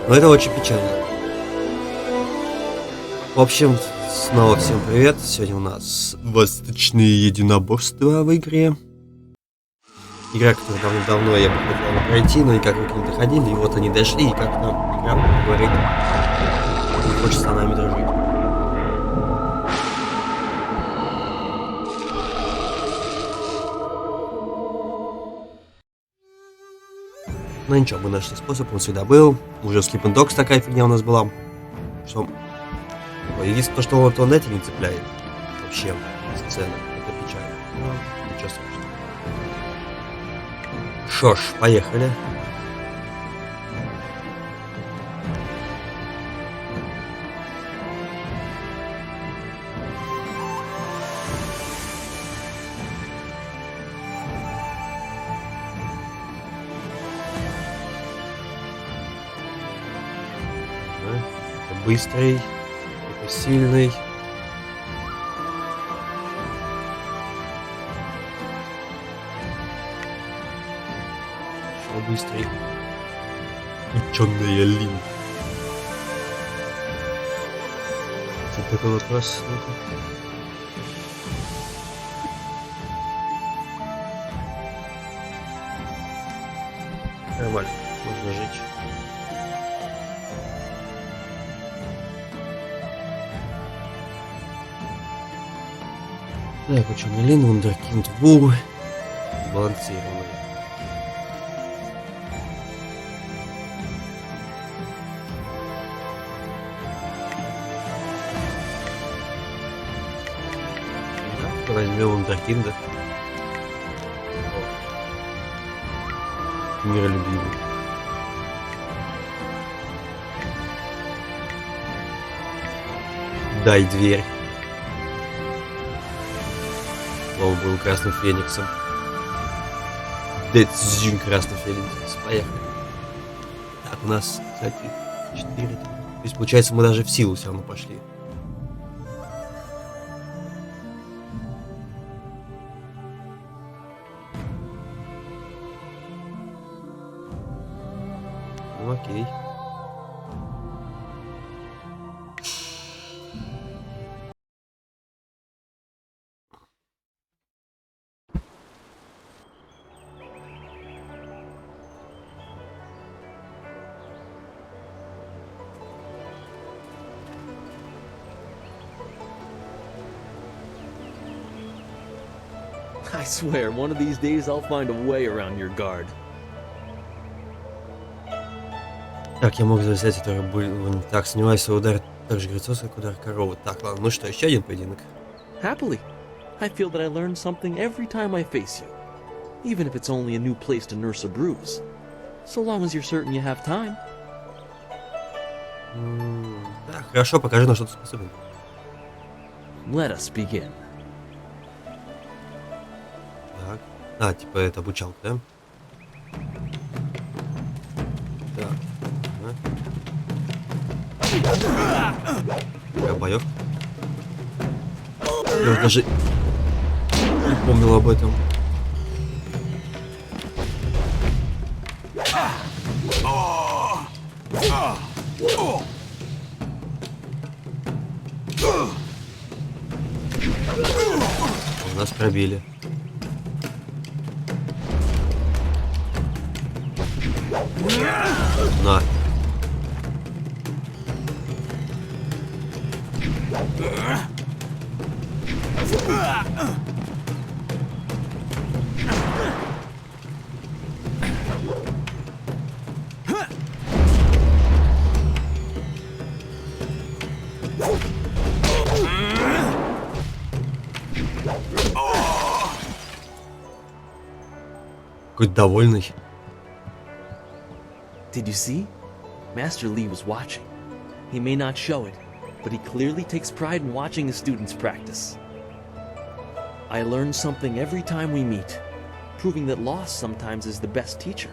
Но это очень печально. В общем, снова всем привет. Сегодня у нас восточные единоборства в игре. Игра, которую давно я бы хотел пройти, но никак руки не доходили. И вот они дошли, и как-то игра говорит, не хочет с нами дружить. Ну ничего, мы нашли способ, он всегда был. Уже в Sleeping Dogs такая фигня у нас была. Что... Единственное, то, что вот он эти не цепляет. Вообще, сцены. Это печально. Но ничего страшного. Шо ж, поехали. Быстрый, сильный. Еще быстрый. Ученая Лин. Это такой вопрос. Нормально, можно жить. Так, ученый Лин, вундеркинд Ву, балансированный. Да, возьмем вундеркинда. Миролюбивый. Дай дверь. Он был красным фениксом. Дэцзюнь красный феникс. Поехали. Так, у нас, кстати, 4. То есть, получается, мы даже в силу все равно пошли. Ну, окей. I swear, one of these days I'll find a way around your guard. Так, я мог взять, который был... Так, снимаю свой удар так же грациозно, как удар коровы. Так, ладно, ну что, еще один поединок. Happily. I feel that I learn something every time I face you. Even if it's only a new place to nurse a bruise. So long as you're certain you have time. Да, хорошо, покажи, на что ты способен. Let us begin. Так. А, типа это обучалка, да? Так. Такая боевка. Я вот даже не помнил об этом. Нас пробили. На. Какой довольный. Did you see? Master Lee was watching. He may not show it, but he clearly takes pride in watching his students practice. I learn something every time we meet, proving that loss sometimes is the best teacher.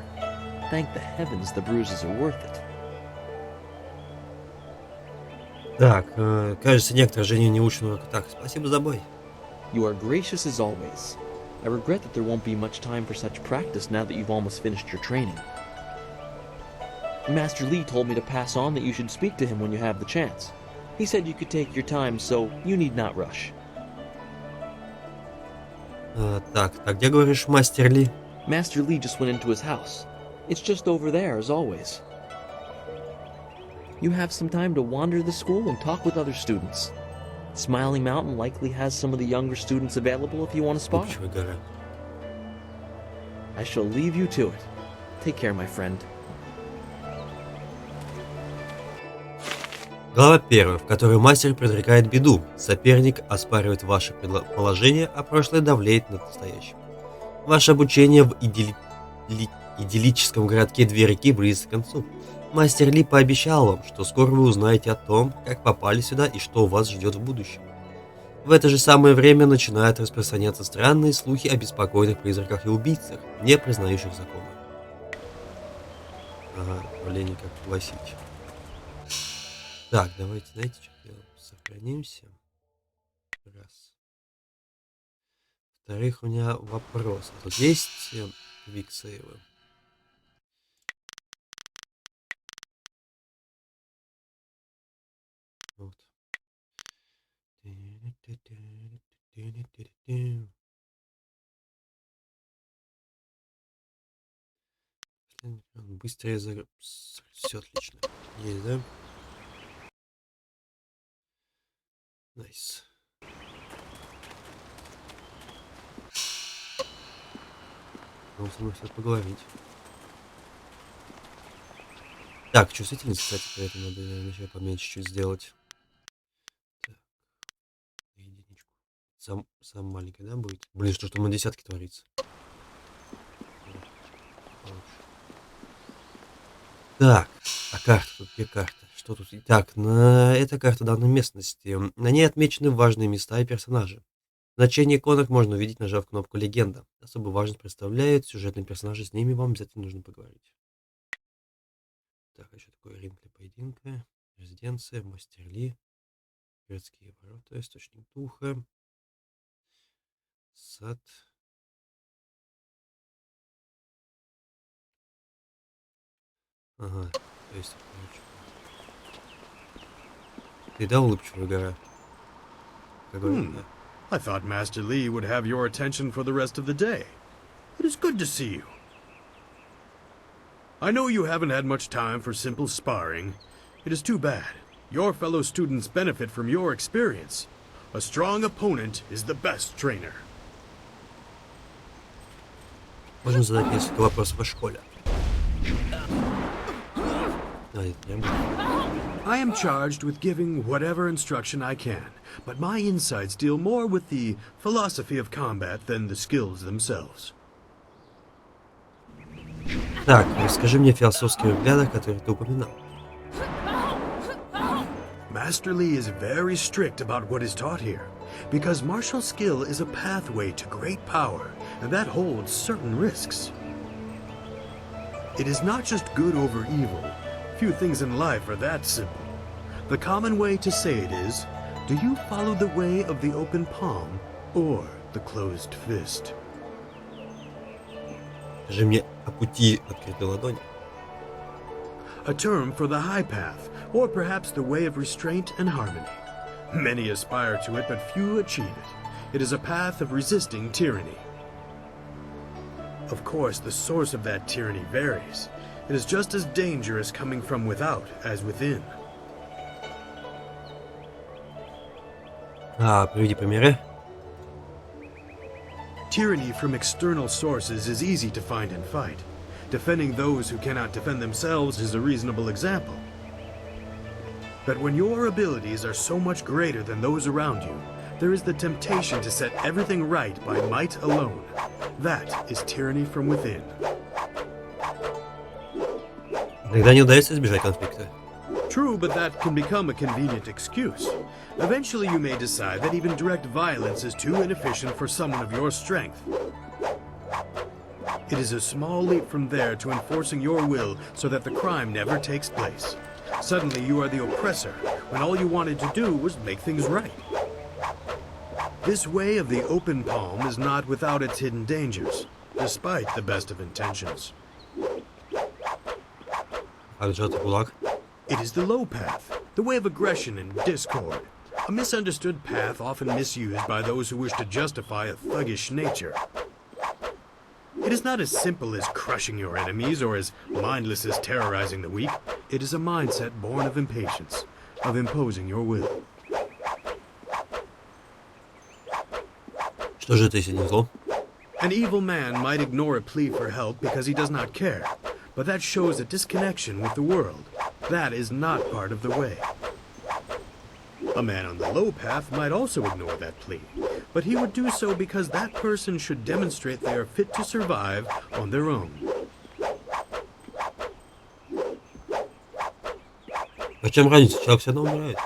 Thank the heavens the bruises are worth it. Так, кажется, некоторые жене не учат урока. Так, спасибо за бой. You are gracious as always. I regret that there won't be much time for such practice now that you've almost finished your training. Master Lee told me to pass on that you should speak to him when you have the chance. He said you could take your time, so you need not rush. Так, где говоришь, мастер Ли? Master Lee just went into his house. It's just over there, as always. You have some time to wander the school and talk with other students. Smiling Mountain likely has some of the younger students available if you want to spar. Лупчивая гора. I shall leave you to it. Take care, my friend. Глава 1, в которой мастер предрекает беду. Соперник оспаривает ваше положение, а прошлое давлеет над настоящим. Ваше обучение в идиллическом городке Две реки близится к концу. Мастер Ли пообещал вам, что скоро вы узнаете о том, как попали сюда и что вас ждет в будущем. В это же самое время начинают распространяться странные слухи о беспокойных призраках и убийцах, не признающих закона. Ага, отправление как пригласить. Так, давайте, знаете, что делаем? Сохранимся. Раз. Во-вторых, у меня вопрос. А тут есть квиксейвы? Вот. Быстрее загрузить. Все отлично. Есть, да? Найс. Он со мной хотел поговорить. Так, чувствительность, кстати, поэтому надо еще поменьше чуть сделать. Так. Единичку. Сам маленький, да, будет? Блин, что на десятке творится? Так, а карта, тут где карта? Что тут? Так, эта карта данной местности. На ней отмечены важные места и персонажи. Значение иконок можно увидеть, нажав кнопку «Легенда». Особую важность представляют сюжетные персонажи, с ними вам обязательно нужно поговорить. Так, а что такое ринг для поединка? Резиденция, мастер Ли, городские ворота, источник духа, сад. Ага, то есть, ты да, улыбчивая гора? I thought Master Lee would have your attention for the rest of the day. It is good to see you. I know you haven't had much time for simple sparring. It is too bad. Your fellow students benefit from your experience. A strong opponent is the best trainer. Можно задать несколько вопросов о школе. I am charged with giving whatever instruction I can, but my insights deal more with the philosophy of combat than the skills themselves. Так, расскажи мне о философских взглядах, которые ты упоминал. Master Lee is very strict about what is taught here, because martial skill is a pathway to great power, and that holds certain risks. It is not just good over evil. Few things in life are that simple. The common way to say it is, do you follow the way of the open palm or the closed fist? Скажи мне о пути открытой ладони. A term for the high path, or perhaps the way of restraint and harmony. Many aspire to it, but few achieve it. It is a path of resisting tyranny. Of course, the source of that tyranny varies. It is just as dangerous coming from without as within. Приведи примеры. Tyranny from external sources is easy to find and fight. Defending those who cannot defend themselves is a reasonable example. But when your abilities are so much greater than those around you, there is the temptation to set everything right by might alone. That is tyranny from within. Иногда не удается избежать конфликта. True, but that can become a convenient excuse. Eventually you may decide that even direct violence is too inefficient for someone of your strength. It is a small leap from there to enforcing your will so that the crime never takes place. Suddenly you are the oppressor, when all you wanted to do was make things right. This way of the open palm is not without its hidden dangers, despite the best of intentions. Отжатый кулак. It is the low path, the way of aggression and discord. A misunderstood path often misused by those who wish to justify a thuggish nature. It is not as simple as crushing your enemies or as mindless as terrorizing the weak. It is a mindset born of impatience, of imposing your will. Что же это, если не зло? An evil man might ignore a plea for help because he does not care, but that shows a disconnection with the world. That is not part of the way. A man on the low path might also ignore that plea, but he would do so because that person should demonstrate they are fit to survive on their own. А чем разница? Человек все равно умирает.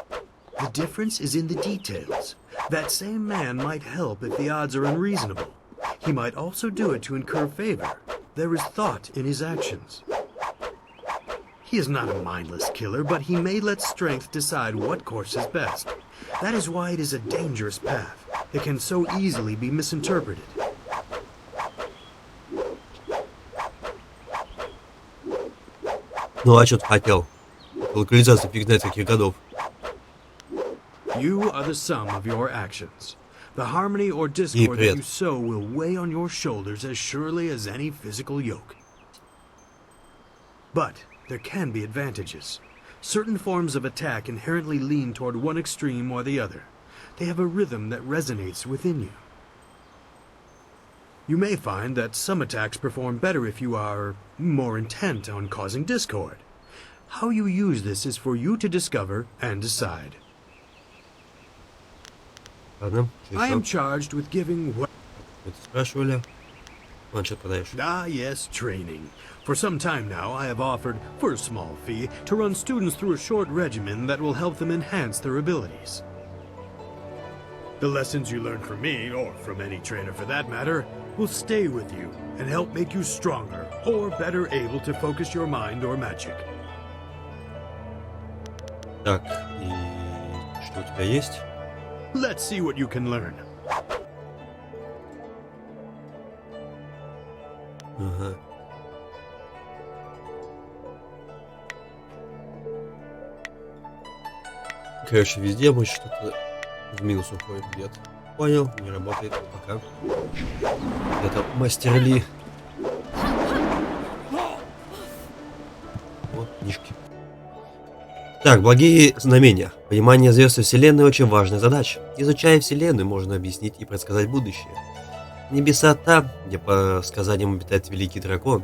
The difference is in the details. That same man might help if the odds are unreasonable. He might also do it to incur favor. There is thought in his actions. He is not a mindless killer, but he may let strength decide what course is best. That is why it is a dangerous path. It can so easily be misinterpreted. Ну а что ты хотел? Локализация фиг знает каких годов. You are the sum of your actions. The harmony or discord that you sow will weigh on your shoulders as surely as any physical yoke. But there can be advantages. Certain forms of attack inherently lean toward one extreme or the other. They have a rhythm that resonates within you. You may find that some attacks perform better if you are more intent on causing discord. How you use this is for you to discover and decide. Ладно, I am charged with giving what... Это спрашивали. Ладно, что подаешь? Ah, yes, training. For some time now, I have offered, for a small fee, to run students through a short regimen that will help them enhance their abilities. The lessons you learn from me, or from any trainer for that matter, will stay with you and help make you stronger or better able to focus your mind or magic. Так, и что у тебя есть? Let's see what you can learn. Ага. Короче, везде мы что-то в минус уходит где-то. Понял, не работает пока. Это мастерли. Вот, книжки. Так, благие знамения. Понимание звезд и Вселенной очень важная задача. Изучая Вселенную, можно объяснить и предсказать будущее. Небеса там, где по сказаниям обитает великий дракон,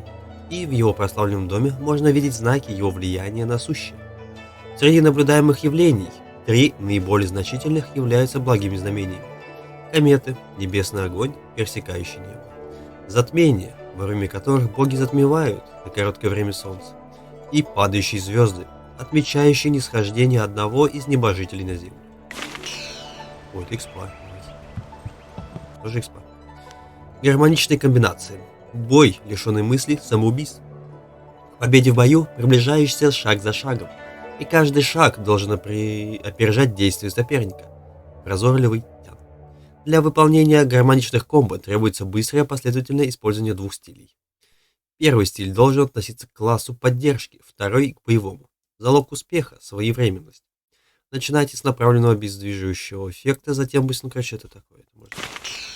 и в его прославленном доме можно видеть знаки его влияния на сущее. Среди наблюдаемых явлений 3 наиболее значительных являются благими знамениями. Кометы, небесный огонь, пересекающий небо. Затмения, во время которых боги затмевают на короткое время солнце. И падающие звезды, отмечающие нисхождение одного из небожителей на землю. Ой, это экспа. Тоже экспа. Гармоничные комбинации. Бой, лишенный мысли, самоубийств. К победе в бою приближаешься шаг за шагом, и каждый шаг должен опережать действия соперника. Прозорливый тян. Для выполнения гармоничных комбо требуется быстрое последовательное использование 2 стилей. Первый стиль должен относиться к классу поддержки, второй к боевому. Залог успеха – своевременность. Начинайте с направленного бездвижущего эффекта, затем быстро, короче, это такое. Это может...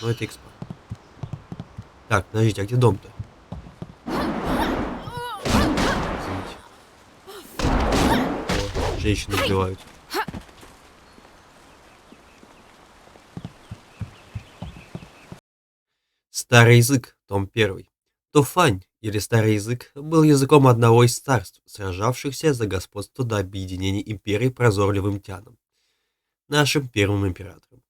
Но это экспа. Так, подождите, а где дом-то? Извините. О, женщины убивают. Старый язык, том 1. Туфань, или старый язык, был языком одного из царств, сражавшихся за господство до объединения империи прозорливым тяном, нашим первым императором.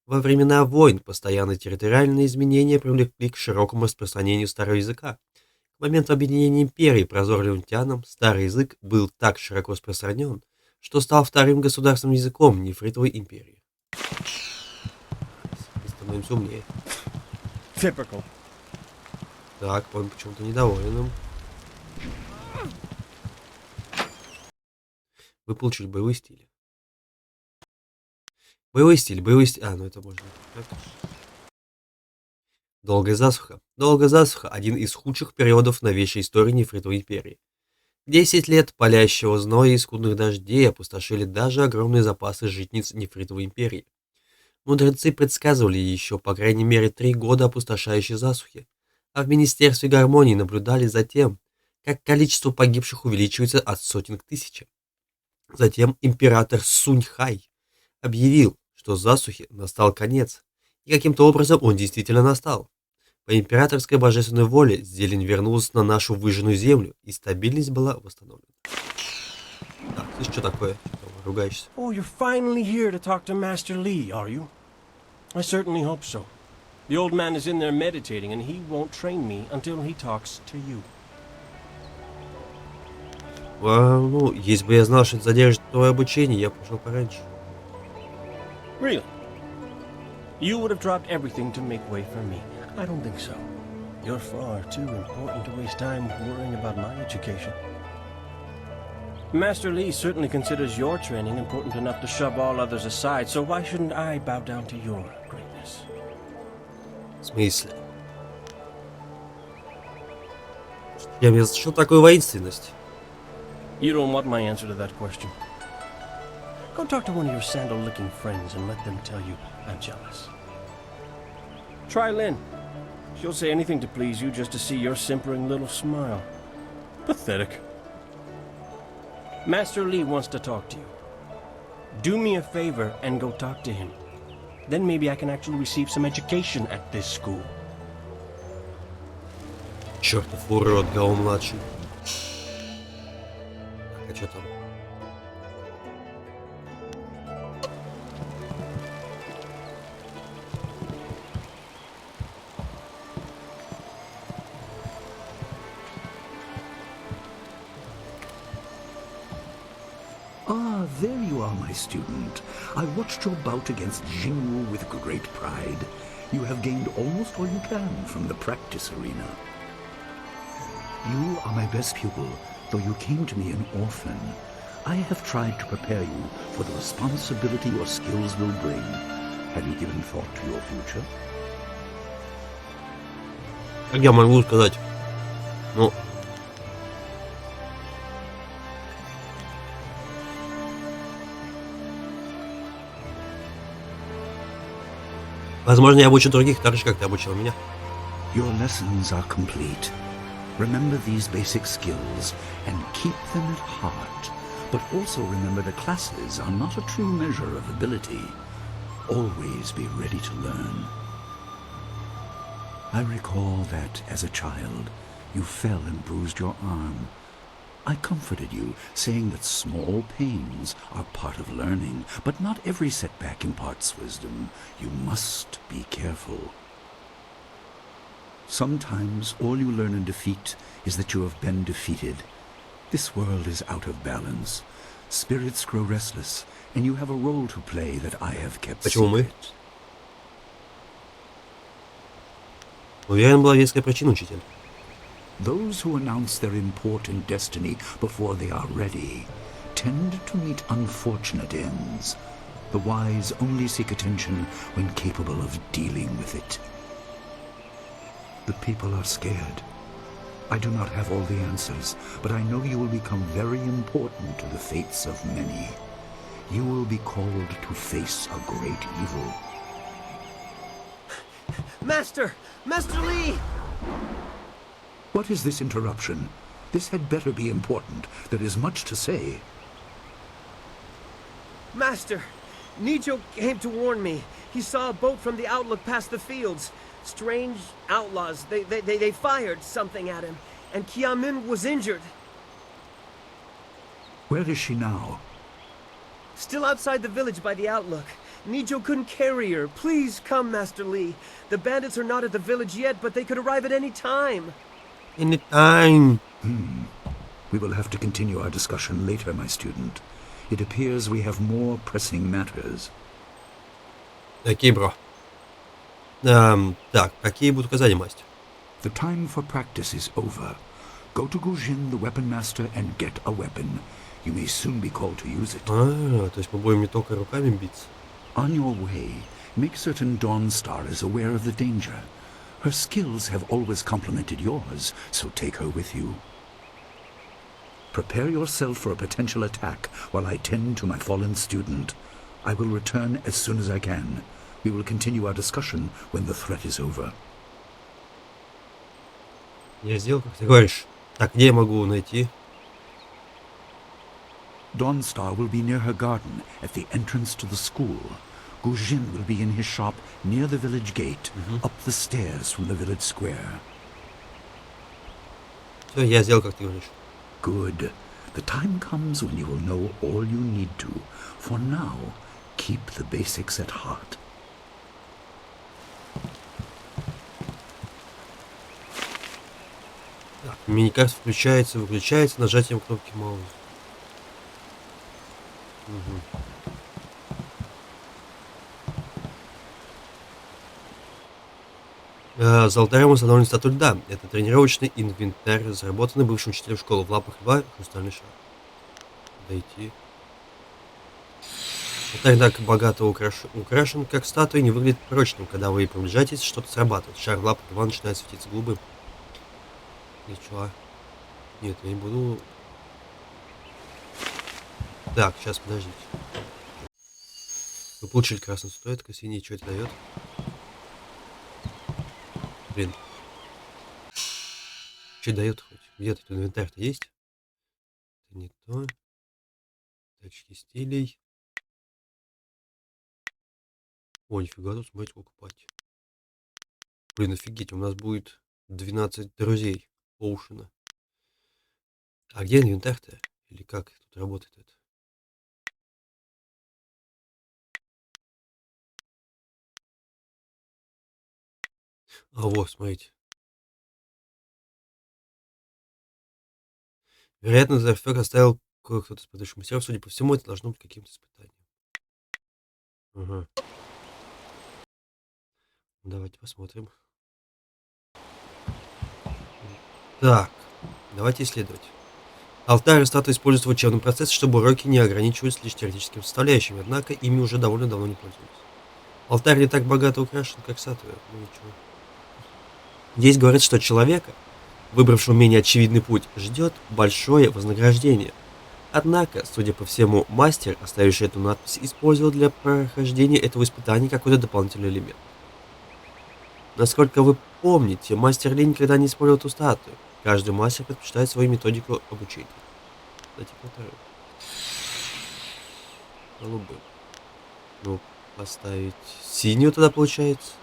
Во времена войн постоянные территориальные изменения привлекли к широкому распространению старого языка. К моменту объединения империи прозорливым тяном старый язык был так широко распространен, что стал вторым государственным языком нефритовой империи. Мы становимся умнее. Typical. Так, он почему-то недоволен им. Вы получили боевой стиль. Боевой стиль. А, ну это можно. Так. Долгая засуха. Долгая засуха – один из худших периодов в новейшей истории нефритовой империи. 10 лет палящего зноя и скудных дождей опустошили даже огромные запасы житниц Нефритовой империи. Мудрецы предсказывали еще по крайней мере 3 года опустошающей засухи, а в Министерстве гармонии наблюдали за тем, как количество погибших увеличивается от сотен к тысячам. Затем император Суньхай объявил, что засухе настал конец, и каким-то образом он действительно настал. По императорской божественной воле зелень вернулась на нашу выжженную землю, и стабильность была восстановлена. Так, ты что такое? Что там, ругаешься? Oh, you're finally here to talk to Master Li, are you? I certainly hope so. The old man is in there meditating, and he won't train me until he talks to you. Ну, если бы я знал, что это задержит твое обучение, я пошел пораньше. Really? You would have dropped everything to make way for me. I don't think so. You're far too important to waste time worrying about my education. Master Li certainly considers your training important enough to shove all others aside, so why shouldn't I bow down to your greatness? В смысле? Я мне зачем такую воинственность? You don't want my answer to that question. Go talk to one of your sandal-licking friends and let them tell you I'm jealous. Try Lynn. She'll say anything to please you just to see your simpering little smile. Pathetic. Master Li wants to talk to you. Do me a favor and go talk to him. Then maybe I can actually receive some education at this school. Чертов урод, Гао-младший. Так, а что там? Ah, there you are, my student. I watched your bout against Jingwu with great pride. You have gained almost all you can from the practice arena. You are my best pupil, though you came to me an orphan. I have tried to prepare you for the responsibility your skills will bring. Have you given thought to your future? Как я могу сказать? Ну... Возможно, я обучу других так же, как ты обучил меня. Your lessons are complete. Remember these basic skills and keep them at heart. But also remember that classes are not a true measure of ability. Always be ready to learn. I recall that, as a child, you fell and bruised your arm. I comforted you, saying that small pains are part of learning, but not every setback imparts wisdom. You must be careful. Sometimes all you learn in defeat is that you have been defeated. This world is out of balance. Spirits grow restless, and you have a role to play that I have kept secret. Уверен, была веская причина, учитель. Those who announce their important destiny before they are ready tend to meet unfortunate ends. The wise only seek attention when capable of dealing with it. The people are scared. I do not have all the answers, but I know you will become very important to the fates of many. You will be called to face a great evil. Master! Master Li! What is this interruption? This had better be important. There is much to say. Master, Nijo came to warn me. He saw a boat from the outlook past the fields. Strange outlaws. They fired something at him. And Kiamin was injured. Where is she now? Still outside the village by the outlook. Nijo couldn't carry her. Please come, Master Li. The bandits are not at the village yet, but they could arrive at any time. Anytime. We will have to continue our discussion later, my student. It appears we have more pressing matters. Окей, бро. Так, какие будут указания, мастер? The time for practice is over. Go to Gujin, the weapon master, and get a weapon. You may soon be called to use it. То есть мы будем не только руками биться. On your way, make certain Dawnstar is aware of the danger. Her skills have always complemented yours, so take her with you. Prepare yourself for a potential attack while I tend to my fallen student. I will return as soon as I can. We will continue our discussion when the threat is over. Я сделал, как ты говоришь. Так, где я могу найти? Dawnstar will be near her garden at the entrance to the school. Gujin will be in his shop near the village gate, up the stairs from the village square. Все, я сделал, как ты говоришь. Good. The time comes when you will know all you need to. For now, keep the basics at heart. Так, миникарта включается и выключается нажатием кнопки мауза. За алтарем установлен статуя льда. Это тренировочный инвентарь, разработанный бывшим учителем школы. В лапах льва хрустальный шар. Дойти. Алтарь так богато украшен, как статуя, не выглядит прочным. Когда вы приближаетесь, что-то срабатывает. Шар в лапах льва начинает светиться голубым. Ничего. Нет, я не буду... Так, сейчас, подождите. Вы получили красную статуэтку, синий, что это дает? Блин. Что дает хоть? Где тут инвентарь-то есть? Это не то. Тачки стилей. О, нифига, тут смотрите, сколько пати. Блин, офигеть, у нас будет 12 друзей Оушена. А где инвентарь-то? Или как тут работает это? А вот, смотрите. Вероятно, Зарфек оставил кое-кто из предыдущих мастеров. Судя по всему, это должно быть каким-то испытанием. Ага. Давайте посмотрим. Так, давайте исследовать. Алтарь и статуи используются в учебном процессе, чтобы уроки не ограничивались лишь теоретическими составляющими, однако ими уже довольно давно не пользуются. Алтарь не так богато украшен, как статуя, ну ничего. Здесь говорят, что человека, выбравшего менее очевидный путь, ждет большое вознаграждение. Однако, судя по всему, мастер, оставивший эту надпись, использовал для прохождения этого испытания какой-то дополнительный элемент. Насколько вы помните, мастер Ли никогда не использовал эту статую. Каждый мастер предпочитает свою методику обучения. Кстати, второй. Голубым. Ну, поставить синюю тогда получается.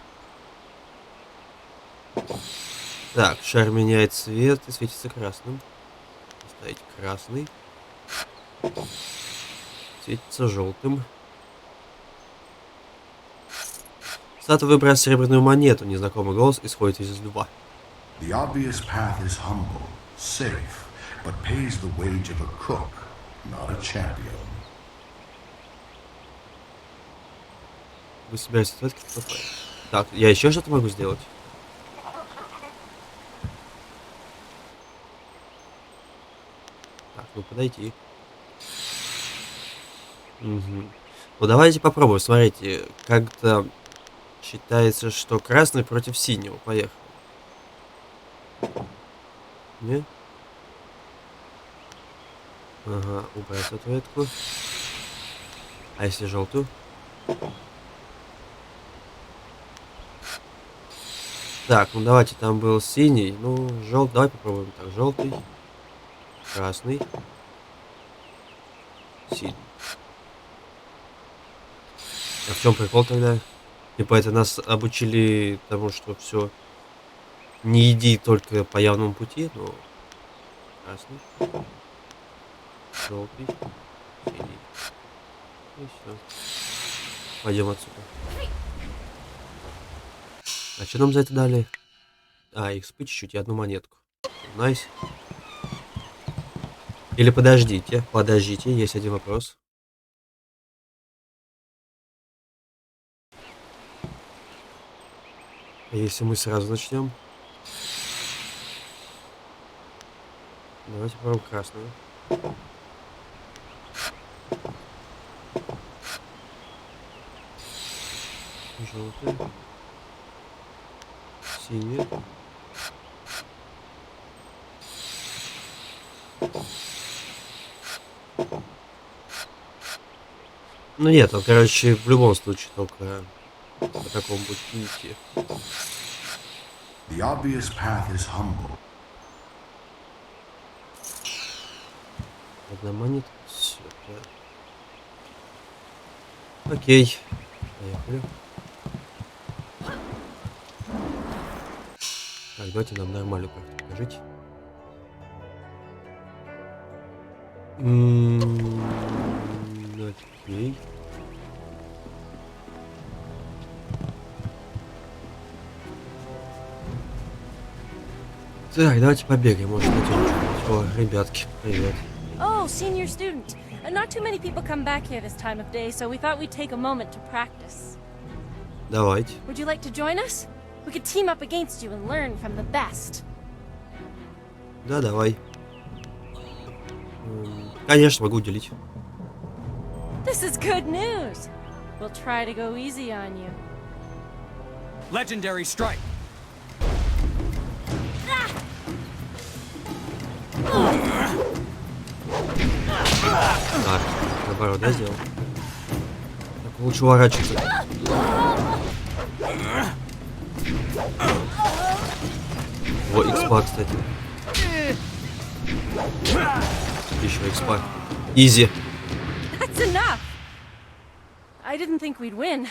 Так, шар меняет цвет и светится красным. Поставить красный. Светится желтым. Статуя выбрать серебряную монету. Незнакомый голос исходит из льва. The obvious path is humble, safe, but pays the wage of a cook, not a champion. Вы собираетесь статуэтки в кафе. Так, я еще что-то могу сделать? Так, ну подойти. Угу. Ну давайте попробуем. Смотрите, как-то считается, что красный против синего. Поехали. Нет? Ага, убрать статуэтку. А если желтую? Так, ну давайте, там был синий. Ну, желтый. Давай попробуем так. Желтый. Красный. Синий. А в чем прикол тогда? Типа это нас обучили тому, что все не иди только по явному пути, но красный, желтый, синий. И все. Пойдем отсюда. А что нам за это дали? А, XP чуть-чуть и одну монетку. Найс. Или подождите, есть один вопрос. А если мы сразу начнем? Давайте попробуем красную. Желтый. Синий. Ну нет, он, короче, в любом случае только по такому будет идти. The obvious path is humble. Одна монета. Всё, да. Окей. Поехали. Так, давайте нам нормальную карту покажите. Окей. Так, давайте побегаем, может найдем что-нибудь. О, ребятки, привет. Oh, senior student. Not too many people come back here this time of day, so we thought we'd take a moment to practice. Давайте. Would you like to join us? We could team up against you and learn from the best. Да, давай. Конечно, могу уделить. This is good news. We'll try to go easy on you. Legendary strike. Так, наоборот, да, сделал? Так, лучше уворачиваться. О, экспа, кстати. Еще экспа. Изи. That's enough. I didn't think we'd win,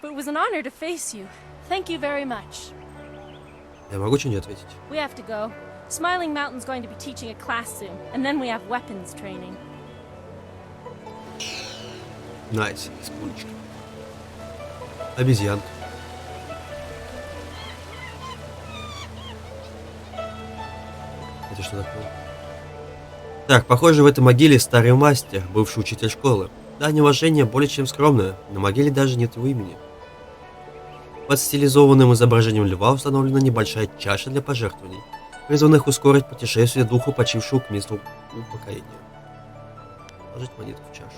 but it was an honor to face you. Thank you very much. Я могу что-нибудь ответить? We have to go. Smiling Mountain's going to be teaching a class soon, and then we have weapons training. Найс, испунчик. Обезьянка. Это что такое? Так, похоже, в этой могиле старый мастер, бывший учитель школы. Дань уважения более чем скромное, на могиле даже нет его имени. Под стилизованным изображением льва установлена небольшая чаша для пожертвований, призванных ускорить путешествие духу почившего к месту упокоения. Положить монетку в чашу.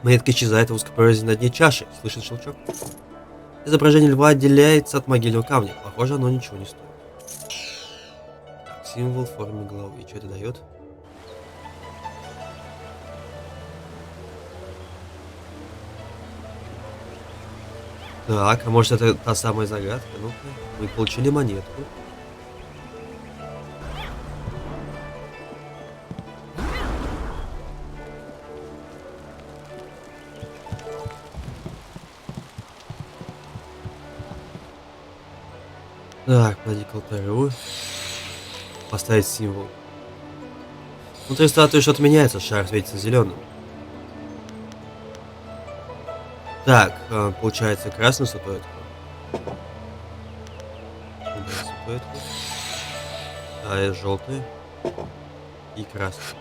Монетка исчезает в узкой прорези на дне чаши. Слышен щелчок. Изображение льва отделяется от могильного камня. Похоже, оно ничего не стоит. Так, символ в форме головы. И что это дает? Так, а может это та самая загадка? Ну-ка, мы получили монетку. Так, подойди к алтарю. Поставить символ. Внутри статуи что-то меняется, шар светится зеленым. Так, получается красную статуэтку. Да, статуэтку. А это желтая. И красная.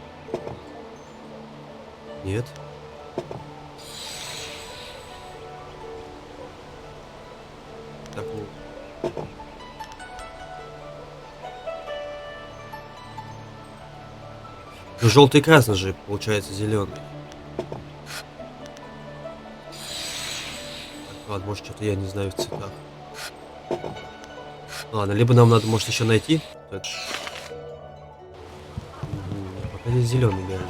Нет. Так, ну. Ну, желтый и красный же, получается, зеленый. Ладно, может, что-то я не знаю в цветах. Ладно, либо нам надо, может, еще найти. Пока здесь зеленый горит.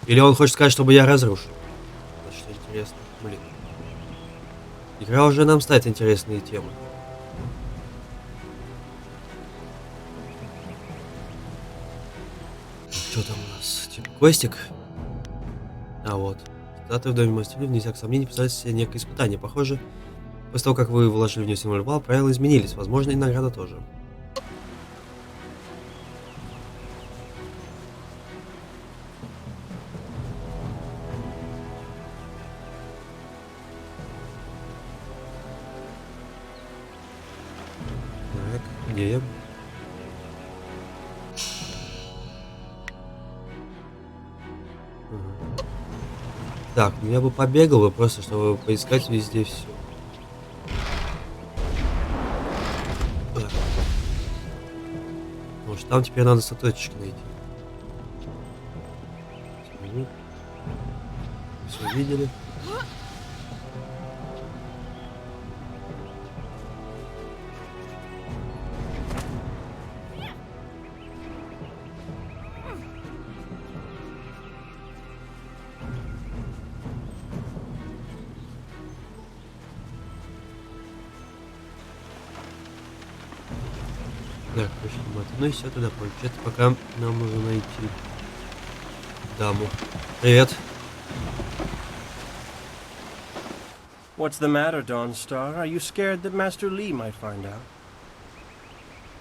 Или он хочет сказать, чтобы я разрушил? Вот что интересно. Блин. Игра уже нам ставит интересные темы. Что там у нас? Типа квестик? А вот. Статуя в доме мастера, вне всяких сомнений, представляет себе некое испытание. Похоже, после того, как вы вложили в нее символ льва, правила изменились. Возможно, и награда тоже. Так, где я? Так, ну я бы побегал бы просто, чтобы поискать везде все. Может, там теперь надо статуэточки найти. Все видели. Так, очень внимательно. Ну и все, тогда получается, пока нам нужно найти даму. Привет. What's the matter, Dawnstar? Are you scared that Master Lee might find out?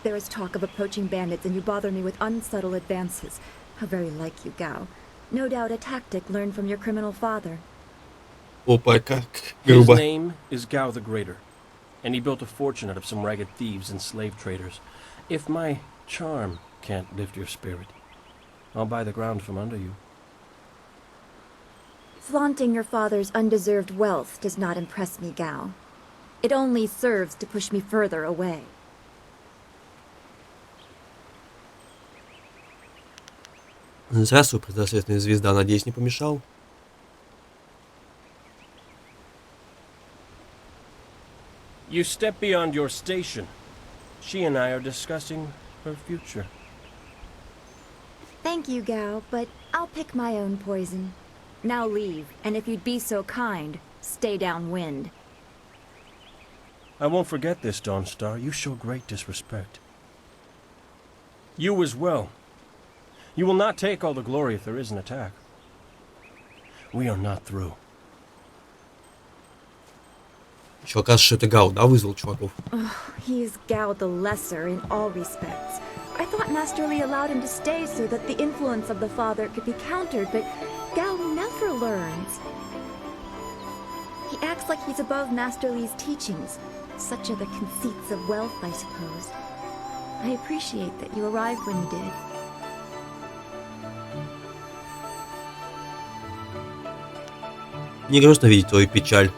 There is talk of approaching bandits, and you bother me with unsubtle advances. How very like you, Gao. No doubt a tactic learned from your criminal father. Опа, как His грубо. name is Gao the Greater, and he built a fortune out of some ragged thieves and slave traders. If my charm can't lift your spirit, I'll buy the ground from under you. Flaunting your father's undeserved wealth does not impress me, Gao. It only serves to push me further away. Здравствуй, предрассветная звезда. Надеюсь, не помешал? You step beyond your station. She and I are discussing her future. Thank you, Gao, but I'll pick my own poison. Now leave, and if you'd be so kind, stay downwind. I won't forget this, Dawnstar. You show great disrespect. You as well. You will not take all the glory if there is an attack. We are not through. Еще оказывается, что это Гау, да, вызвал чуваков? He is Gao the Lesser in all respects. I thought Master Lee allowed him to stay so that the influence of the father could be countered, but Gao never learns. He acts like he's above Master Lee's teachings. Such are the conceits of wealth, I suppose. I appreciate that you arrived when you did. Не грустно видеть твою печаль.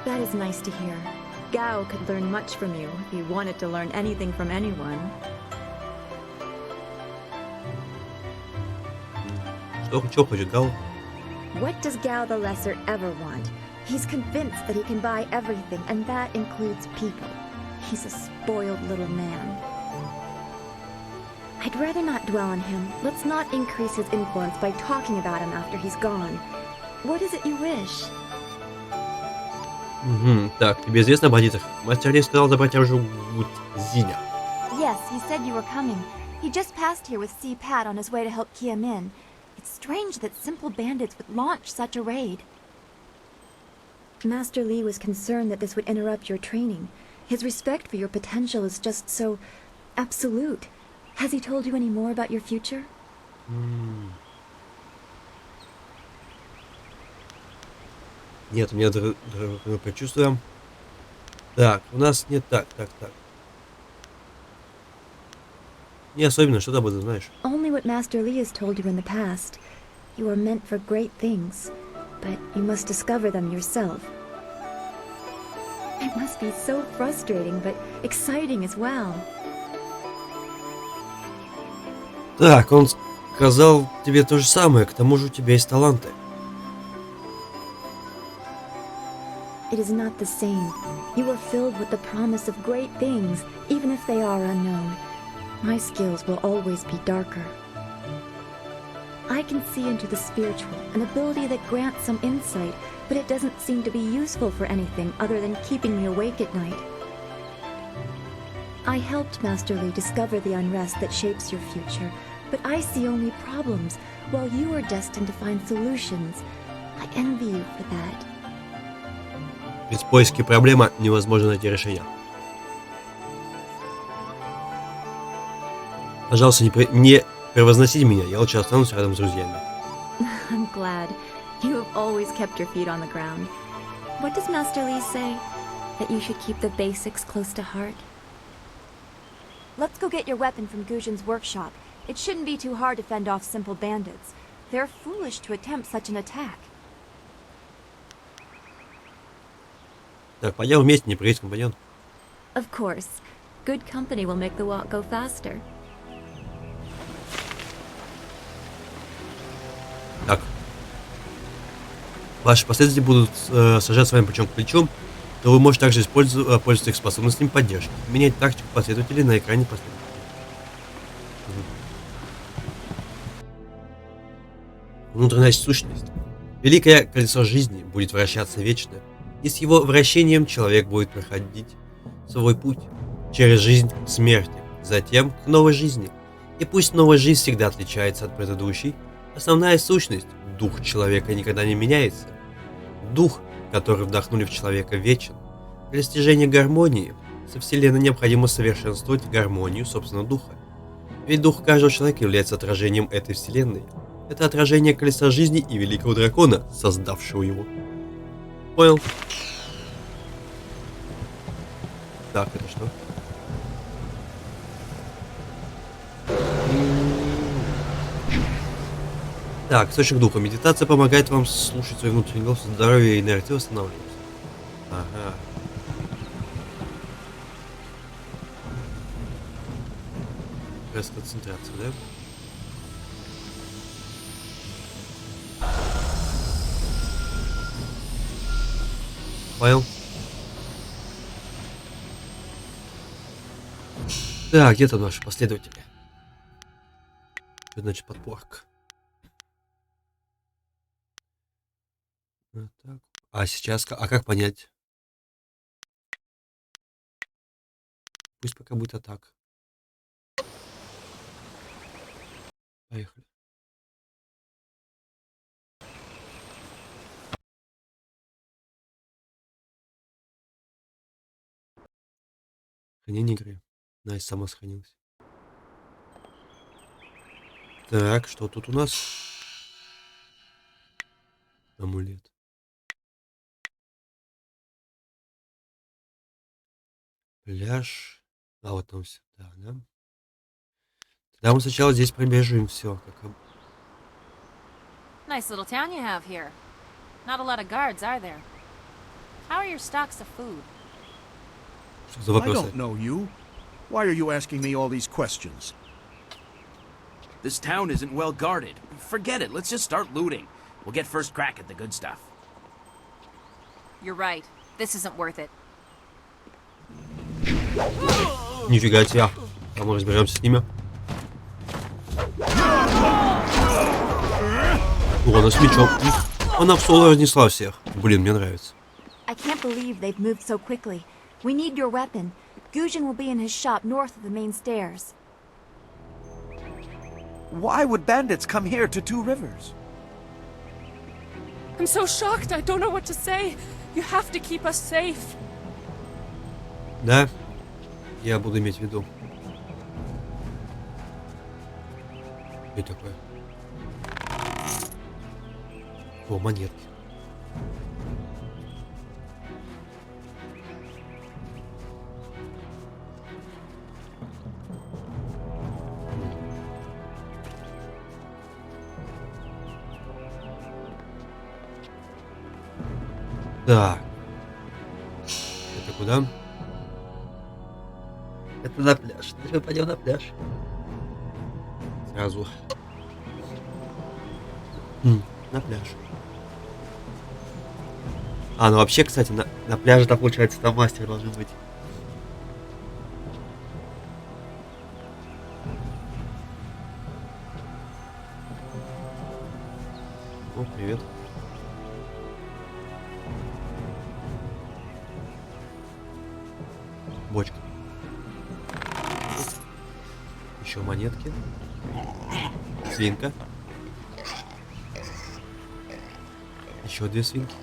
That is nice to hear. Gao could learn much from you if he wanted to learn anything from anyone. Что хочет Гау? What does Gao the Lesser ever want? He's convinced that he can buy everything, and that includes people. He's a spoiled little man. I'd rather not dwell on him. Let's not increase his influence by talking about him after he's gone. What is it you wish? Так, тебе известно о бандитах? Мастер Ли сказал забрать оружие у Зиня. Yes, he said you were coming. He just passed here with Si Pat on his way to help Kia Min. It's strange that simple bandits would launch such a raid. Master Lee was concerned that this would interrupt your training. His respect for your potential is just so absolute. Has he told you any more about your future? Нет, у меня другое предчувствие. Так, у нас не так. Не особенно, что ты об этом знаешь? Only what Master Lee has told you in the past. You are meant for great things, but you must discover them yourself. It must be so frustrating, but exciting as well. Так, он сказал тебе то же самое, к тому же у тебя есть таланты. It is not the same. You are filled with the promise of great things, even if they are unknown. My skills will always be darker. I can see into the spiritual, an ability that grants some insight, but it doesn't seem to be useful for anything other than keeping me awake at night. I helped Master Lee discover the unrest that shapes your future, but I see only problems, while you are destined to find solutions. I envy you for that. Без поиски проблемы невозможно найти решение. Пожалуйста, не превозносите меня, я лучше останусь рядом с друзьями. I'm glad. You have always kept your feet on the ground. What does Master Lee say? That you should keep the basics close to heart? Let's go get your weapon from Gujin's workshop. It shouldn't be too hard to fend off simple bandits. They're foolish to attempt such an attack. Так, пойдем вместе, не прыгать, компаньон. Of course. Good company will make the walk go faster. Так. Ваши последователи будут сажать с вами плечом к плечу, то вы можете также пользоваться их способностями поддержки. Менять тактику последователей на экране последователей. Внутренняя сущность. Великое колесо жизни будет вращаться вечно, и с его вращением человек будет проходить свой путь. через жизнь к смерти, затем к новой жизни. И пусть новая жизнь всегда отличается от предыдущей, основная сущность, дух человека никогда не меняется. Дух, который вдохнули в человека, вечен. Для достижения гармонии со Вселенной необходимо совершенствовать гармонию собственного духа. Ведь дух каждого человека является отражением этой Вселенной. Это отражение колеса жизни и великого дракона, создавшего его. Понял? Так, это что? Так, источник духа. Медитация помогает вам слушать свой внутренний голос, здоровье и инерция восстанавливается. Ага. Раз концентрация, да? Понял. Так, где там наши последователи? Что значит подпорка? Вот так. А сейчас, а как понять? Пусть пока будет атака. Поехали. Хранение игры. Найс, сама сохранилась. Так, что тут у нас? Амулет. Пляж. А вот там все. Да, да. Тогда мы сначала здесь пробежим все. Nice little town you have here. Not a lot of guards, are there? How are your stocks of food? Что за I вопросы? don't know you. Why are you asking me all these questions? This town isn't well guarded. Forget it, let's just start looting. We'll get first crack at the good stuff. You're right. This isn't worth it. Нифига себе. А мы разберемся с ними. О, она с мечом. Она в соло разнесла всех. Блин, мне нравится. I can't believe they've moved so quickly. We need your weapon. Gujin will be in his shop north of the main stairs. Why would bandits come here to Two Rivers? I'm so shocked, I don't know what to say. You have to keep us safe. Да, я буду иметь в виду. Что это такое? О, монетки. Так. Это куда? Это на пляж. Теперь пойдем на пляж. Сразу. На пляж. А, ну вообще, кстати, на пляже там, получается, там мастер должен быть. О, привет. Бочка. Еще монетки. Свинка. Еще две свинки.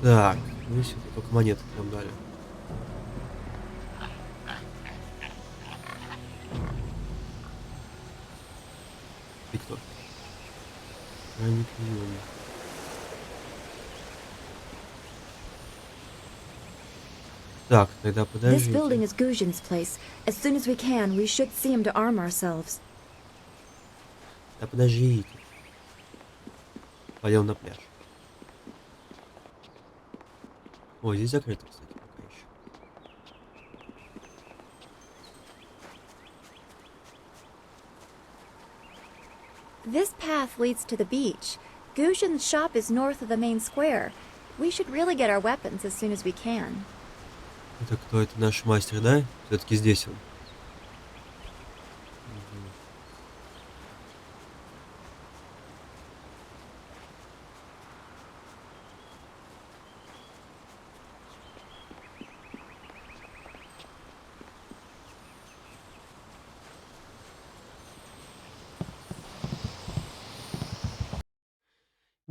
Так, ну и все, только монетки нам дали. Ты кто? Ранник миллиона. Так, тогда This подождите. building is Gujin's place. As soon as we can, we should see him to arm ourselves. Да подождите. Пойдем на пляж. Ой, здесь закрыто, кстати, пока еще. This path leads to the beach. Gujin's shop is north of the main square. We should really get our weapons as soon as we can. Это кто? Это наш мастер, да? Все-таки здесь он.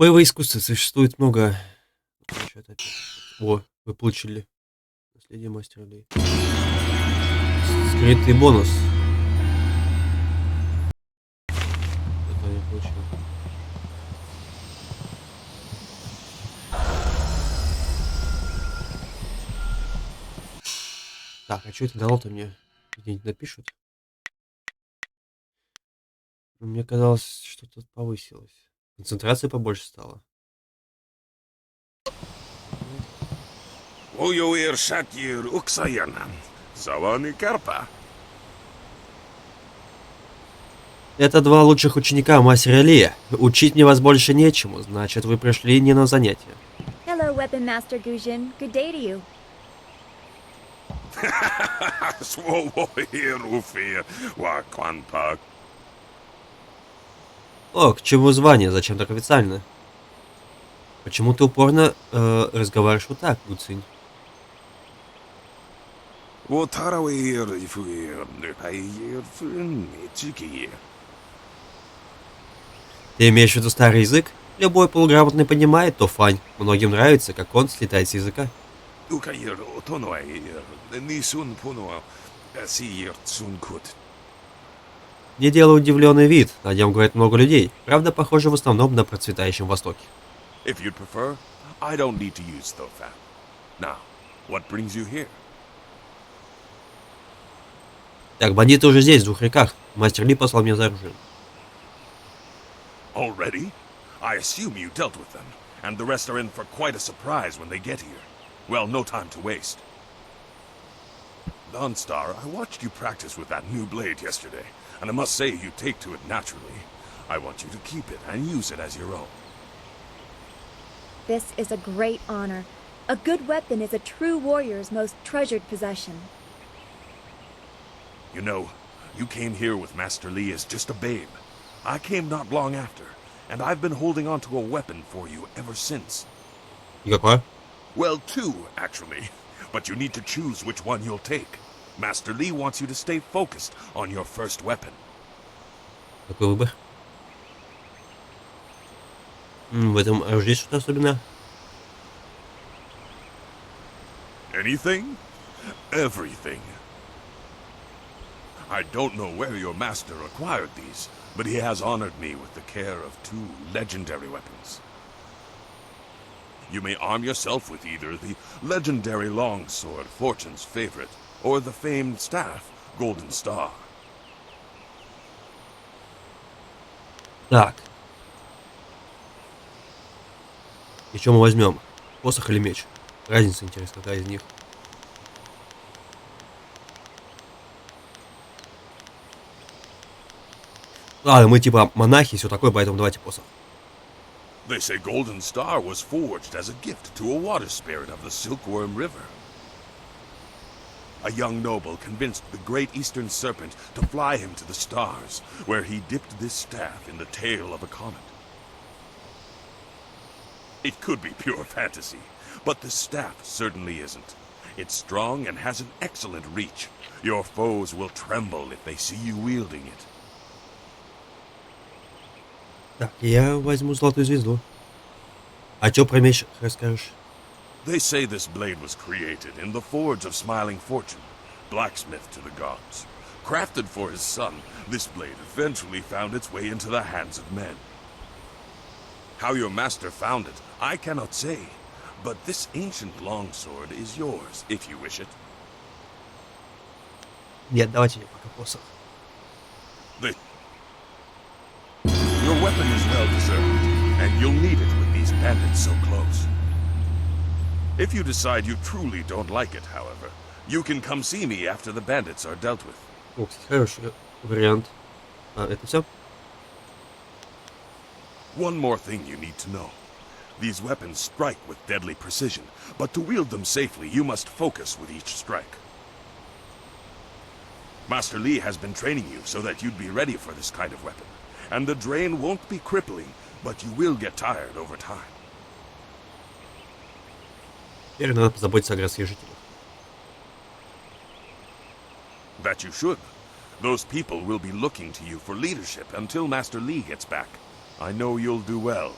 Боевое искусство существует много... Что это опять? О, вы получили наследие мастера Ли. Скрытый бонус. Это я получил. Так, а что это дало-то мне? Где-нибудь напишут? Мне казалось, что тут повысилось. Концентрация побольше стала. Это два лучших ученика мастера Ли. Учить мне вас больше нечему, значит, вы пришли не на занятия. Hello, Weapon Master Gujin. Good day to you. О, к чему звание? Зачем так официально? Почему ты упорно разговариваешь вот так, Гуцинь? Ты имеешь в виду старый язык? Любой полуграмотный понимает, то фань. Многим нравится, как он слетает с языка. Не делай удивленный вид, о нем говорит много людей. Правда, похоже в основном на процветающем Востоке. Так, бандиты уже здесь, в двух реках. Мастер Ли послал меня за оружием. Already? I assume you dealt with them, and the rest are in for quite a surprise when they get here. Well, no time to waste. Dawnstar, I watched you practice with that new blade yesterday, and I must say you take to it naturally. I want you to keep it and use it as your own. This is a great honor. A good weapon is a true warrior's most treasured possession. You know, you came here with Master Li as just a babe. I came not long after, and I've been holding on to a weapon for you ever since. Well, two, actually. But you need to choose which one you'll take. Master Li wants you to stay focused on your first weapon. Какой выбор? В этом оружии что-то особенное? Anything? Everything. I don't know where your master acquired these, but he has honored me with the care of two legendary weapons. You may arm yourself with either the legendary longsword, Fortune's favorite, or the famed staff, Golden Star. Так. И что мы возьмем? Посох или меч? Разница, интересно, какая из них? Ладно, мы типа монахи и все такое, поэтому давайте посох. They say Golden Star was forged as a gift to a water spirit of the Silkworm River. A young noble convinced the great eastern serpent to fly him to the stars, where he dipped this staff in the tail of a comet. It could be pure fantasy, but the staff certainly isn't. It's strong and has an excellent reach. Your foes will tremble if they see you wielding it. Так, я возьму золотую звезду. А чё про меч расскажешь? They say this blade was created in the forge of Smiling Fortune, blacksmith to the gods. Crafted for his son, this blade eventually found its way into the hands of men. How your master found it, I cannot say, but this ancient longsword is yours, if you wish it. Нет, давайте мне пока посох. Your weapon is well deserved, and you'll need it with these bandits so close. If you decide you truly don't like it, however, you can come see me after the bandits are dealt with. О, кстати, хороший вариант. А, это все? One more thing you need to know. These weapons strike with deadly precision, but to wield them safely, you must focus with each strike. Master Li has been training you so that you'd be ready for this kind of weapon. And the drain won't be crippling, but you will get tired over time. Теперь надо позаботиться о городских жителях. That you should. Those people will be looking to you for leadership until Master Li gets back. I know you'll do well.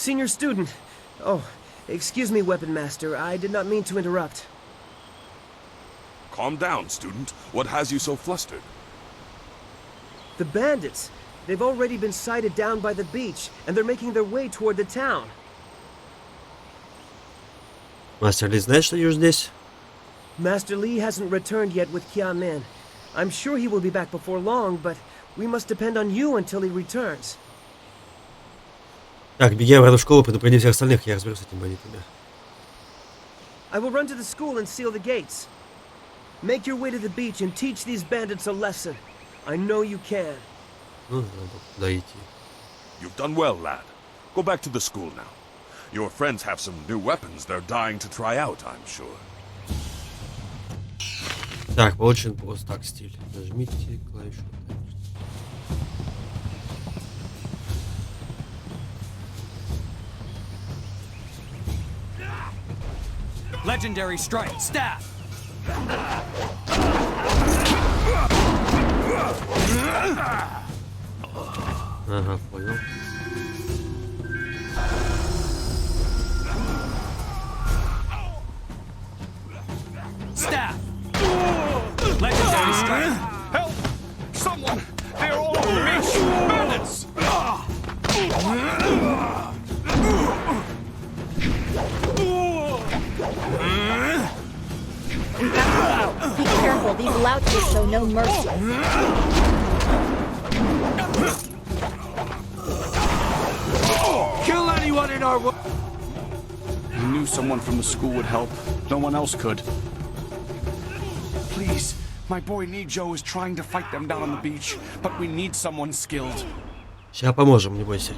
Senior student. Oh, excuse me, Weapon Master. I did not mean to interrupt. Calm down, student. What has you so flustered? The bandits. They've already been sighted down by the beach, and they're making their way toward the town. Мастер Ли знает, что я здесь? Master Li hasn't returned yet with Kia-min. I'm sure he will be back before long, but we must depend on you until he returns. Так, беги обратно в школу, предупреди всех остальных, я разберусь с этими бандитами. I will run to the school and seal the gates. Make your way to the beach and teach these bandits a lesson. I know you can. Ну, надо туда идти. You've done well, lad. Go back to the school now. Your friends have some new weapons they're dying to try out, I'm sure. Так, очень просто. Так, стиль. Нажмите клавишу. Legendary strike. Staff. Ага, понял. Staff. Legendary strike. Help! Someone! They're all over the beach! Bandits! We have to out. Be careful, these louts show no mercy. Kill anyone in our way! We knew someone from the school would help. No one else could. Please, my boy Nijo is trying to fight them down on the beach, but we need someone skilled. Сейчас поможем, не бойся.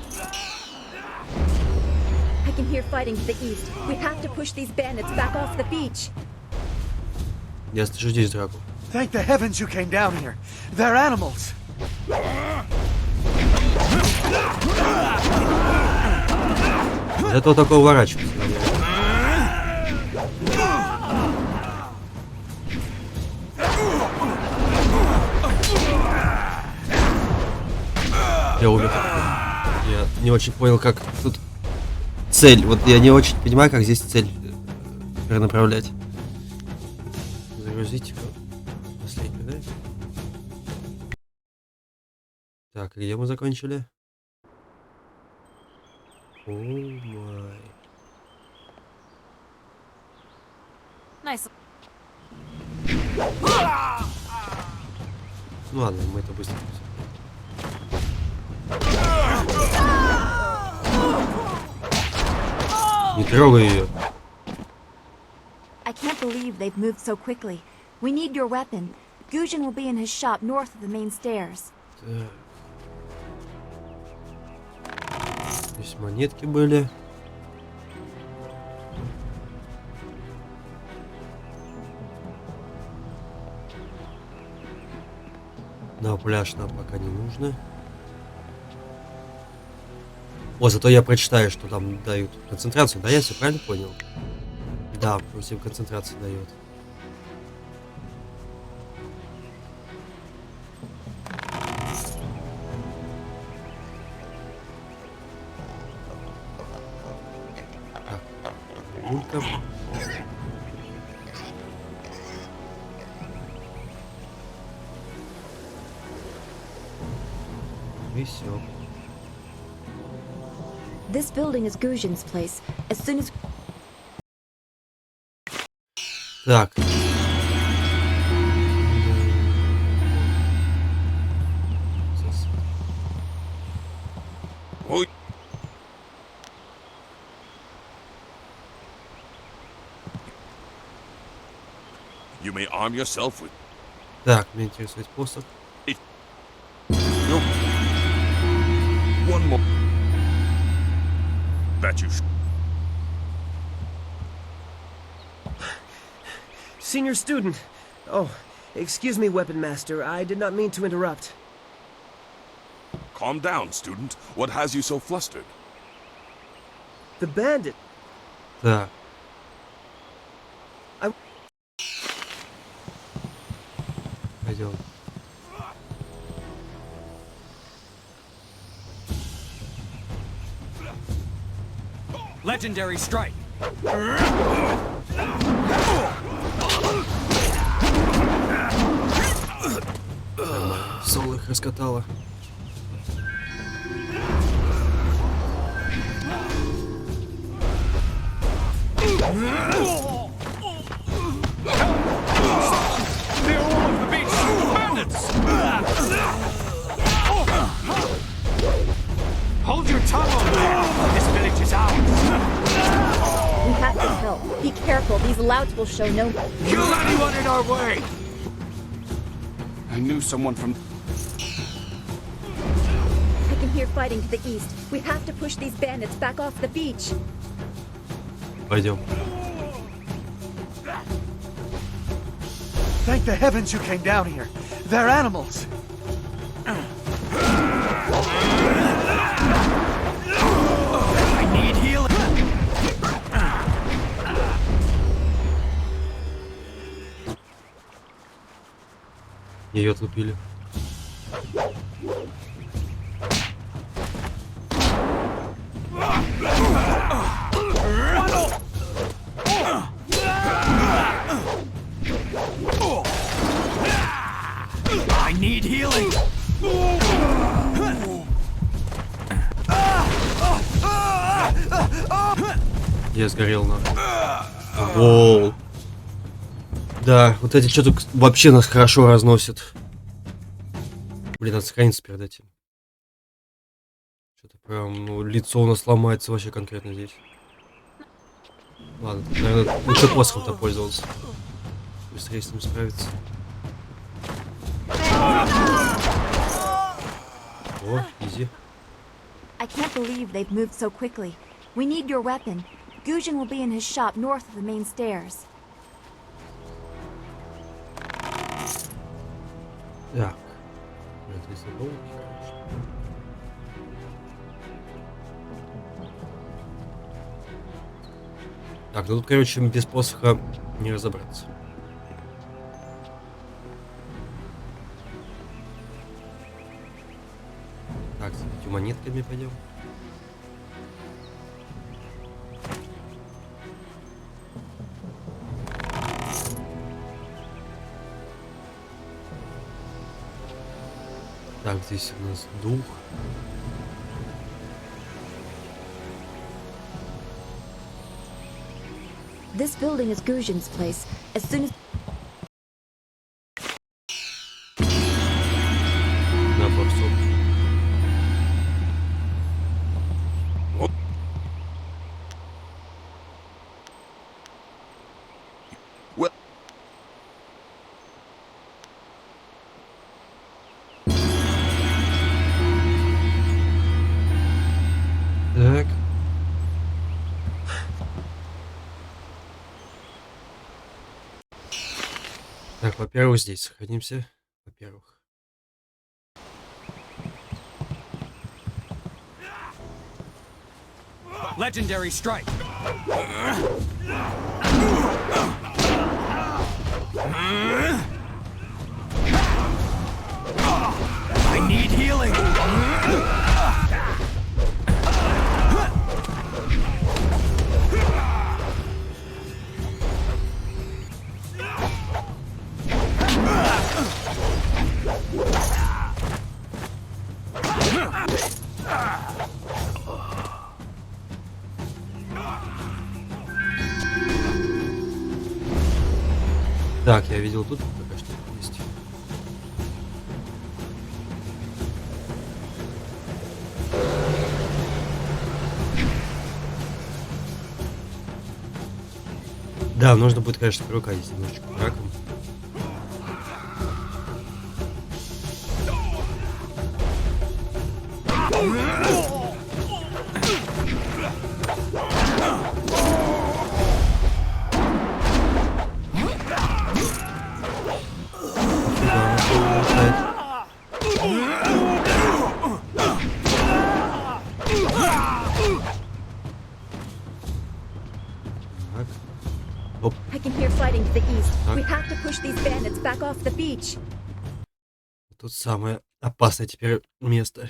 I can hear fighting to the east. We have to push these bandits back off the beach. Я слышу здесь драку. Thank the heavens you came down here. They're animals. Зато только уворачиваться. Я умер. Я не очень понял, как тут цель. Вот я не очень понимаю, как здесь цель перенаправлять. Загрузить последний, да? Так, где мы закончили? О май. Nice. Ну ладно, мы это быстро. Не трогай ее. I can't believe they've moved so quickly. We need your weapon. Gujin will be in his shop north of the main stairs. Так. Здесь монетки были. На пляж нам пока не нужно. О, зато я прочитаю, что там дают концентрацию. Да, я все правильно понял? Да, всем концентрацию дает. Так, гулька. И все. This building is Gujin's place. As soon as... Так. Ой. You may arm yourself with... Так, меня интересует посох. No. One more. That you... Senior student. Oh, excuse me, Weapon Master. I did not mean to interrupt. Calm down, student. What has you so flustered? The bandit. Так. Пойдем. Legendary strike. Соло их раскатало. Hold your tongue over there! This village is ours! We have to help. Be careful, these louts will show no... Kill anyone in our way! I knew someone from... I can hear fighting to the east. We have to push these bandits back off the beach. Пойдем. Thank the heavens you came down here. They're animals. I need healing. Ее отлупили. I need healing. Я сгорел на. Воу. Да, вот эти что-то вообще нас хорошо разносят. Блин, надо сохраниться перед этим. Что-то прям, ну, лицо у нас ломается вообще конкретно здесь. Ладно, наверное, лучше посохом-то пользоваться. Быстрее с ним справиться. О, изи. I can't believe they've moved so quickly. We need your weapon. Gujin will be in his shop north of the main stairs. Так. Это из оболочки, конечно. Так, ну тут, короче, без посоха не разобраться. Так, с этими монетками пойдем. Так, здесь у нас дух. This building is Gujin's place. As soon as... На борцов. Так. Так, во-первых, здесь сохранимся. Во-первых. Legendary strike. I need healing. Так, я видел тут пока что есть. Да, нужно будет, конечно, прирукать немножечко раком. I can hear fighting to the east. We have to push these bandits back off the beach. Тут самое опасное теперь место.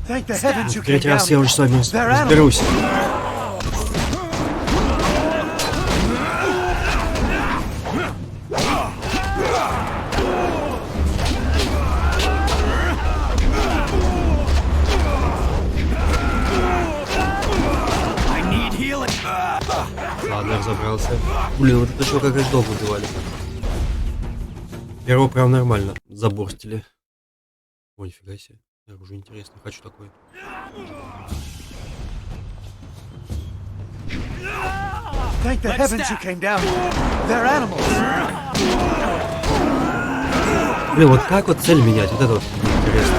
Thank the heavens you В came третий раз down. я уже с вами They're animals. разберусь. I need healing. Ладно, разобрался. Блин, вот это что, как их долго убивали. Первого прям нормально заборстили. Ой, нифига себе. Оружие интересно, хочу такое. Thank the heavens you came down. They're animals. Блин, вот как вот цель менять? Вот это вот интересно.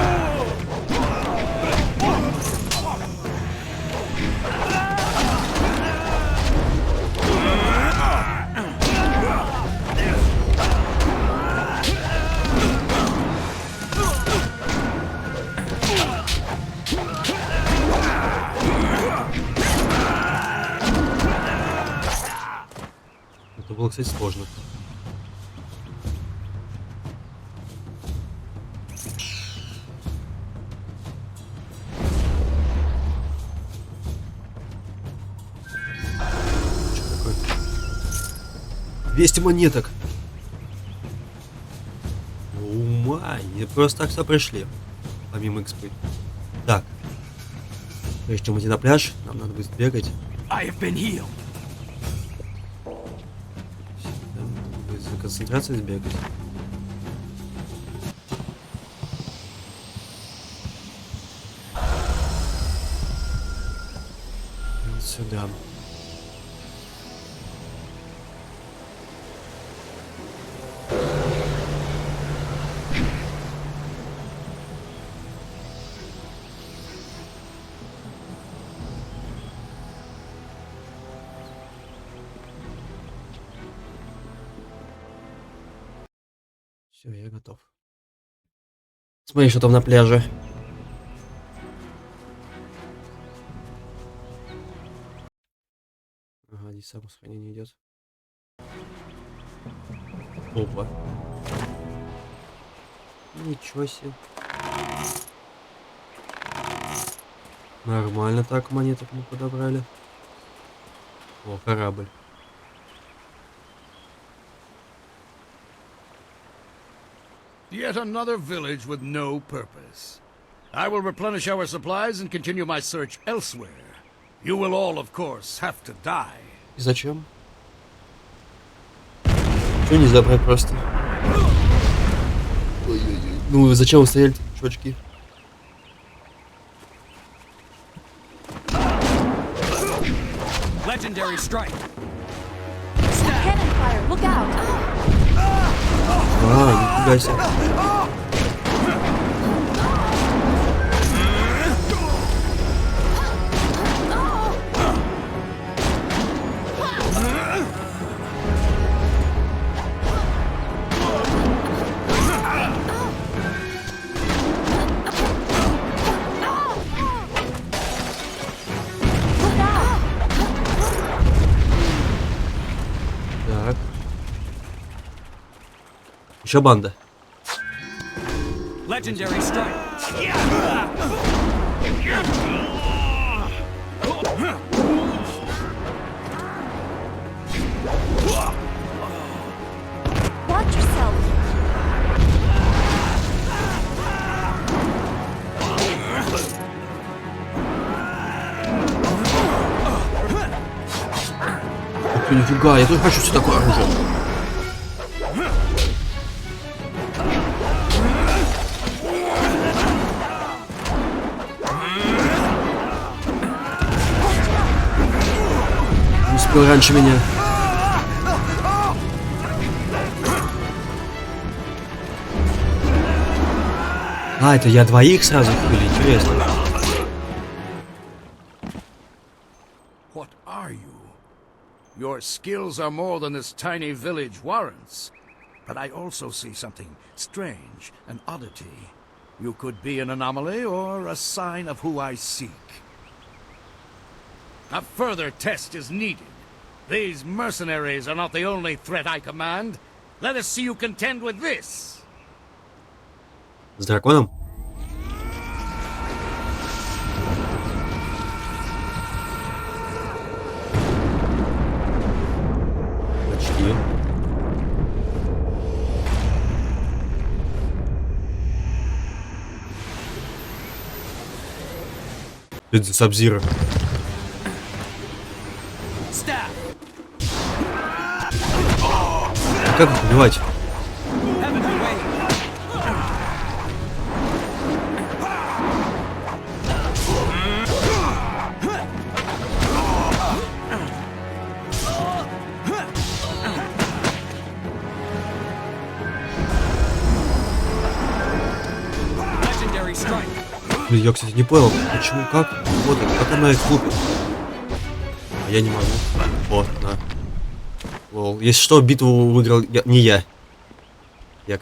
Это было, кстати, сложно. Что такое? 200 монеток. Ума, не просто так все пришли. Помимо экспы. Так. Прежде чем идти на пляж, нам надо будет бегать. I have been healed. Без концентрации сбегать. Вот сюда. Все, я готов. Смотри, что там на пляже. Ага, здесь само сохранение идет. Опа. Ничего себе. Нормально так монеток мы подобрали. О, корабль. Yet another village with no purpose. I will replenish our supplies and continue my search elsewhere. You will all, of course, have to die. И зачем? Чего не забрать просто? Ой-ой-ой. Ну, зачем вы стояли, чувачки? Legendary strike. Cannon fire, look out! А, нифига себе. Так. Еще банда. Legendary strike. Watch yourself! Ух ты, нифига, я тоже хочу все такое оружие. Не успел раньше меня. А, это я двоих сразу были, интересно. What are you? Your skills are more than this tiny village warrants. But I also see something strange, an oddity. You could be an anomaly or a sign of who I seek. A further test is needed. These mercenaries are not the only threat I command. Let us see you contend with this. С драконом? это за Сабзира? Как их убивать? Блин, я, кстати, не понял, почему, как? Вот, как она их лупит? А я не могу. Вот, на. Лол. Если что, битву выиграл не я. Як.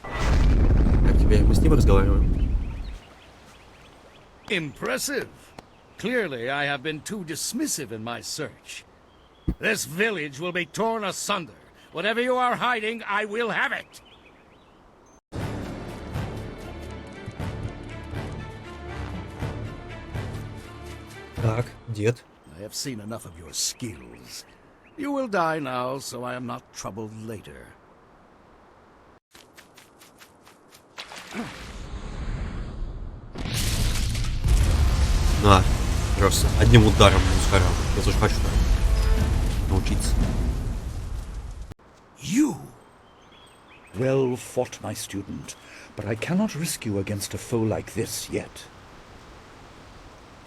Так, теперь мы с ним разговариваем. Impressive. Clearly, I have been too dismissive in my search. This village will be torn asunder. Whatever you are hiding, I will have it. Так, дед. I have seen enough of your skills. You will die now, so I am not troubled later. На, просто одним ударом не ускорял. Я тоже хочу так научиться. You! Well fought, my student, but I cannot risk you against a foe like this yet.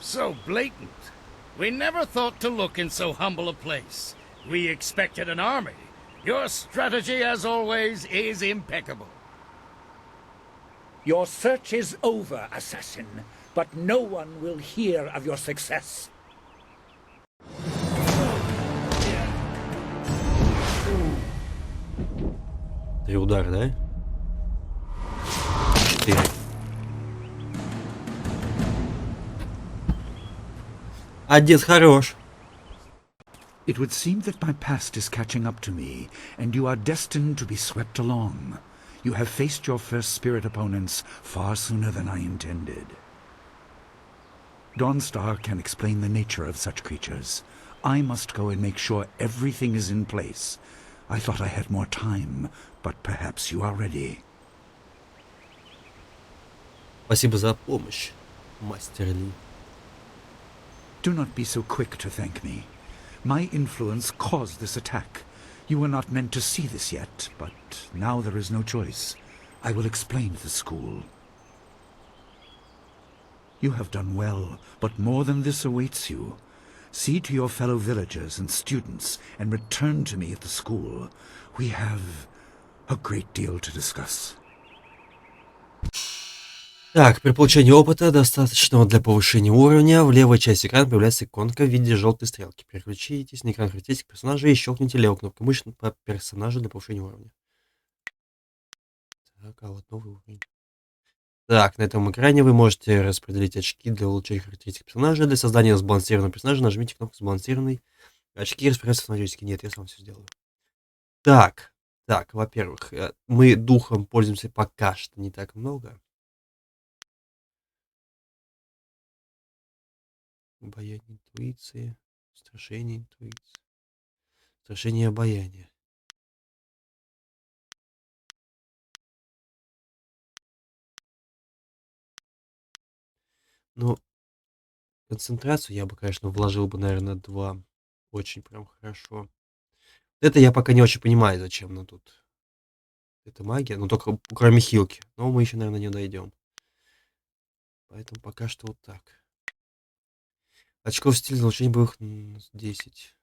So blatant. We never thought to look in so humble a place. We expected an army. Your strategy, as always, is impeccable. Your search is over, assassin, but no one will hear of your success. Три удара, да? 4. А дед хорош. It would seem that my past is catching up to me, and you are destined to be swept along. You have faced your first spirit opponents far sooner than I intended. Dawnstar can explain the nature of such creatures. I must go and make sure everything is in place. I thought I had more time, but perhaps you are ready. Спасибо за помощь, мастер Ли. Do not be so quick to thank me. My influence caused this attack. You were not meant to see this yet, but now there is no choice. I will explain the school. You have done well, but more than this awaits you. See to your fellow villagers and students and return to me at the school. We have a great deal to discuss. Так, при получении опыта, достаточного для повышения уровня, в левой части экрана появляется иконка в виде желтой стрелки. Переключитесь на экран характеристик персонажа и щелкните левой кнопкой мыши по персонажу для повышения уровня. Так, а вот новый уровень. Так, на этом экране вы можете распределить очки для улучшения характеристик персонажа. Для создания сбалансированного персонажа нажмите кнопку «Сбалансированный». Очки распределяются автоматически. Нет, я сам все сделаю. Так, во-первых, мы духом пользуемся пока что не так много. Обаяние интуиции, страшение интуиции, страшение обаяния. Ну, концентрацию я бы, конечно, вложил бы, наверное, 2. Очень прям хорошо. Это я пока не очень понимаю, зачем, но тут. Это магия, но только кроме хилки. Но мы еще, наверное, не дойдем. Поэтому пока что вот так. Очков стиля улучшения боевых 10.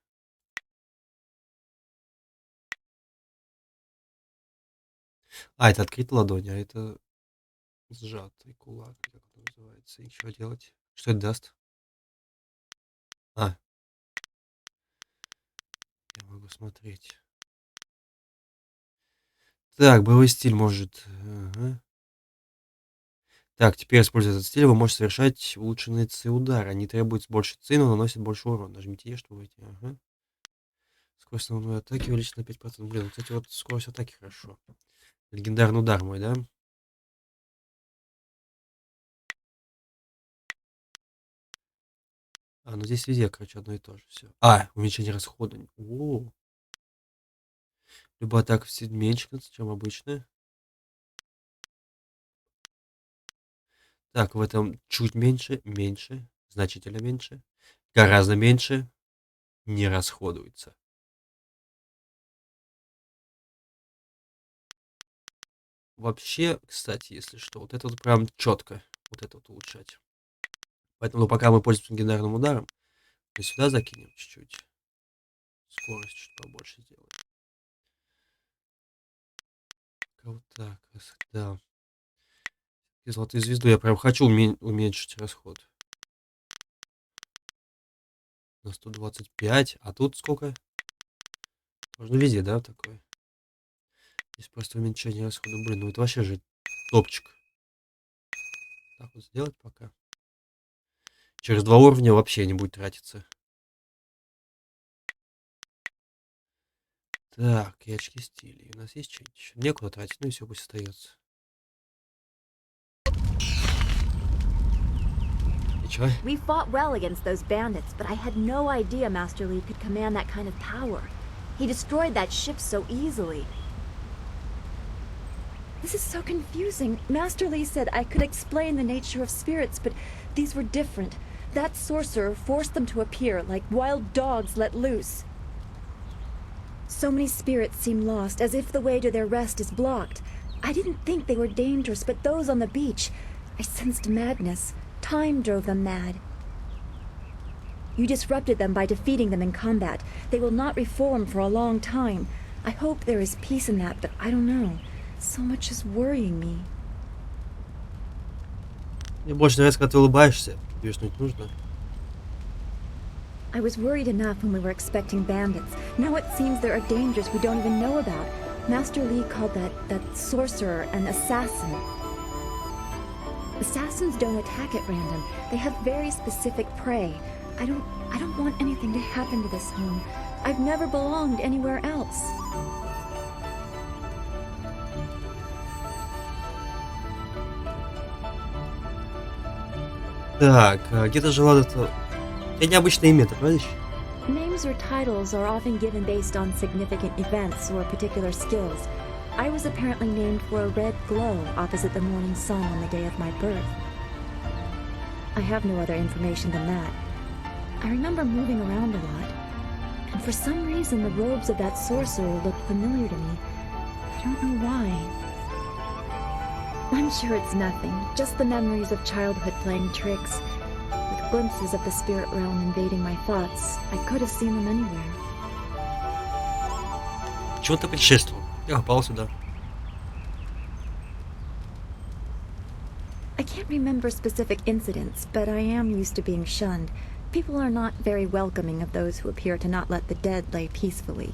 А, это открыть ладонь, а это сжатый кулак, как это называется. И что делать? Что это даст? А. Я могу смотреть. Так, боевой стиль может... Ага. Так, теперь, используя этот стиль, вы можете совершать улучшенные удары. Они требуют больше ци, но наносят больше урона. Нажмите Е, чтобы выйти. Ага. Скорость основной атаки увеличена на 5%. Блин, кстати, вот скорость атаки хорошо. Легендарный удар мой, да? А, ну здесь везде, короче, одно и то же. Все. А, уменьшение расхода. О. Любая атака меньше, чем обычная. Так, в этом чуть меньше, значительно меньше, гораздо меньше не расходуется. Вообще, кстати, если что, вот это вот прям четко, вот это вот улучшать. Поэтому пока мы пользуемся легендарным ударом, мы сюда закинем чуть-чуть. Скорость чуть побольше сделаем. Вот так, да. И золотую звезду я прям хочу уменьшить расход. На 125, а тут сколько? Можно везде, да, такое? Здесь просто уменьшение расхода. Блин, ну это вообще же топчик. Так вот сделать пока. Через 2 уровня вообще не будет тратиться. Так, и очки стилей. У нас есть что-нибудь еще? Некуда тратить, ну и все, пусть остается. We fought well against those bandits, but I had no idea Master Li could command that kind of power. He destroyed that ship so easily. This is so confusing. Master Li said I could explain the nature of spirits, but these were different. That sorcerer forced them to appear like wild dogs let loose. So many spirits seem lost, as if the way to their rest is blocked. I didn't think they were dangerous, but those on the beach, I sensed madness. Time drove them mad. You disrupted them by defeating them in combat. They will not reform for a long time. I hope there is peace in that, but I don't know. So much is worrying me. Мне больше нравится, когда ты улыбаешься. Вешнуть нужно. I was worried enough when we were expecting bandits. Now it seems there are dangers we don't even know about. Master Li called that sorcerer an assassin. Assassins don't attack at random. They have very specific prey. I don't want anything to happen to this home. I've never belonged anywhere else. Так, где-то жила это... Это необычное имя, ты правильно? Names or titles are often given based on significant events or particular skills. I was apparently named for a red glow opposite the morning sun on the day of my birth. I have no other information than that. I remember moving around a lot, and for some reason the robes of that sorcerer looked familiar to me. I don't know why. I'm sure it's nothing, just the memories of childhood playing tricks. With glimpses of the spirit realm invading my thoughts, I could have seen them anywhere. Чего ты предшествовал? Я попал сюда. I can't remember specific incidents, but I am used to being shunned. People are not very welcoming of those who appear to not let the dead lay peacefully.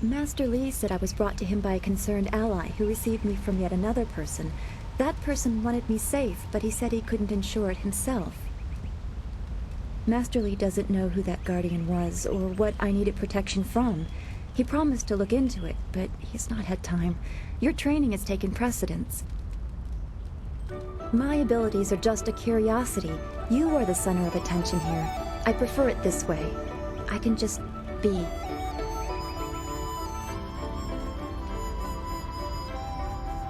Master Li said I was brought to him by a concerned ally who received me from yet another person. That person wanted me safe, but he said he couldn't ensure it himself. Master Li doesn't know who that guardian was or what I needed protection from. He promised to look into it, but he's not had time. Your training has taken precedence. My abilities are just a curiosity. You are the center of attention here. I prefer it this way. I can just be.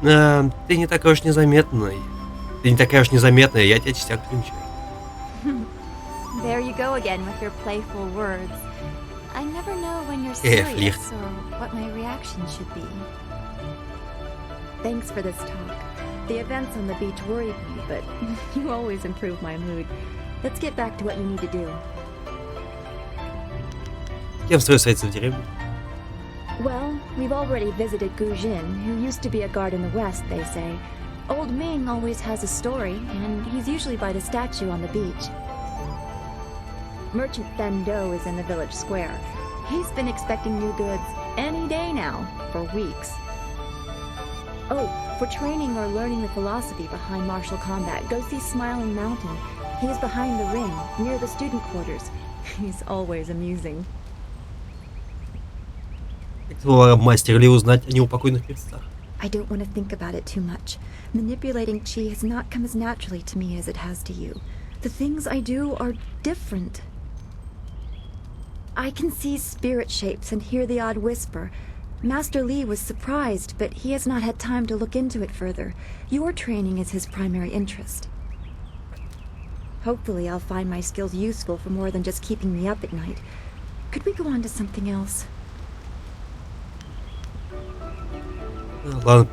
Ты не такая уж незаметная. Ты не такая уж незаметная, я тебя частяк примечаю. There you go again with your playful words. I never know when you're serious or what my reaction should be. Thanks for this talk. The events on the beach worried me, but you always improve my mood. Let's get back to what we need to do. Кем встретиться в деревне? Well, we've already visited Gu Jin, who used to be a guard in the west, they say. Old Ming always has a story, and he's usually by the statue on the beach. Merchant Fen Do is in the village square. He's been expecting new goods any day now, for weeks. Oh, for training or learning the philosophy behind martial combat, go see Smiling Mountain. He's behind the ring, near the student quarters. He's always amusing. Мастер Ли узнать о неупокойных местах. I don't want to think about it too much. Manipulating chi has not come as naturally to me as it has to you. The things I do are different. I can see spirit shapes and hear the odd whisper. Master Li was surprised, but he has not had time to look into it further. Your training is his primary interest. Hopefully I'll find my skills useful for more than just keeping me up at night. Could we go on to something else? Ладно,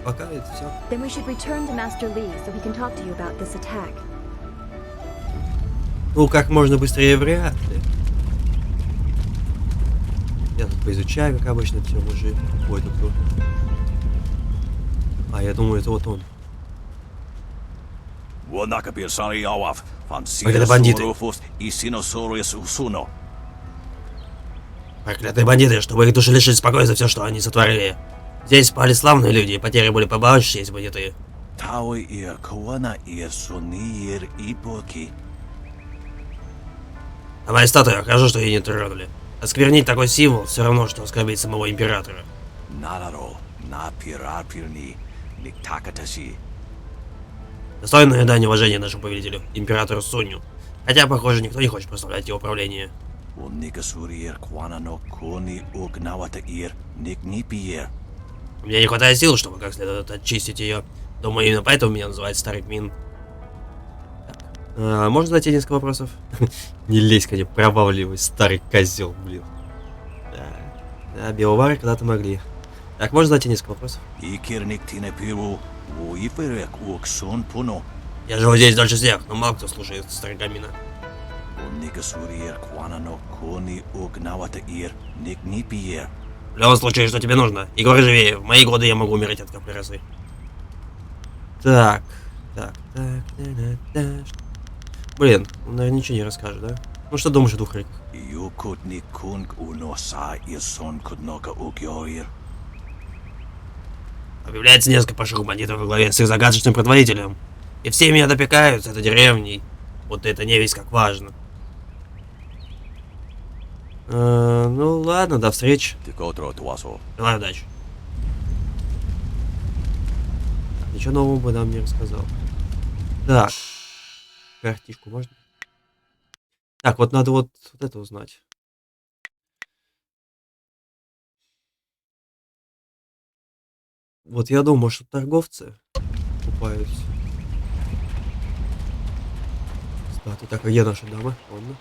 пока это все. Then we should return to Master Li so he can talk to you about this attack. Ну, как можно быстрее вряд ли. Я тут поизучаю, как обычно, все уже. Ой, тут. А, я думаю, это вот он. Это бандиты. Проклятые бандиты, чтобы их души лишить спокойствия за все, что они сотворили. Здесь спали славные люди, и потери были побольше, если бы не ты. А моя статуя, хорошо, что ее не тронули. Осквернить такой символ все равно, что оскорбить самого императора. Достойное дань уважения нашему повелителю, императору Сунью. Хотя, похоже, никто не хочет прославлять его правление. У меня не хватает сил, чтобы как следует очистить ее. Думаю, именно поэтому меня называют Старик Мин. Можно задать несколько вопросов? Не лезь ко мне, проваливай, старый козел, блин. Да, биовары когда-то могли. Так, можно задать несколько вопросов? Я живу здесь дольше всех, но мало кто слушает старика Мина. В любом случае, что тебе нужно? И говори живее. В мои годы я могу умереть от капли росы. Так. Блин, он, наверное, ничего не расскажет, да? Ну что думаешь о двух реках? Объявляется несколько поших бандитов во главе с их загадочным предводителем. И все меня допекают с этой деревней. Вот это не весь как важно. Ну ладно, до встречи. Желаю удачи. Ничего нового бы нам не рассказал. Так. Картишку можно? Так, вот надо вот это узнать. Вот я думаю, что торговцы купаются. Кстати, так, а где наши дамы? Ладно.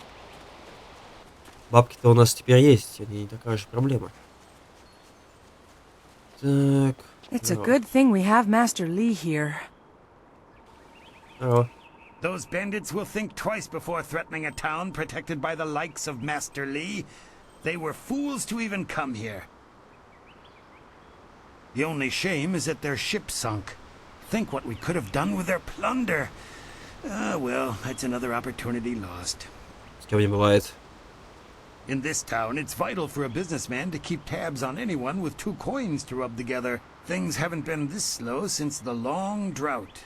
Бабки-то у нас теперь есть, они не такая же проблема. Так. It's a good thing we have Master Li here. Здорово. Those bandits will think twice before threatening a town protected by the likes of Master Li. They were fools to even come here. The only shame is that their ship sunk. Think what we could have done with their plunder. Well, that's another opportunity lost. С кем не бывает. In this town, it's vital for a businessman to keep tabs on anyone with 2 coins to rub together. Things haven't been this slow since the long drought.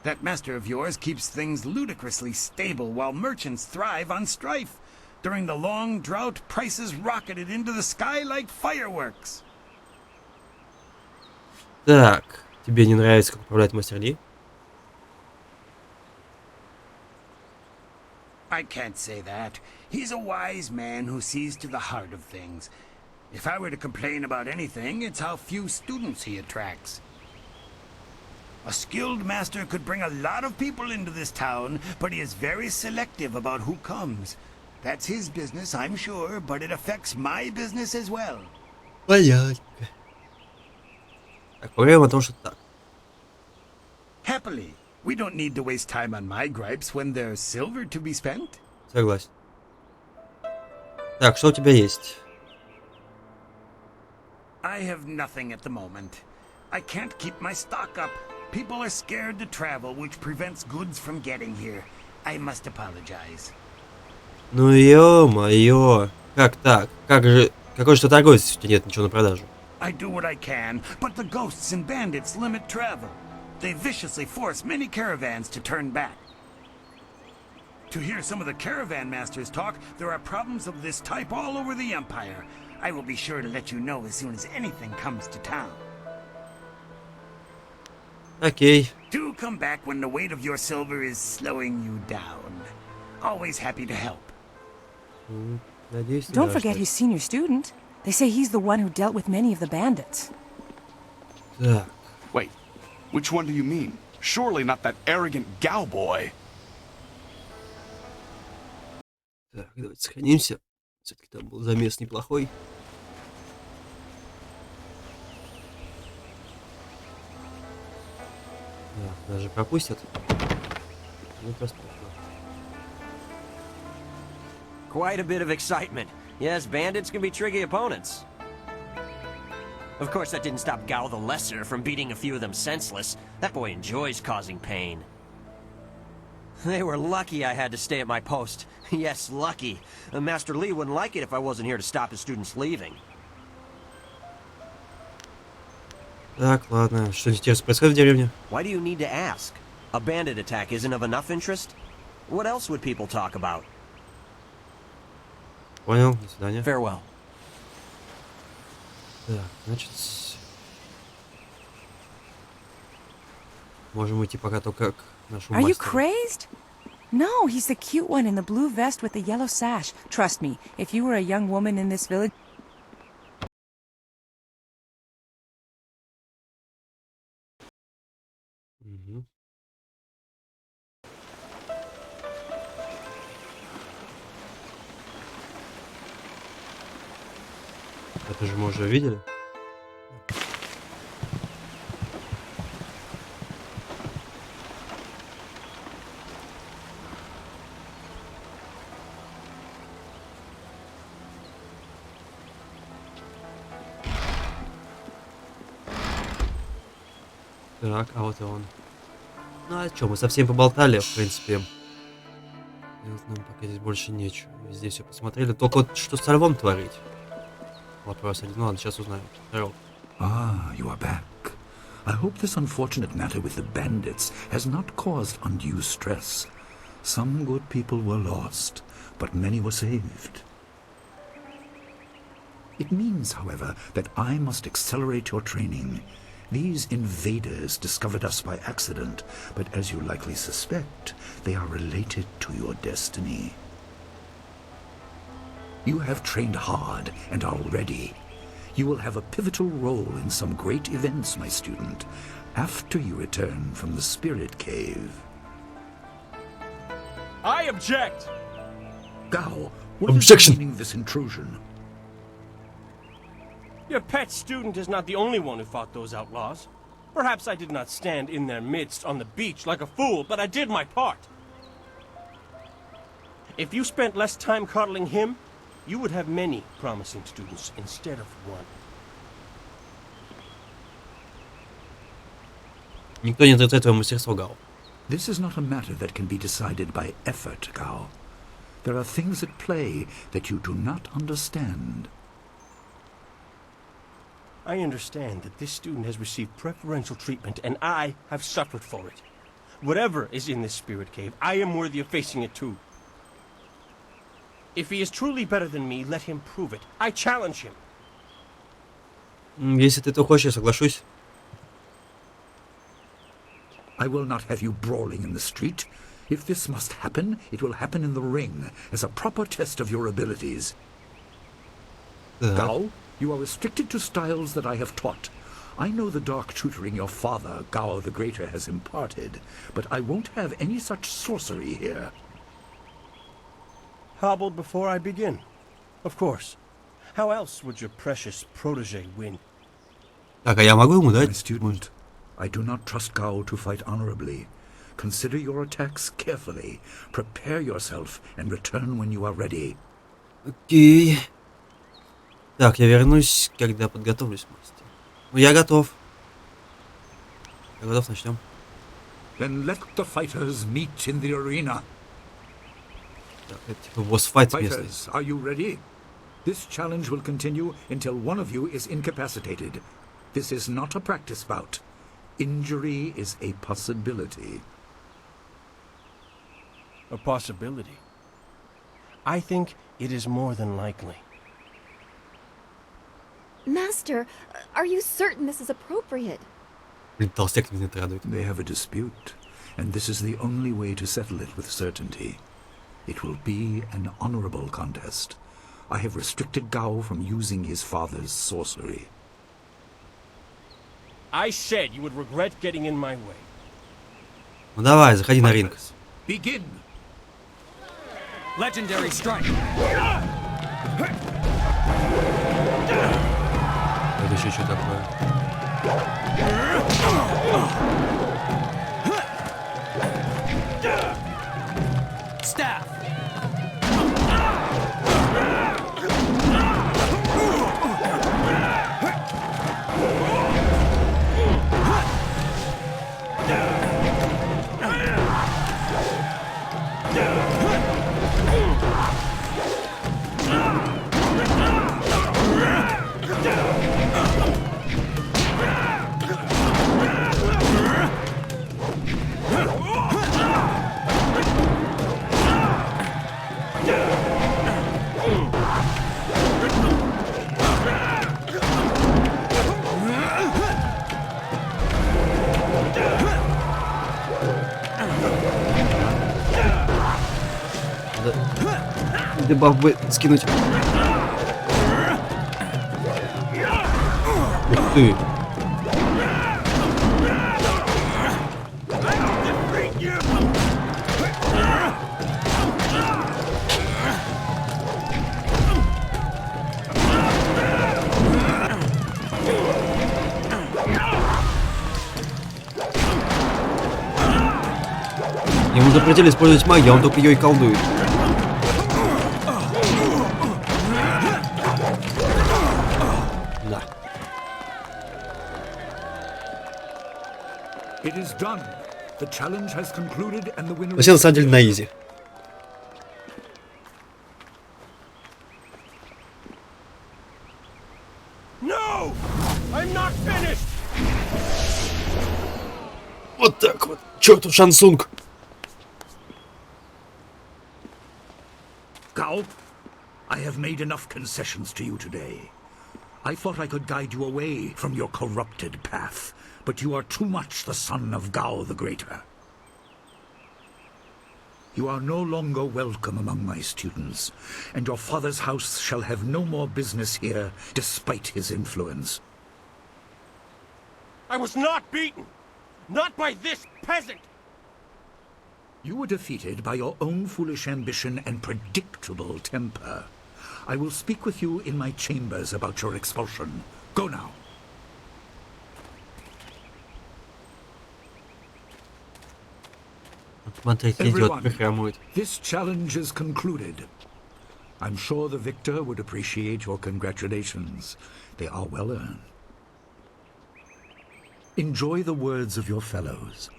That master of yours keeps things ludicrously stable while merchants thrive on strife. During the long drought, prices rocketed into the sky like fireworks. Так, тебе не нравится, как управляет мастер Ли? I can't say that. He's a wise man who sees to the heart of things. If I were to complain about anything, it's how few students he attracts. A skilled master could bring a lot of people into this town, but he is very selective about who comes. That's his business, I'm sure, but it affects my business as well. Понятно. Так, поговорим о том, что так. Happily. We don't need to waste time on my gripes when there's silver to be spent. Согласен. Так, что у тебя есть? I have nothing at the moment. I can't keep my stock up. People are scared to travel, which prevents goods from getting here. I must apologize. Ну ё-моё. Как так? Как же... Какой же ты торговец, если у тебя нет ничего на продажу? I do what I can, but the ghosts and bandits limit travel. They viciously force many caravans to turn back. To hear some of the caravan masters talk, there are problems of this type all over the Empire. I will be sure to let you know as soon as anything comes to town. Окей. Do come back when the weight of your silver is slowing you down. Always happy to help. Don't forget his senior student. They say he's the one who dealt with many of the bandits. Так. Wait, which one do you mean? Surely not that arrogant gal boy. Так, давайте сохранимся. Все-таки там был замес неплохой. Так, даже пропустят. Ну, посмотрим. Quite a bit of excitement. Yes, bandits can be tricky opponents. Of course, that didn't stop Gao the Lesser from beating a few of them senseless. That boy enjoys causing pain. They were lucky I had to stay at my post. Yes, lucky. Master Li wouldn't like it if I wasn't here to stop his students leaving. Так, ладно. Что сейчас происходит в деревне? Why do you need to ask? A bandit attack isn't of enough interest? What else would people talk about? Понял, до свидания. Farewell. Так, значит... Можем уйти пока только к нашему Are you мастеру. crazed? No, he's the cute one in the blue vest with the yellow sash. Trust me, if you were a young woman in this village... Угу. Это же мы уже видели. Так, а вот и он. Ну а что, мы совсем поболтали, в принципе. Делать нам пока здесь больше нечего. Везде все посмотрели. Только вот что с львом творить? Вопрос один. Ну ладно, сейчас узнаем. Здорово. Ah, you are back. I hope this unfortunate matter with the bandits has not caused undue stress. Some good people were lost, but many were saved. It means, however, that I must accelerate your training. These invaders discovered us by accident, but as you likely suspect, they are related to your destiny. You have trained hard and are ready. You will have a pivotal role in some great events, my student, after you return from the Spirit Cave. I object! Gao, what is the meaning of this intrusion? Your pet student is not the only one who fought those outlaws. Perhaps I did not stand in their midst on the beach like a fool, but I did my part. If you spent less time coddling him, you would have many promising students instead of one. Никто не отрицает твое мастерство, Гао. This is not a matter that can be decided by effort, Gao. There are things at play that you do not understand. I understand that this student has received preferential treatment, and I have suffered for it. Whatever is in this spirit cave, I am worthy of facing it too. If he is truly better than me, let him prove it. I challenge him. Если ты это хочешь, я соглашусь. I will not have you brawling in the street. If this must happen, it will happen in the ring, as a proper test of your abilities. Gao, you are restricted to styles that I have taught. I know the dark tutoring your father, Gao the Greater, has imparted, but I won't have any such sorcery here. Hobbled before I begin. Of course. How else would your precious protege win? Так, а я могу ему дать? My student, I do not trust Gao to fight honorably. Consider your attacks carefully. Prepare yourself and return when you are ready. Окей. Так, я вернусь, когда подготовлюсь, мастер. Ну, я готов. Я готов, начнем. Then let the fighters meet in the arena. Так, это типа босс-файт местный. Fighters, are you ready? This challenge will continue until one of you is incapacitated. This is not a practice bout. Injury is a possibility. A possibility? I think it is more than likely. Master, are you certain this is appropriate? Толстяк меня это радует. They have a dispute, and this is the only way to settle it with certainty. It will be an honorable contest. I have restricted Gao from using his father's sorcery. I said you would regret getting in my way. Ну давай, заходи на ринг. Begin. Legendary strike. Это еще что такое? Staff. Дебаф бы скинуть. Ух ты. Ему запретили использовать магию, а он только ее и колдует. Да. Вообще, на самом деле, на изи. No! I'm not finished! Вот так вот. Чёртов Шансунг. Gao, I have made enough concessions to you today. I thought I could guide you away from your corrupted path, but you are too much the son of Gao the Greater. You are no longer welcome among my students, and your father's house shall have no more business here, despite his influence. I was not beaten! Not by this peasant! You were defeated by your own foolish ambition and predictable temper. I will speak with you in my chambers about your expulsion. Go now. Everyone, this challenge is concluded. I'm sure the victor would appreciate your congratulations. They are well earned. Enjoy the words of your fellows.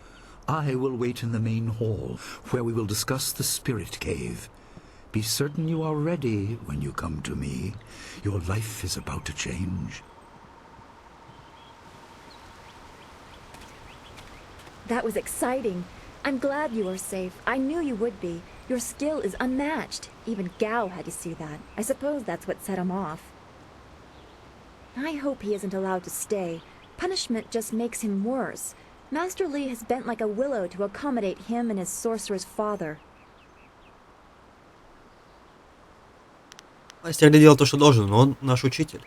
I will wait in the main hall, where we will discuss the spirit cave. Be certain you are ready when you come to me. Your life is about to change. That was exciting. I'm glad you are safe. I knew you would be. Your skill is unmatched. Even Gao had to see that. I suppose that's what set him off. I hope he isn't allowed to stay. Punishment just makes him worse. Master Li has bent like a willow to accommodate him and his sorcerer's father. Мастер Ли делал то, что должен, но он наш учитель.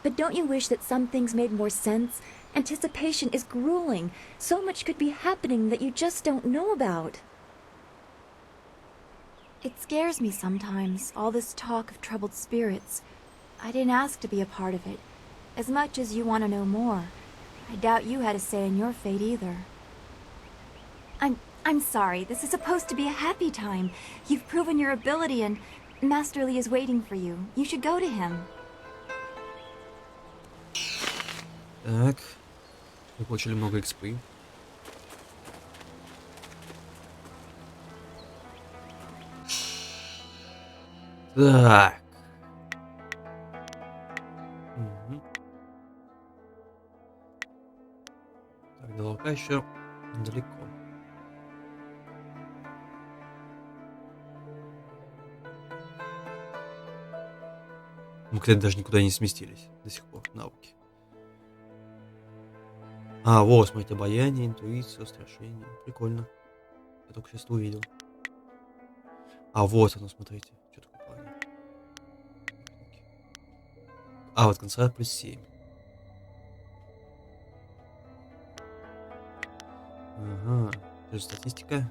But don't you wish that some things made more sense? Anticipation is grueling. So much could be happening that you just don't know about. It scares me sometimes, all this talk of troubled spirits. I didn't ask to be a part of it. As much as you want to know more, I doubt you had a say in your fate either. I'm sorry. This is supposed to be a happy time. You've proven your ability and Master Li is waiting for you. You should go to him. Так. Мы получили много экспы. Так. Так, до лука еще далеко. Мы, кстати, даже никуда не сместились до сих пор, навыки. А, вот, смотрите, обаяние, интуиция, устрашение. Прикольно. Я только сейчас это увидел. А, вот оно, смотрите. Что такое плане? А, вот конца плюс 7. Ага. Тоже статистика.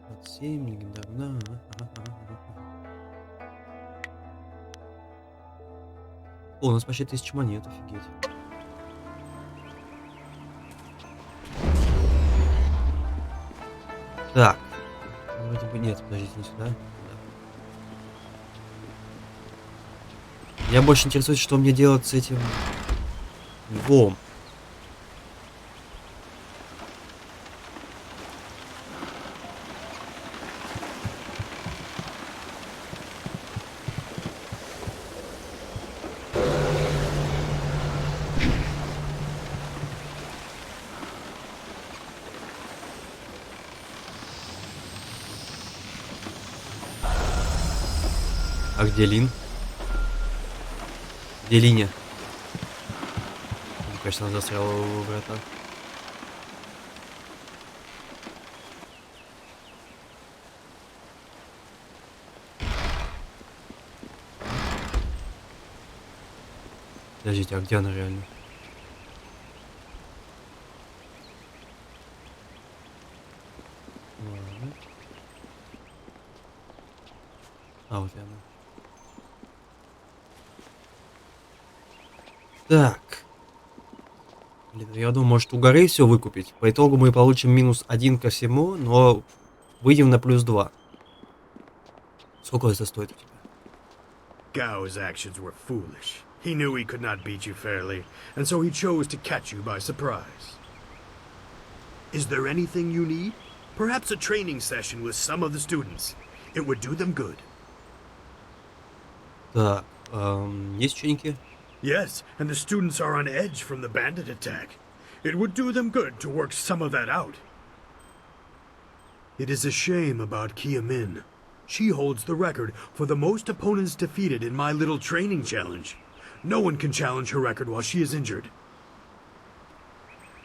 27, легендарно. О, у нас почти 1000 монет, офигеть. Так. Вроде бы нет, подождите, не сюда. Да. Меня больше интересует, что мне делать с этим львом. А где Лин? Где Линя? Мне кажется, она застряла у врата. Подождите, а где она реально? Ладно. А, вот и она. Так. Блин, я думаю, может у горы все выкупить. По итогу мы получим -1 ко всему, но выйдем на +2. Сколько это стоит у тебя? Gao's actions were foolish. He knew he could not beat you fairly, and so he chose to catch you by surprise. Is there anything you need? Perhaps a training session with some of the students. It would do them good. Так, есть ученики? Yes, and the students are on edge from the bandit attack. It would do them good to work some of that out. It is a shame about Kia Min. She holds the record for the most opponents defeated in my little training challenge. No one can challenge her record while she is injured.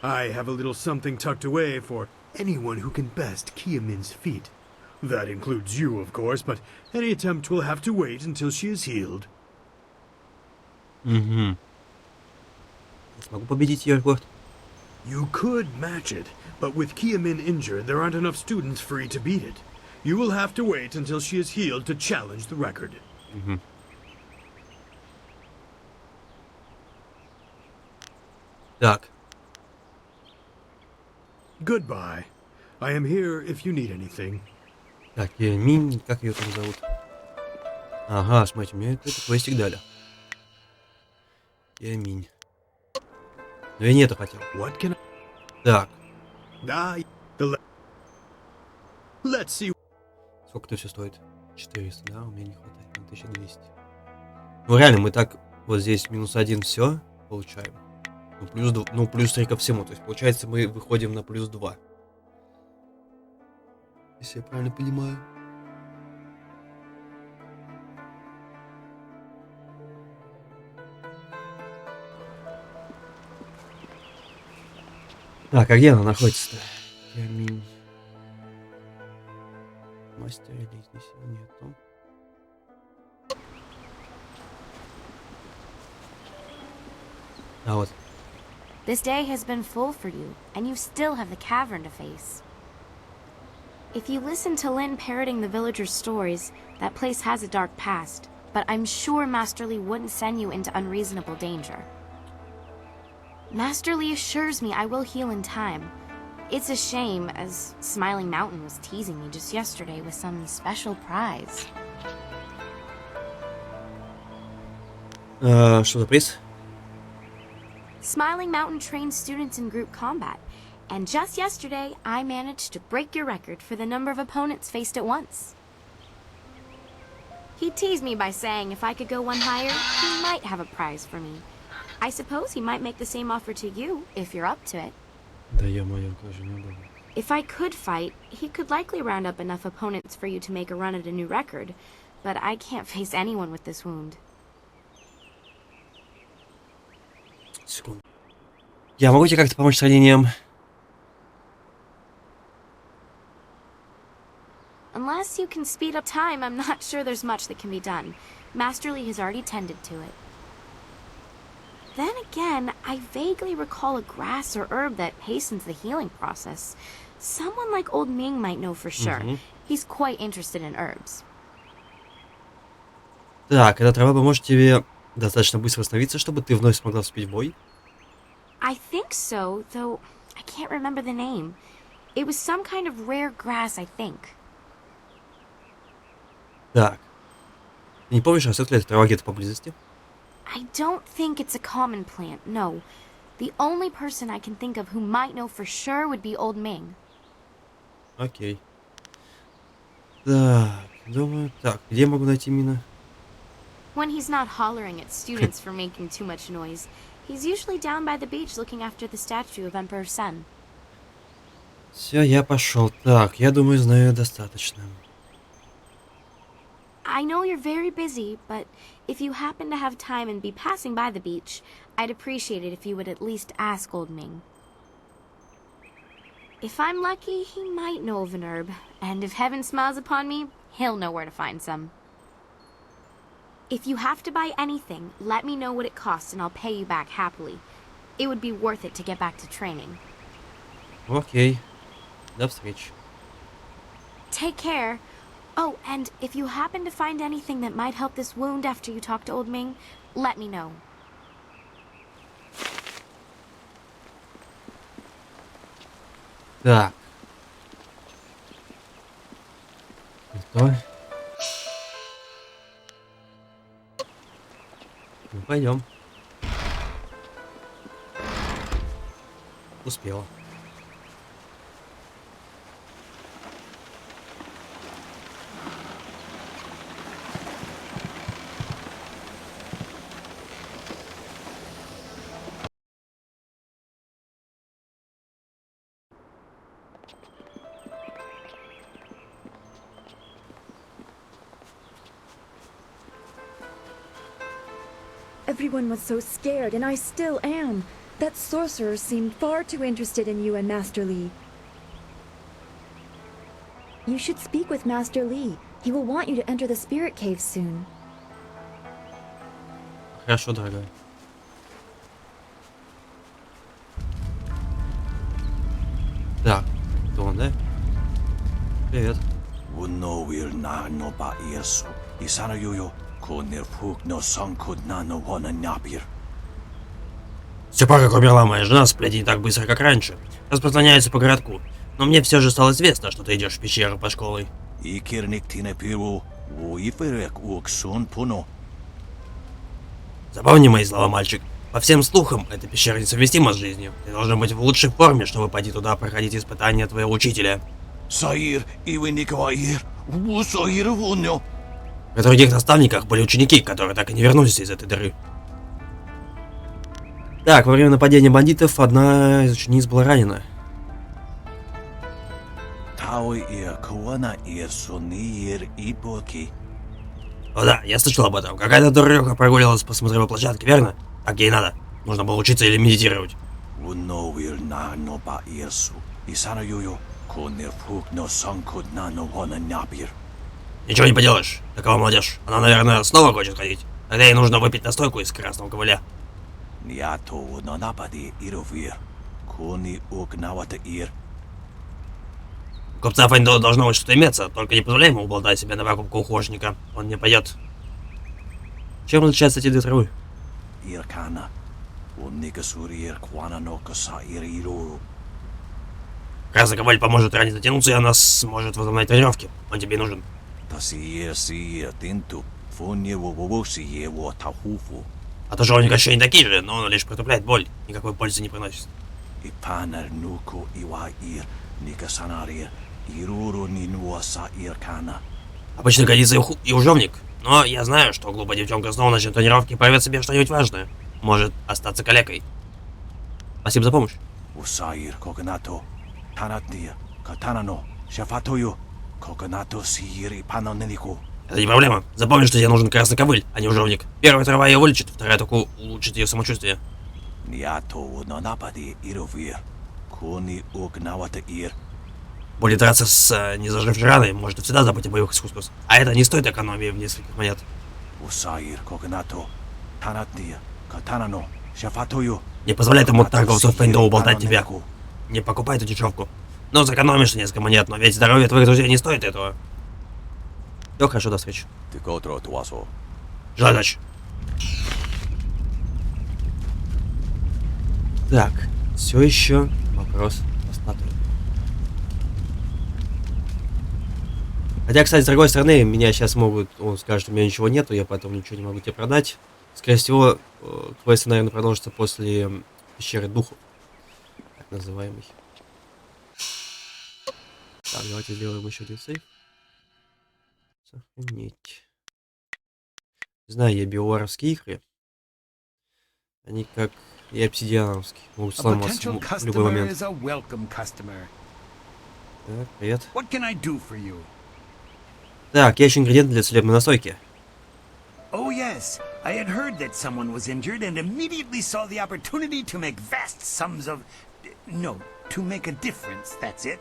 I have a little something tucked away for anyone who can best Kia Min's feat. That includes you, of course, but any attempt will have to wait until she is healed. Угу. Смогу победить ее рекорд? You could match it, but with Kia Min injured, there aren't enough students free to beat it. You will have to wait until she is healed to challenge the record. Угу. Так. Goodbye. I am here if you need anything. Так, Минь, как ее там зовут? Ага, смотрите, мне какой-то квестик дали. Минь. Но я не это хотел. Так. Let's see. Сколько это все стоит? 400, да? У меня не хватает. 1200. Ну реально, мы так вот здесь -1 все получаем. Ну плюс 3 ко всему. То есть получается мы выходим на +2. Если я правильно понимаю. Так, а где она находится-то? Яминь. Мастер или здесь нету. А вот. This day has been full for you, and you still have the cavern to face. If you listen to Lin parroting the villagers' stories, that place has a dark past, but I'm sure Master Li wouldn't send you into unreasonable danger. Master Li assures me I will heal in time. It's a shame, as Smiling Mountain was teasing me just yesterday with some special prize. Что за приз? Smiling Mountain trains students in group combat, and just yesterday I managed to break your record for the number of opponents faced at once. He teased me by saying if I could go one higher, he might have a prize for me. I suppose he might make the same offer to you, if you're up to it. Да ё-моё, как же не было. If I could fight, he could likely round up enough opponents for you to make a run at a new record, but I can't face anyone with this wound. Секунду. Я могу тебе как-то помочь с ранением? Unless you can speed up time, I'm not sure there's much that can be done. Master Lee has already tended to it. Then again, I vaguely recall a grass or herb that hastens the healing process. Someone like Old Ming might know for sure. He's quite interested in herbs. Так, эта трава поможет тебе достаточно быстро восстановиться, чтобы ты вновь смогла вступить в бой? I think so, though I can't remember the name. It was some kind of rare grass, I think. Так. Не помнишь, растет ли эта трава где-то поблизости? I don't think it's a common plant, no. The only person I can think of who might know for sure would be Old Ming. Окей. Так, думаю, так, где я могу найти мины? When he's not hollering at students for making too much noise, he's usually down by the beach looking after the statue of Emperor Sun. Все, я пошел. Так, я думаю, знаю достаточно. I know you're very busy, but if you happen to have time and be passing by the beach, I'd appreciate it if you would at least ask Old Ming. If I'm lucky, he might know of an herb, and if heaven smiles upon me, he'll know where to find some. If you have to buy anything, let me know what it costs and I'll pay you back happily. It would be worth it to get back to training. Окей. До встречи. Take care. Oh, and if you happen to find anything that might help this wound after you talk to Old Ming, let me know. Так. Что? Ну, пойдем. Успела. Everyone was so scared, and I still am. That sorcerer seemed far too interested in you and Master Lee. You should speak with Master Lee. He will want you to enter the spirit cave soon. Хорошо, дорогая. Так, кто он, да? Привет. С тех пор, как умерла моя жена, сплетни не так быстро, как раньше. Распространяются по городку. Но мне все же стало известно, что ты идешь в пещеру под школой. Запомни мои слова, мальчик. По всем слухам, эта пещера несовместима с жизнью. Ты должен быть в лучшей форме, чтобы пойти туда проходить испытания твоего учителя. При других наставниках были ученики, которые так и не вернулись из этой дыры. Так, во время нападения бандитов одна из учениц была ранена. О да, я слышал об этом. Какая-то дуреха прогуливалась по смотровой площадке, верно? Так ей надо. Нужно было учиться или медитировать. Ничего не поделаешь. Такова молодежь. Она, наверное, снова хочет ходить. Тогда ей нужно выпить настойку из красного ковыля. У купца Фэндо должно быть что-то иметься, только не позволяй ему уболтать себя на покупку у художника. Он не пойдет. Чем отличаются эти две травы? Красный ковыль поможет ране затянуться, и она сможет возобновить тренировки. Он тебе нужен. А то жовника еще не такие же, но он лишь притупляет боль. Никакой пользы не приносит. Обычно годится и ужовник. Но я знаю, что глупая девчонка снова начнет тренировки и появит себе что-нибудь важное. Может остаться калекой. Спасибо за помощь. Это не проблема. Запомни, что тебе нужен красный ковыль, а не ужовник. Первая трава ее вылечит, вторая только улучшит ее самочувствие. Будет драться с незажившей раной, может всегда забыть о боевых искусствах. А это не стоит экономии в нескольких монет. Не позволяй этому торговцу Фейндоу болтать тебя. Не покупай эту дешевку. Ну, сэкономишь несколько монет, но ведь здоровье твоих друзей не стоит этого. Все, хорошо, до встречи. Желаю удачи. Так, все еще вопрос о статуе. Хотя, кстати, с другой стороны, меня сейчас могут... Он скажет, что у меня ничего нету, я поэтому ничего не могу тебе продать. Скорее всего, квест, наверное, продолжится после пещеры духов. Так называемый. Так, давайте сделаем еще один сейв. Сохранить. Не знаю, я биоваровские игры. Они как и обсидиановские. Могут сломаться в любой момент. Так, привет. Так, я ищу ингредиенты для целебной настойки. Oh yes, I had heard that someone was injured and immediately saw the opportunity to make vast sums of... No, to make a difference, that's it.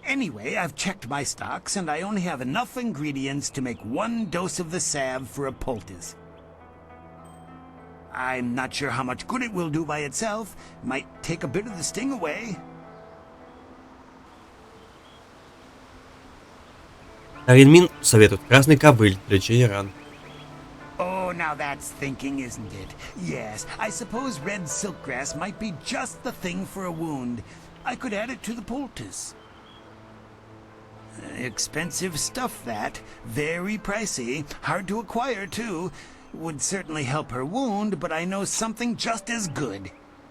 Anyway, I've checked my stocks and I only have enough ingredients to make 1 dose of the salve for a poultice. I'm not sure how much good it will do by itself. Might take a bit of the sting away. Аринмин советует красный ковыль для лечения ран. Oh, now that's thinking, isn't it? Yes, I suppose red silkgrass might be just the thing for a wound. I could add it to the poultice. Expensive stuff, that. Very pricey. Hard to acquire, too. Would certainly help her wound, but I know something just as good.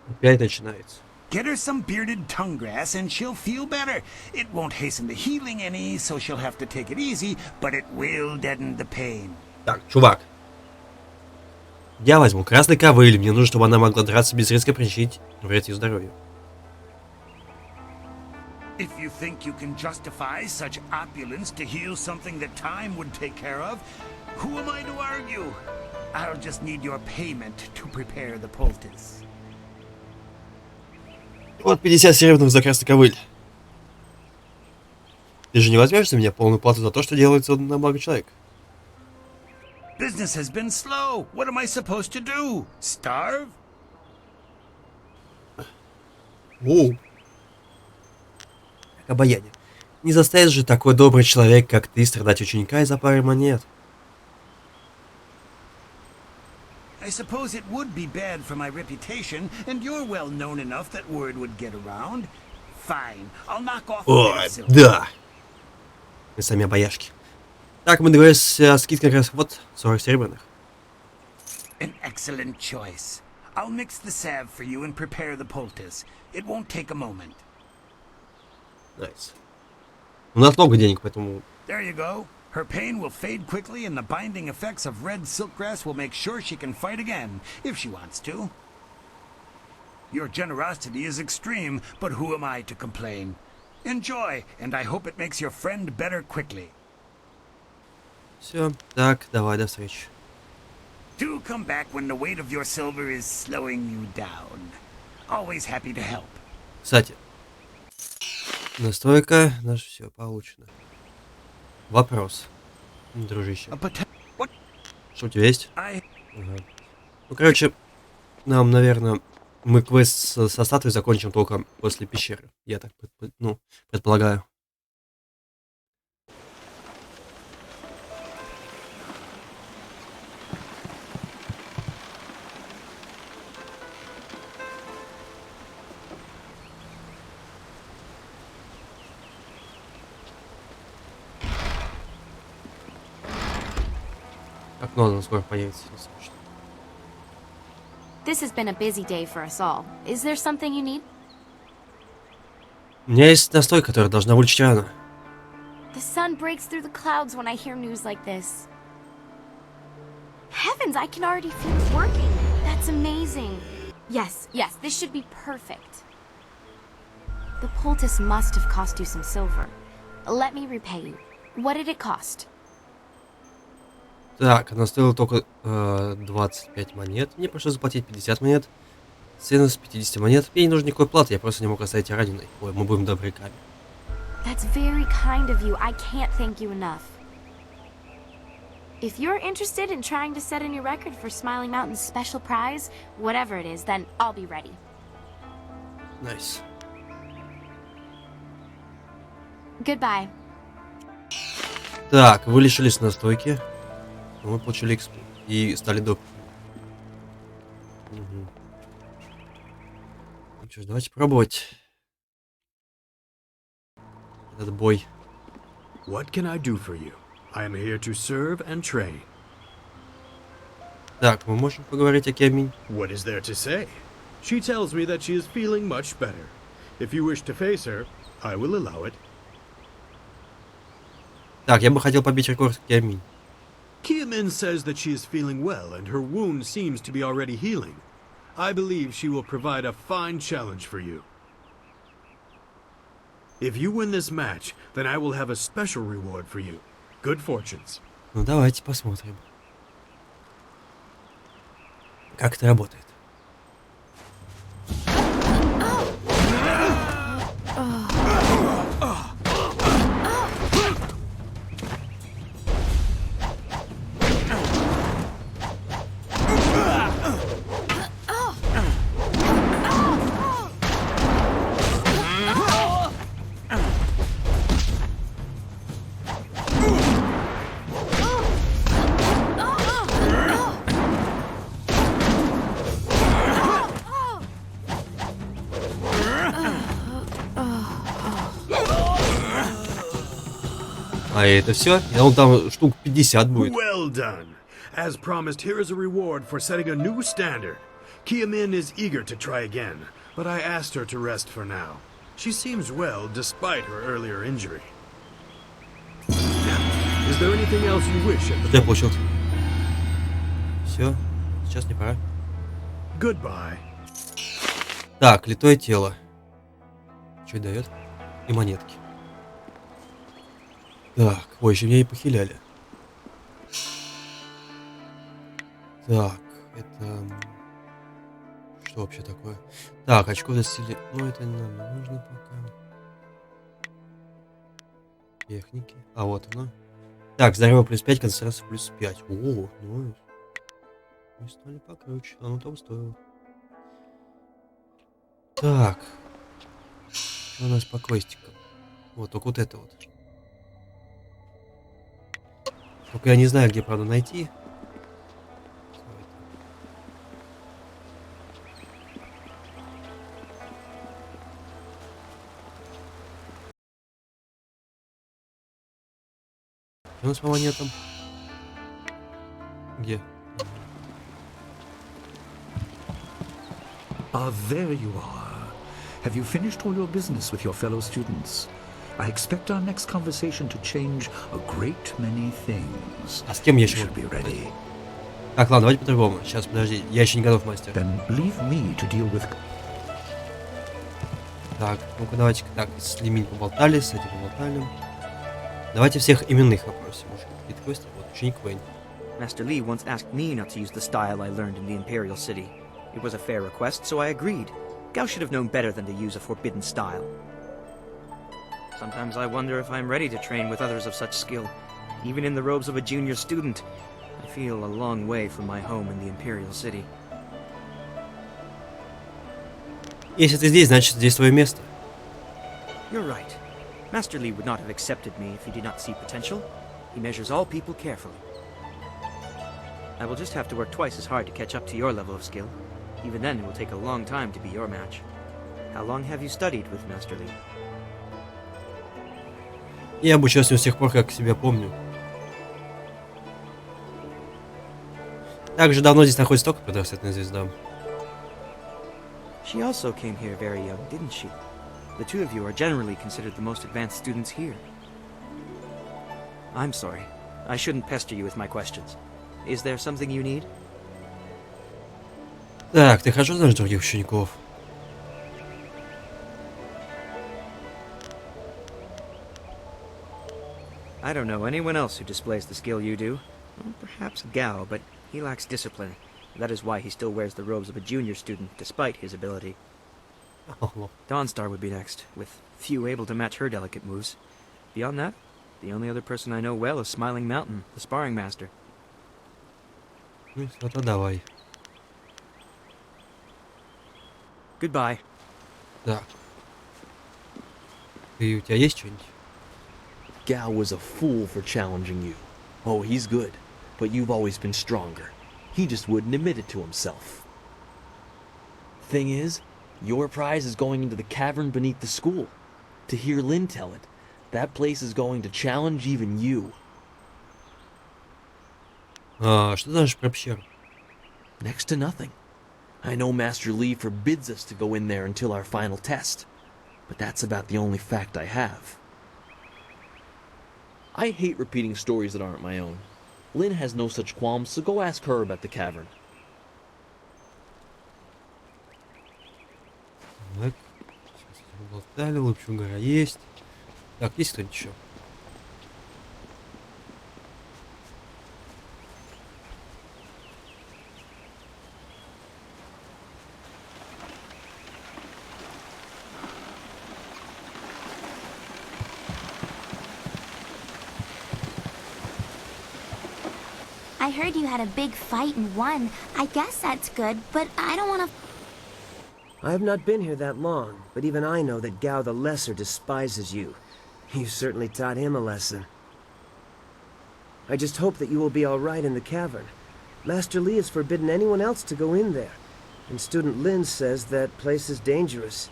Опять начинается. Get her some bearded tongue grass and she'll feel better. It won't hasten the healing any, so she'll have to take it easy, but it will deaden the pain. Так, чувак. Я возьму красный ковыль. Мне нужно, чтобы она могла драться без риска причинить вред ее здоровью. If you think you can justify such opulence to heal something that time would take care of, who am I to argue? I'll just need your payment to prepare the poultice. Вот 50 серебряных за красный ковыль. Ты же не возьмешь за меня полную плату за то, что делается на благо человека? Business has been slow. What am I supposed to do? Starve? Оу. Как обаяние. Не заставит же такой добрый человек, как ты, страдать ученика из-за пары монет. I suppose it would be bad for my reputation, and you're well known enough that word would get around. Fine, I'll knock off Ой, да. Мы сами обаяшки. Так, мы договорились о скидке как раз вот 40 серебряных. An excellent choice. I'll mix the salve for you and prepare the poultice. It won't take a moment. Nice. У нас много денег, поэтому... There you go. Her pain will fade quickly, and the binding effects of red silkgrass will make sure she can fight again, if she wants to. Your generosity is extreme, but who am I to complain? Enjoy, and I hope it makes your friend better quickly. Все, так, давай, до встречи. Do come back when the weight of your silver is slowing you down. Always happy to help. Кстати, настройка, наше все получено. Вопрос, дружище. Что у тебя есть? Ага. Ну, короче, нам, наверное, мы квест со статуей закончим только после пещеры. Я так, предполагаю. Окно оно скоро появится. This has been a busy day for us all. Is there something you need? У меня есть настойка, которая должна вылечить рану. The sun breaks through the clouds when I hear news like this. Heavens, I can already feel it working. That's amazing. Yes, this should be perfect. The poultice must have cost you some silver. Let me repay you. What did it cost? Так, она стоила только 25 монет. Мне пришлось заплатить 50 монет. Цену с 50 монет. Мне не нужен никакой платы, я просто не мог оставить раненой. Ой, мы будем добряками. That's very kind of you. I can't thank you enough. If you're interested in trying to set a new record for Smiling Mountain's special prize, whatever it is, then I'll be ready. Nice. Goodbye. Так, вы лишились настойки. Мы получили экспу. И стали доп. Угу. Ну что ж, давайте пробовать. Этот бой. What can I do for you? I am here to serve and train. Так, мы можем поговорить о Киаминь. What is there to say? She tells me that she is feeling much better. If you wish to face her, I will allow it. Так, я бы хотел побить рекорд Киаминь. Kiamin says that she is feeling well and her wound seems to be already healing. I believe she will provide a fine challenge for you. If you win this match, then I will have a special reward for you. Good fortunes. Ну давайте посмотрим, как это работает. А это все? Он там штук 50 будет. Well done. As promised, here is a reward for setting a new standard. Kiamin is eager to try again, but I asked her to rest for now. She seems well despite her earlier injury. Now, is there anything else you wish at the Я получил. Все, сейчас не пора. Goodbye. Так, литое тело. Что это дает? И монетки. Так, ой, еще меня и похиляли. Так, это... Что вообще такое? Так, очко за стиле... Ну, это нам не нужно пока. Техники. А, вот оно. Так, здорово плюс 5, концентрация плюс 5. О, ну... Мы стали покруче. Оно того стоило. Так. Что у нас по квестикам? Вот, только вот это вот. Только я не знаю, где, правда, найти. Что у нас по монетам? Где? Ah, there you are. Have you finished all your business with your fellow students? I expect our next conversation to change a great many things. А с кем я еще? Should be ready. Так, ладно, давайте по-другому. Сейчас, подожди, я еще не готов, мастер. Then leave me to deal with... Так, ну-ка давайте так, с Лиминь поболтали, с этим поболтали. Давайте всех именных опросим. Может, какие-то квесты? Вот, ученик Вэнь. Master Li once asked me not to use the style I learned in the Imperial City. It was a fair request, so I agreed. Gao should have known better than to use a forbidden style. Sometimes I wonder if I'm ready to train with others of such skill. Even in the robes of a junior student, I feel a long way from my home in the Imperial City. Если ты здесь, значит здесь твое место. You're right. Master Li would not have accepted me if he did not see potential. He measures all people carefully. I will just have to work twice as hard to catch up to your level of skill. Even then, it will take a long time to be your match. How long have you studied with Master Li? Я обучался с тех пор, как себя помню. Также давно здесь находится только подрастательная звезда. She also came here very young, didn't she? The two of you are generally considered the most advanced students here. I'm sorry. I shouldn't pester you with my questions. Is there something you need? Так, ты хорошо знаешь других учеников? I don't know anyone else who displays the skill you do. Well, perhaps Gao, but he lacks discipline. That is why he still wears the robes of a junior student, despite his ability. Dawnstar would be next, with few able to match her delicate moves. Beyond that, the only other person I know well is Smiling Mountain, the sparring master. Ну, то давай. Goodbye. Так. И у тебя есть что-нибудь? Gao was a fool for challenging you. Oh, he's good, but you've always been stronger. He just wouldn't admit it to himself. Thing is, your prize is going into the cavern beneath the school. To hear Lin tell it, that place is going to challenge even you. Что знаешь про пещеру? Next to nothing. I know Master Li forbids us to go in there until our final test, but that's about the only fact I have. I hate repeating stories that aren't my own. Lin has no such qualms, so go ask her about the cavern. Так. Сейчас болтали, лучше гора есть. Так, есть кто-нибудь еще? I heard you had a big fight and won. I guess that's good, but I don't want to... I have not been here that long, but even I know that Gao the Lesser despises you. You certainly taught him a lesson. I just hope that you will be all right in the cavern. Master Li has forbidden anyone else to go in there, and Student Lin says that place is dangerous.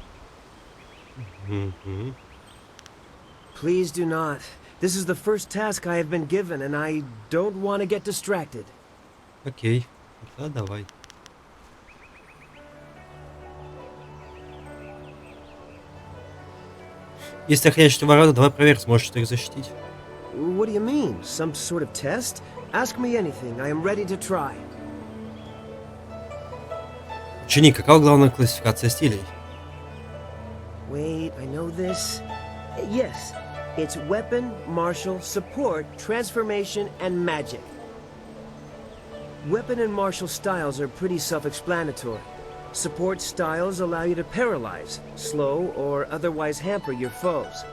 Please do not. This is the first task I have been given, and I don't want to get distracted. Окей. Да, давай. Есть охраняющие ворота, давай проверь, сможешь ты их защитить. What do you mean? Some sort of test? Ask me anything. I am ready to try. Ученик, какова главная классификация стилей? Wait, I know this. Yes. It's weapon, martial, support, transformation, and magic. Weapon and martial styles are pretty self-explanatory. Support styles allow you to paralyze, slow, or otherwise hamper your foes.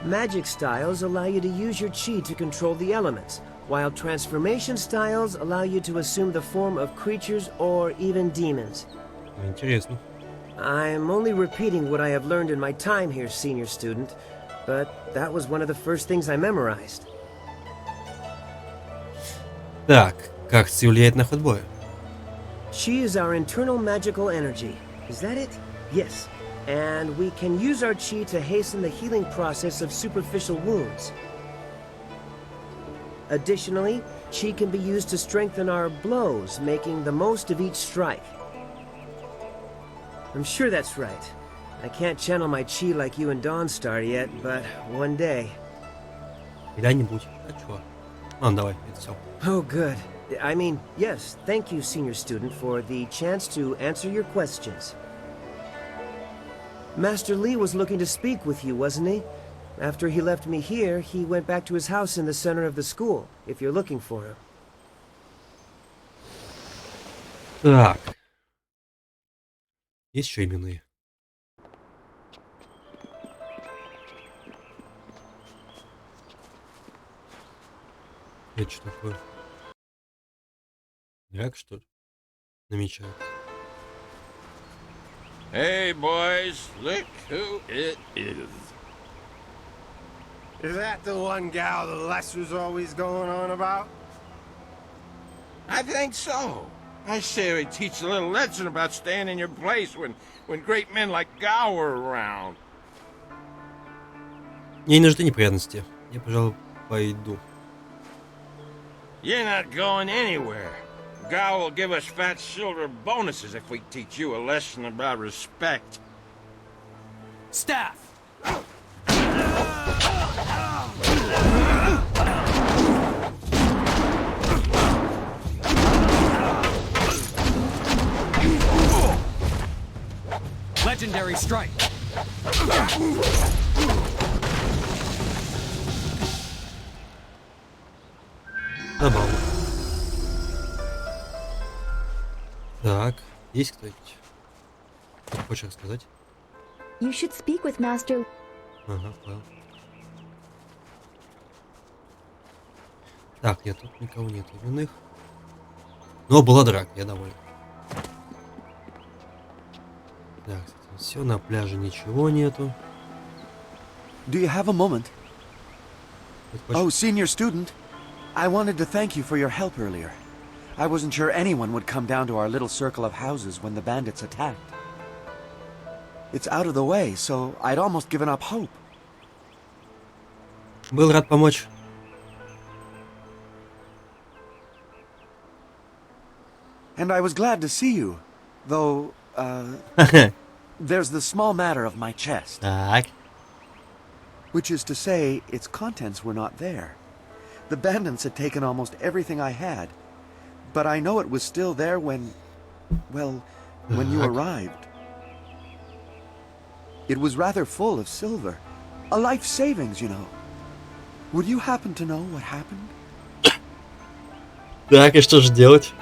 Magic styles allow you to use your chi to control the elements, while transformation styles allow you to assume the form of creatures or even demons. Интересно. I'm only repeating what I have learned in my time here, senior student, but that was one of the first things I memorized. Так, как ци влияет на ход боя? Chi is our internal magical energy. Is that it? Yes. And we can use our chi to hasten the healing process of superficial wounds. Additionally, chi can be used to strengthen our blows, making the most of each strike. I'm sure that's right. I can't channel my chi like you and Dawnstar yet, but one day. Когда-нибудь. А чё? Ладно, давай, это все. Oh, good. I mean, yes, thank you, senior student, for the chance to answer your questions. Master Li was looking to speak with you, wasn't he? After he left me here, he went back to his house in the center of the school, if you're looking for him. Так. Есть еще именные? Это что такое? Драк, что ли? Намечается. Hey, boys, look who it is. Is that the one gal the Lesser's always going on about? I think so. I say we teach a little lesson about staying in your place when great men like Gao are around. Мне не нужны неприятности. Я, пожалуй, пойду. You're not going anywhere. Gao will give us fat silver bonuses if we teach you a lesson about respect. Staff! Legendary strike! Забавно. Так, есть кто-нибудь? Что хочешь рассказать? You should speak with Master... Ага, понял. Так, нет, тут никого нет именных. Но была драка, я доволен. Так, все, на пляже ничего нету. Do you have a moment? Oh, senior student. I wanted to thank you for your help earlier. I wasn't sure anyone would come down to our little circle of houses when the bandits attacked. It's out of the way, so I'd almost given up hope. Был рад помочь. And I was glad to see you, though, there's the small matter of my chest. Так. Which is to say, its contents were not there. The bandits had taken almost everything I had, but I know it was still there when, well, when you arrived. It was rather full of silver. A life savings, you know. Would you happen to know what happened? Так, и что же делать?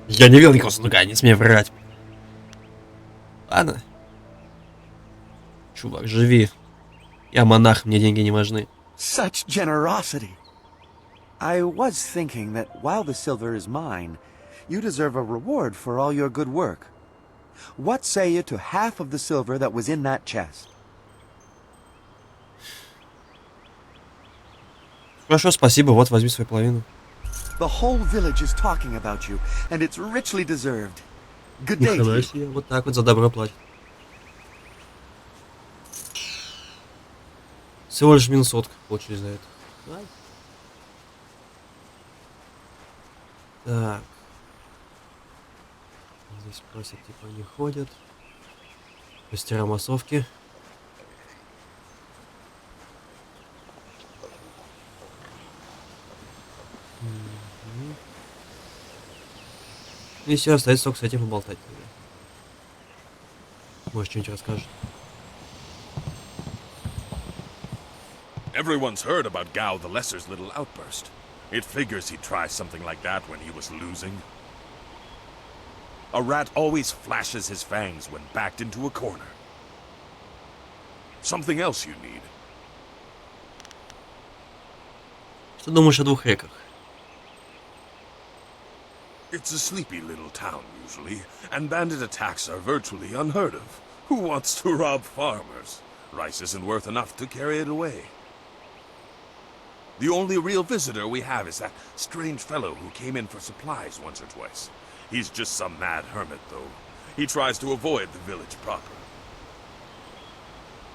Я не видел никакого сундука, не смей врать. Ладно. Чувак, живи. Я монах, мне деньги не важны. Such generosity. I was thinking that while the silver is mine, you deserve a reward for all your good work. What say you to half of the silver that was in that chest? Хорошо, спасибо, вот возьми свою половину. The whole village is talking about you, and it's richly deserved. Good day to you. Себе, вот так вот за добро платят. Всего лишь минус сотка получили за это. Так. Здесь просят, типа, не ходят. Мастера массовки. И все, остается только с этим поболтать. Может, что-нибудь расскажет. Everyone's heard about Gao the Lesser's little outburst. It figures he'd try something like that when he was losing. A rat always flashes his fangs when backed into a corner. Something else you need. Что думаешь о двух реках? It's a sleepy little town, usually, and bandit attacks are virtually unheard of. Who wants to rob farmers? Rice isn't worth enough to carry it away. The only real visitor we have is that strange fellow who came in for supplies once or twice. He's just some mad hermit, though. He tries to avoid the village proper.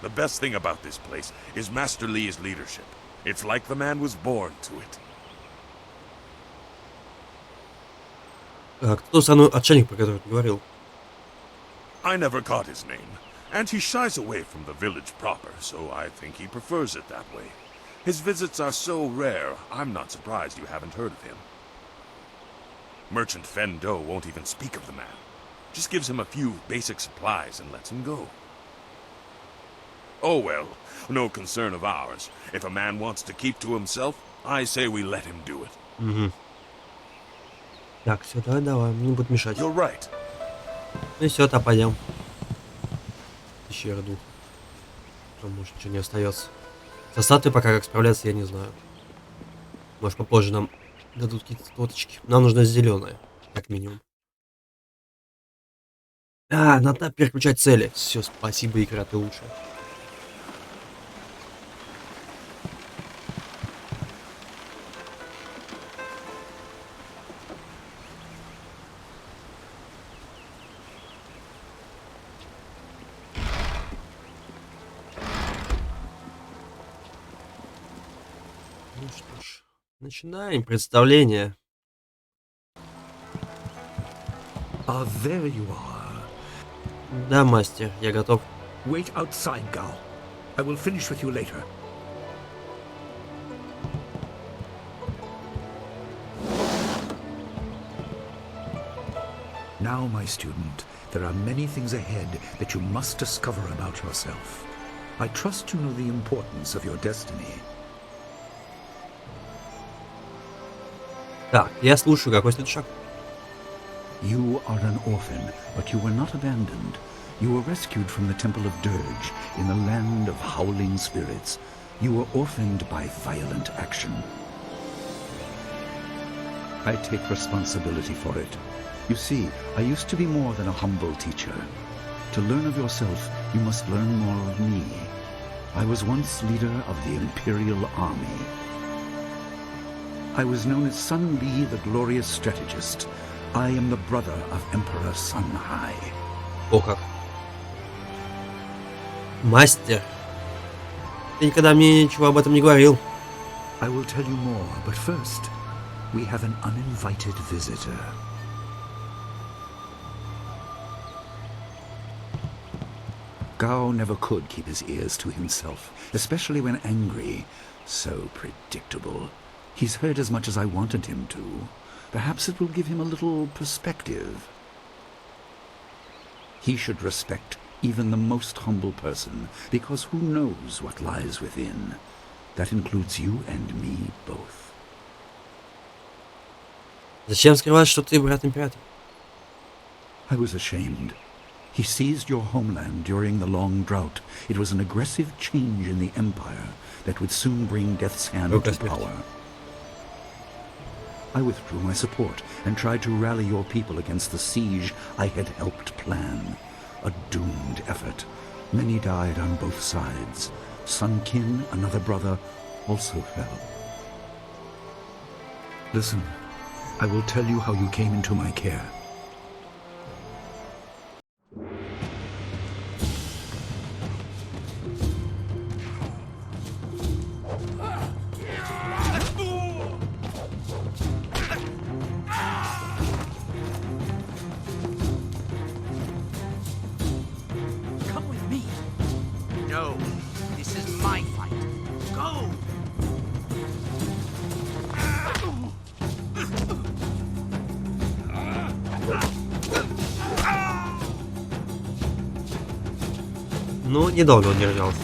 The best thing about this place is Master Li's leadership. It's like the man was born to it. А кто самый отшельник, про который ты говорил? I never caught his name, and he shies away from the village proper, so I think he prefers it that way. His visits are so rare, I'm not surprised you haven't heard of him. Merchant Fen Do won't even speak of the man. Just gives him a few basic supplies and lets him go. Oh well, no concern of ours. If a man wants to keep to himself, I say we let him do it. Угу. Так, все, давай, не буду мешать. You're right. Ну и все, то пойдем. Пещера дух. Потому что ничего не остается. Со статуей пока как справляться, я не знаю. Может, попозже нам дадут какие-то тоточки. Нам нужна зеленая, как минимум. А, надо переключать цели. Все, спасибо, игра, ты лучшая. Ну что ж, начинаем представление. There you are. Да, мастер, я готов. Wait outside, Gao. I will finish with you later. Now, my student, there are many things ahead that you must discover about yourself. I trust you know the importance of your destiny. Так, я слушаю, какой следующий шаг? You are an orphan, but you were not abandoned. You were rescued from the Temple of Dirge in the land of howling spirits. You were orphaned by violent action. I take responsibility for it. You see, I used to be more than a humble teacher. To learn of yourself, you must learn more of me. I was once leader of the Imperial Army. I was known as Sun Li, the glorious strategist. I am the brother of Emperor Sun Hai. О как. Мастер. Ты никогда мне ничего об этом не говорил. I will tell you more, but first, we have an uninvited visitor. Gao never could keep his ears to himself, especially when angry. So predictable. He's heard as much as I wanted him to. Perhaps it will give him a little perspective. He should respect even the most humble person, because who knows what lies within? That includes you and me both. Зачем скрывать, что ты брат императора? I was ashamed. He seized your homeland during the long drought. It was an aggressive change in the Empire that would soon bring Death's Hand to power. I withdrew my support and tried to rally your people against the siege I had helped plan. A doomed effort. Many died on both sides. Sun Qin, another brother, also fell. Listen, I will tell you how you came into my care. Come with me. No, this is my fight. Go! Ну, недолго он держался.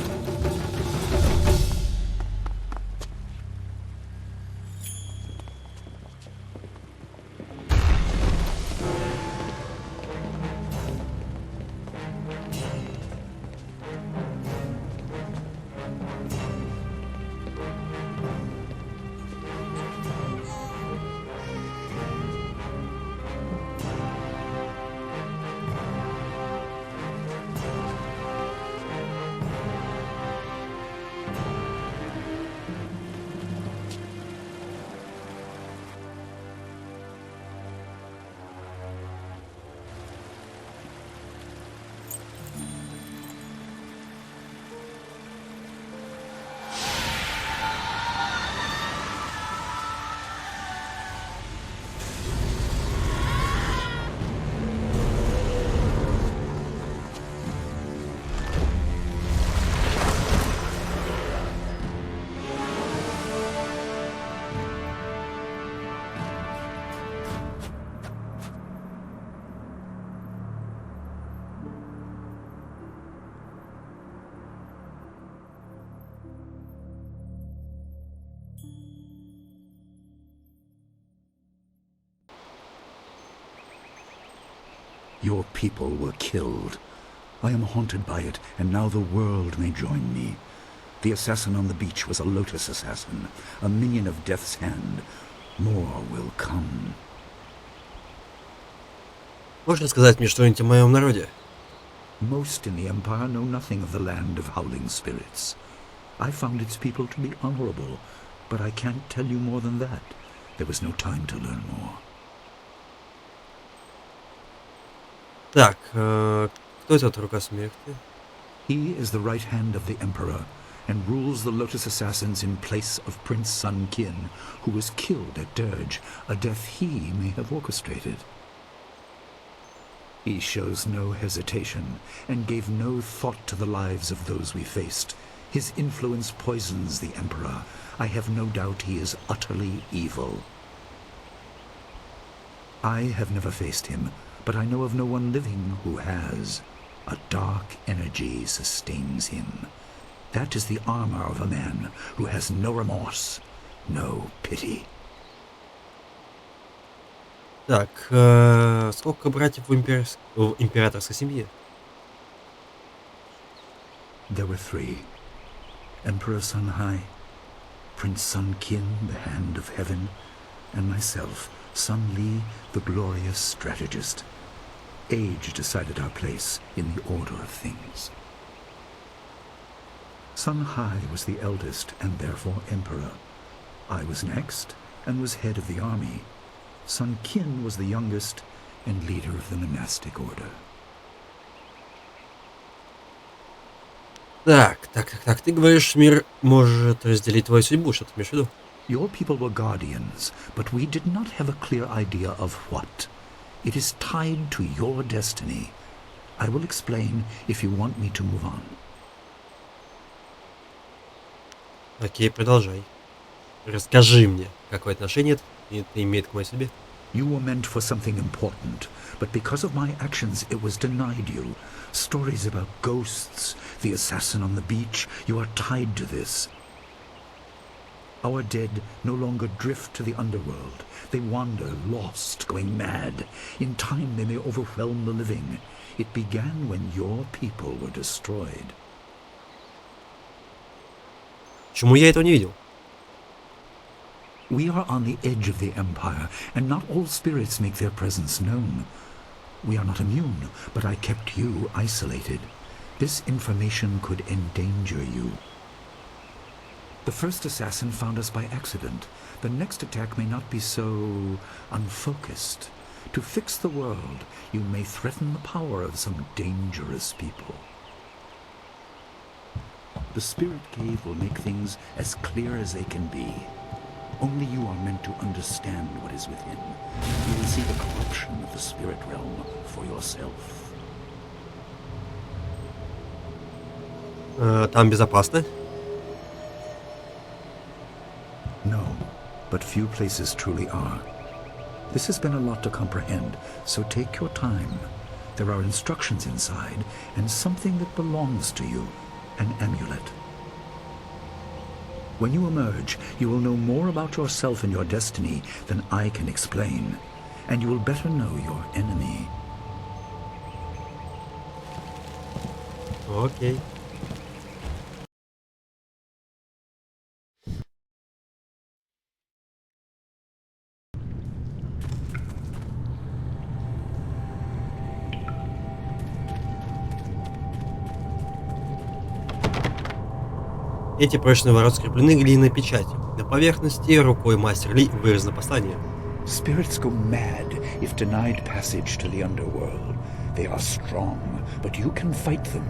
Your people were killed. I am haunted by it, and now the world may join me. The assassin on the beach was a Lotus assassin, a minion of Death's Hand. More will come. Можешь рассказать мне что-нибудь о моем народе? Most in the Empire know nothing of the land of howling spirits. I found its people to be honorable, but I can't tell you more than that. There was no time to learn more. Так, кто этот Рука Смерти? He is the right hand of the Emperor, and rules the Lotus Assassins in place of Prince Sun Qin, who was killed at Dirge, a death he may have orchestrated. He shows no hesitation, and gave no thought to the lives of those we faced. His influence poisons the Emperor. I have no doubt he is utterly evil. I have never faced him, but I know of no one living who has. A dark energy sustains him. That is the armor of a man who has no remorse, no pity. Так, сколько братьев в императорской семье? There were 3. Emperor Sunhai, Prince Sun Qin, the Hand of Heaven, and myself, Sun Li, the glorious strategist. Age decided our place in the order of things. Sun Hai was the eldest and therefore emperor. I was next and was head of the army. Sun Qin was the youngest and leader of the monastic order. Так, ты говоришь, мир может разделить твою судьбу, что ты имеешь в виду? Your people were guardians, but we did not have a clear idea of what. It is tied to your destiny. I will explain if you want me to move on. Окей, продолжай. Расскажи мне, какое отношение это имеет к моей судьбе? You were meant for something important, but because of my actions it was denied you. Stories about ghosts, the assassin on the beach, you are tied to this. Our dead no longer drift to the underworld. They wander, lost, going mad. In time they may overwhelm the living. It began when your people were destroyed. Почему я этого не видел? We are on the edge of the Empire, and not all spirits make their presence known. We are not immune, but I kept you isolated. This information could endanger you. The first assassin found us by accident. The next attack may not be so unfocused. To fix the world, you may threaten the power of some dangerous people. The Spirit Cave will make things as clear as they can be. Only you are meant to understand what is within. You will see the corruption of the spirit realm for yourself. Там безопасно? No, but few places truly are. This has been a lot to comprehend, so take your time. There are instructions inside, and something that belongs to you, an amulet. When you emerge, you will know more about yourself and your destiny than I can explain, and you will better know your enemy. Okay. Эти прочные ворота скреплены глиняной печатью. На поверхности рукой мастер Ли вырезано послание. Spirits go mad if denied passage to the underworld. They are strong, but you can fight them.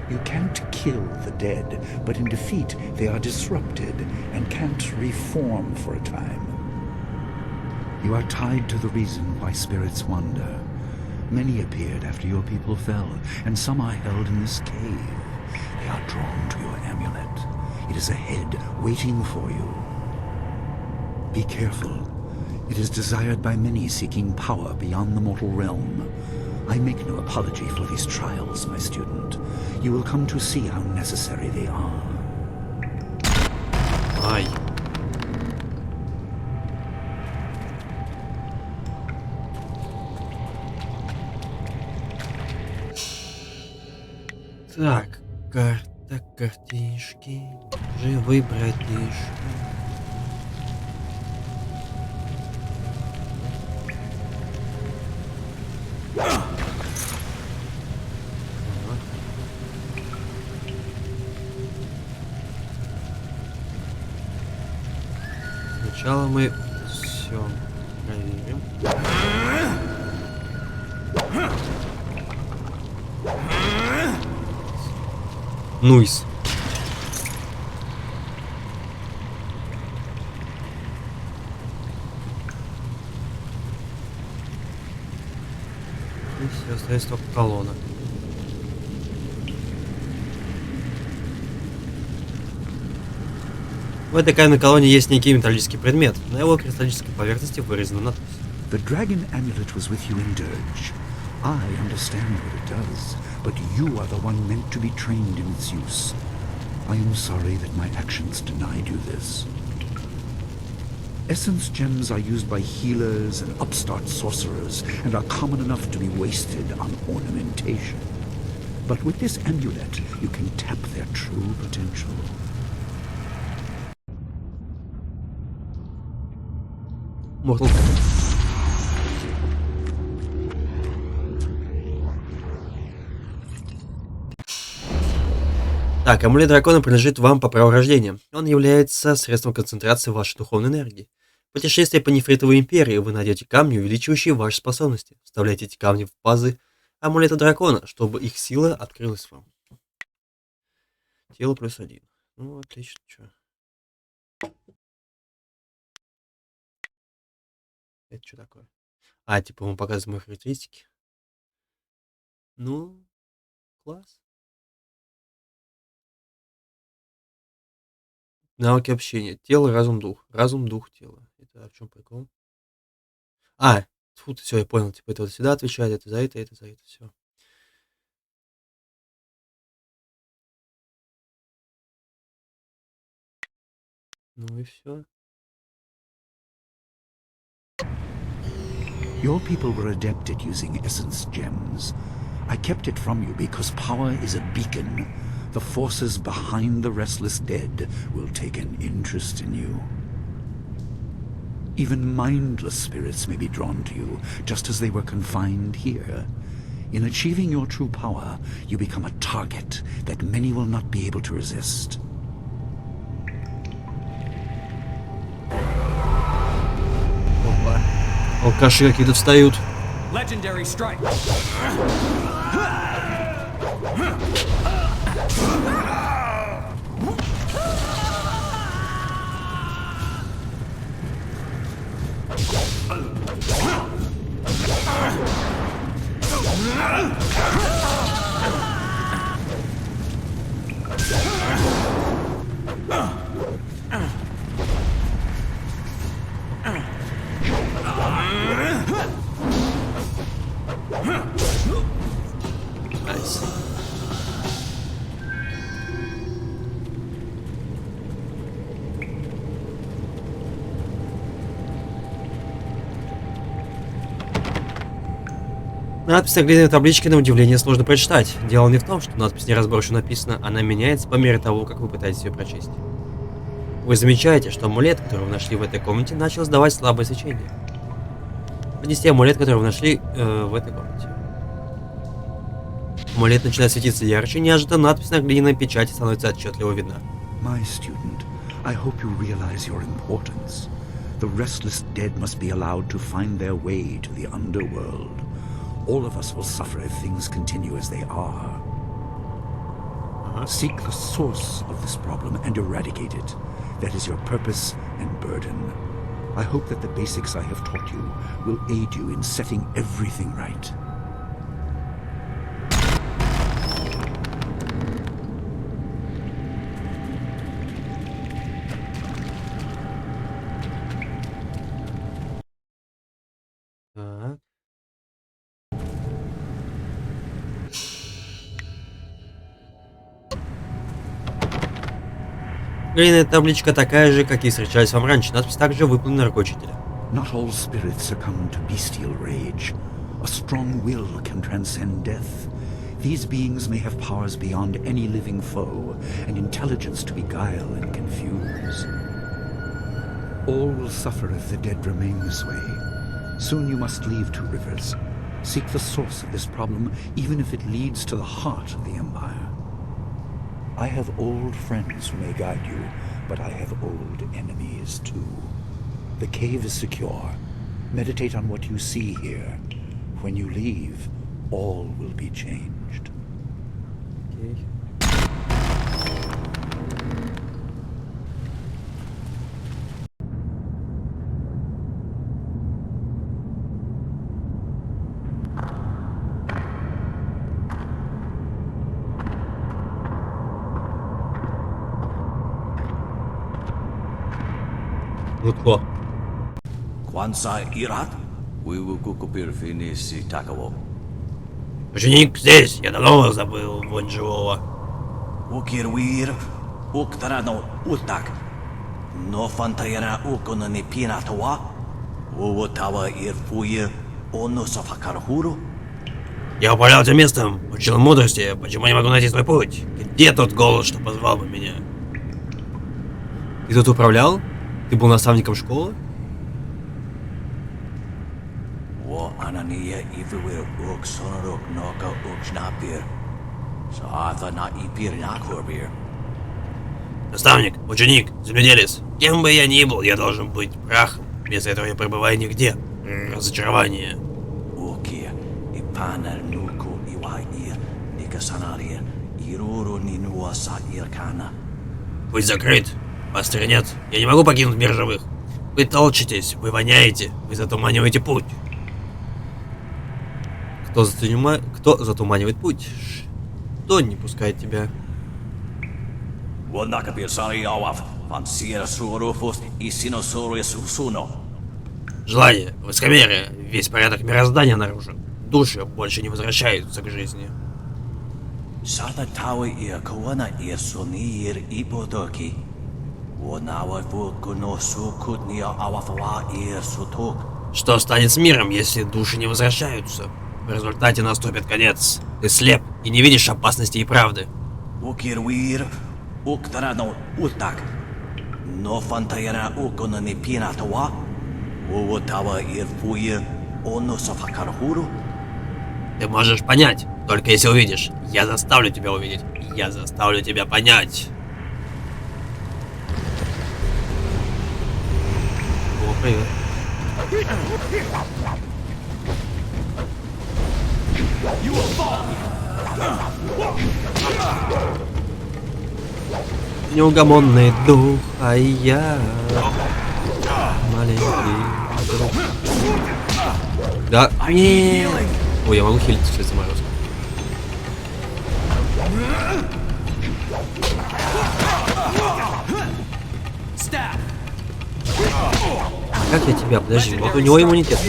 You can't kill the dead, but in defeat they are disrupted and can't reform for a time. You are tied to the reason why spirits wander. Many appeared after your people fell, and some are held in this cave. They are drawn to your amulet. It is ahead, waiting for you. Be careful. It is desired by many seeking power beyond the mortal realm. I make no apology for these trials, my student. You will come to see how necessary they are. Ай. Так, карта, картишки, живые братишки. Сначала мы все проверим. Нуйс. И все, остается только колонна. В этой каменной колонне есть некий металлический предмет. На его кристаллической поверхности вырезана надпись. The dragon amulet was with you in Dirge. I understand what it does, but you are the one meant to be trained in its use. I am sorry that my actions denied you this. Essence gems are used by healers and upstart sorcerers and are common enough to be wasted on ornamentation. But with this amulet, you can tap their true potential. Mortal Kombat. Так, амулет дракона принадлежит вам по праву рождения. Он является средством концентрации вашей духовной энергии. В путешествии по нефритовой империи вы найдете камни, увеличивающие ваши способности. Вставляйте эти камни в пазы амулета дракона, чтобы их сила открылась вам. Тело +1. Ну, отлично, чё. Это что такое? А, типа он показывает мои характеристики. Ну, класс. Навыки общения. Тело, разум, дух. Разум, дух, тело. Это о чем прикол? А, фу, все, я понял. Типа это вот сюда отвечает, это за это, все. Ну и все. Your people were adept at using essence gems. I kept it from you because power is a beacon. The forces behind the restless dead will take an interest in you. Even mindless spirits may be drawn to you, just as they were confined here. In achieving your true power, you become a target that many will not be able to resist. Опа. Алкаши какие-то встают. Legendary strike. Найс. Надпись на глиняной табличке на удивление сложно прочитать. Дело не в том, что надпись неразборчиво написана, она меняется по мере того, как вы пытаетесь ее прочесть. Вы замечаете, что амулет, который вы нашли в этой комнате, начал сдавать слабое свечение. Поднести амулет, который вы нашли в этой комнате. Амулет начинает светиться ярче, неожиданно надпись на глиняной печати становится отчетливо видна. My student, I hope you realize your importance. The restless dead must be allowed to find their way to the underworld. All of us will suffer if things continue as they are. Seek the source of this problem and eradicate it. That is your purpose and burden. I hope that the basics I have taught you will aid you in setting everything right. Так. Глиняная табличка такая же, как и встречались вам раньше. Надпись также выполнена рукой учителя. Not all spirits succumb to bestial rage. A strong will can transcend death. These beings may have powers beyond any living foe, and intelligence to beguile and confuse. All will suffer if the dead remain this way. Soon you must leave Two Rivers. Seek the source of this problem, even if it leads to the heart of the Empire. I have old friends who may guide you, but I have old enemies too. The cave is secure. Meditate on what you see here. When you leave, all will be changed. Okay. Лутко. Кванса Ират? Вывукупир финиси таково. Ученик здесь, я давно забыл вот живого. Укирвир, уктарано утак. No fantayana ukona ni pinatawa. Uwatawa irfuye ono safakarhuru. Я управлял этим местом, учил мудрости, почему не могу найти свой путь? Где тот голос, что позвал бы меня? Ты тут управлял? Ты был наставником школы? Wo anania ifuwe uk sonaruk noka uk schnapir. Saatha na ipir nakvorbir. Наставник, ученик, земледелец. Кем бы я ни был, я должен быть прахом. Вместо этого я пребываю нигде. Разочарование. Окия, ипана нуку иваир, никасанария, ируру нинуаса иркана. Путь закрыт. Пастыря нет. Я не могу покинуть мир живых. Вы толчетесь, вы воняете, вы затуманиваете путь. Кто затуманивает путь? Кто не пускает тебя? Желание, высокомерие, весь порядок мироздания нарушен. Души больше не возвращаются к жизни. Что станет с миром, если души не возвращаются? В результате наступит конец. Ты слеп и не видишь опасности и правды. Ты можешь понять, только если увидишь. Я заставлю тебя увидеть. Я заставлю тебя понять. О, привет. Неугомонный дух, а я маленький друг. Да, нет. Ой, я могу хилить, если заморозка. Как я тебя? Подожди, вот у него иммунитет.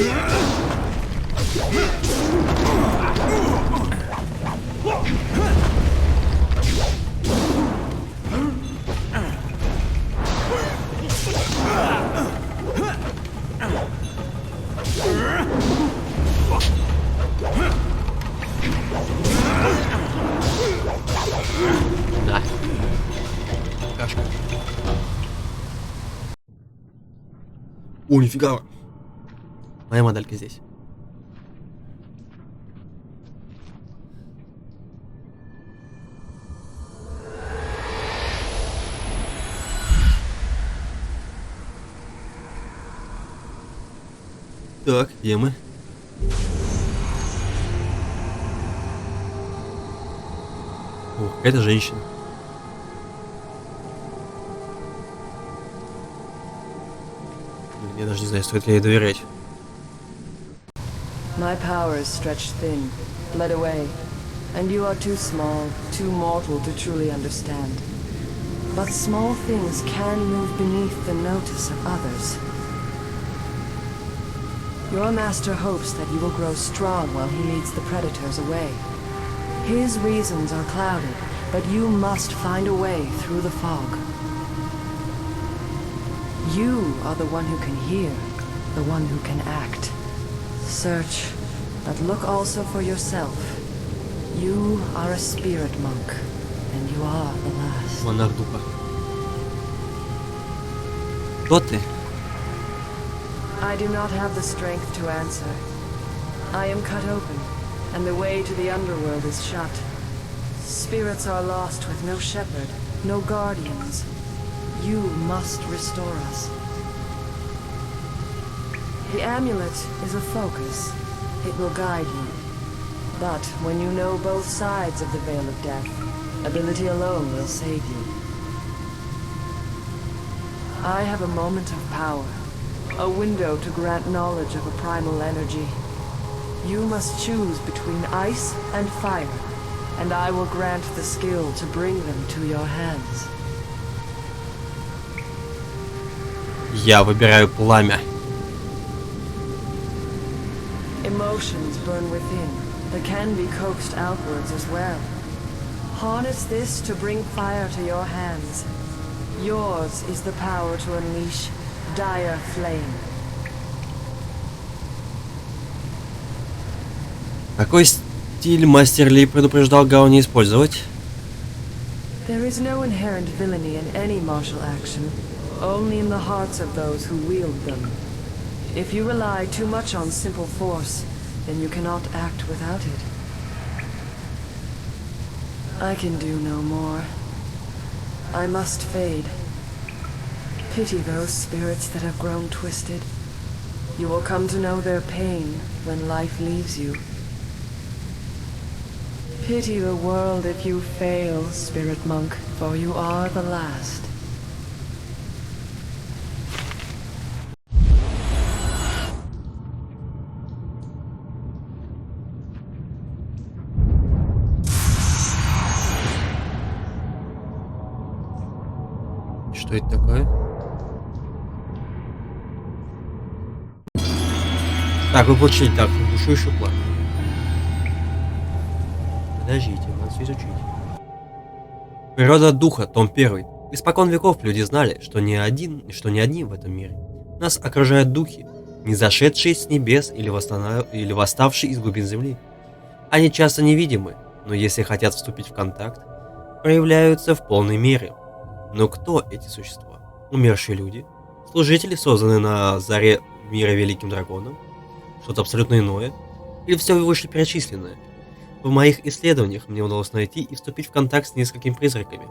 Да. Кашка. О, нифига. Моя моделька здесь. Так, где мы? О, какая-то женщина. Я даже не знаю, стоит ли ей доверять. My power is stretched thin, bled away, and you are too small, too mortal to truly understand. But small things can move beneath the notice of others. Your master hopes that you will grow strong while he leads the predators away. His reasons are clouded, but you must find a way through the fog. You are the one who can hear, the one who can act. Search, but look also for yourself. You are a spirit monk, and you are the last. Монах духа. Кто ты? I do not have the strength to answer. I am cut open, and the way to the underworld is shut. Spirits are lost with no shepherd, no guardians. You must restore us. The amulet is a focus. It will guide you. But when you know both sides of the Veil of Death, ability alone will save you. I have a moment of power, a window to grant knowledge of a primal energy. You must choose between ice and fire, and I will grant the skill to bring them to your hands. Я выбираю пламя. Emotions burn within, that can be coaxed outwards as well. Harness this to bring fire to your hands. Yours is the power to unleash dire flame. Какой стиль мастер Ли предупреждал Гао не использовать? There is no inherent villainy in any martial action, only in the hearts of those who wield them. If you rely too much on simple force, then you cannot act without it. I can do no more. I must fade. Pity those spirits that have grown twisted. You will come to know their pain when life leaves you. Pity the world if you fail, spirit monk, for you are the last. Что это такое? Так, вы получили так, бушующий план. Подождите, надо все изучить. Природа духа, том 1. Испокон веков люди знали, что не одни в этом мире. Нас окружают духи, не зашедшие с небес или восставшие из глубин земли. Они часто невидимы, но если хотят вступить в контакт, проявляются в полной мере. Но кто эти существа? Умершие люди? Служители, созданные на заре мира великим драконом? Что-то абсолютно иное? Или все вышеперечисленное? В моих исследованиях мне удалось найти и вступить в контакт с несколькими призраками.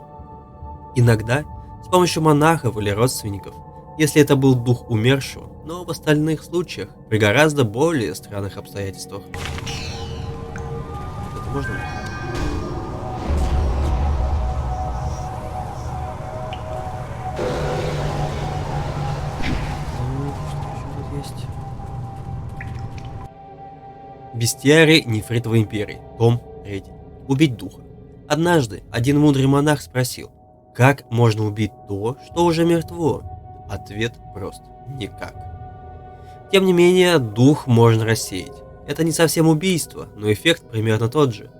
Иногда с помощью монахов или родственников, если это был дух умершего, но в остальных случаях при гораздо более странных обстоятельствах. Это можно? Бестиарий Нефритовой империи, том 3. Убить духа. Однажды один мудрый монах спросил, как можно убить то, что уже мертво? Ответ прост – никак. Тем не менее, дух можно рассеять. Это не совсем убийство, но эффект примерно тот же.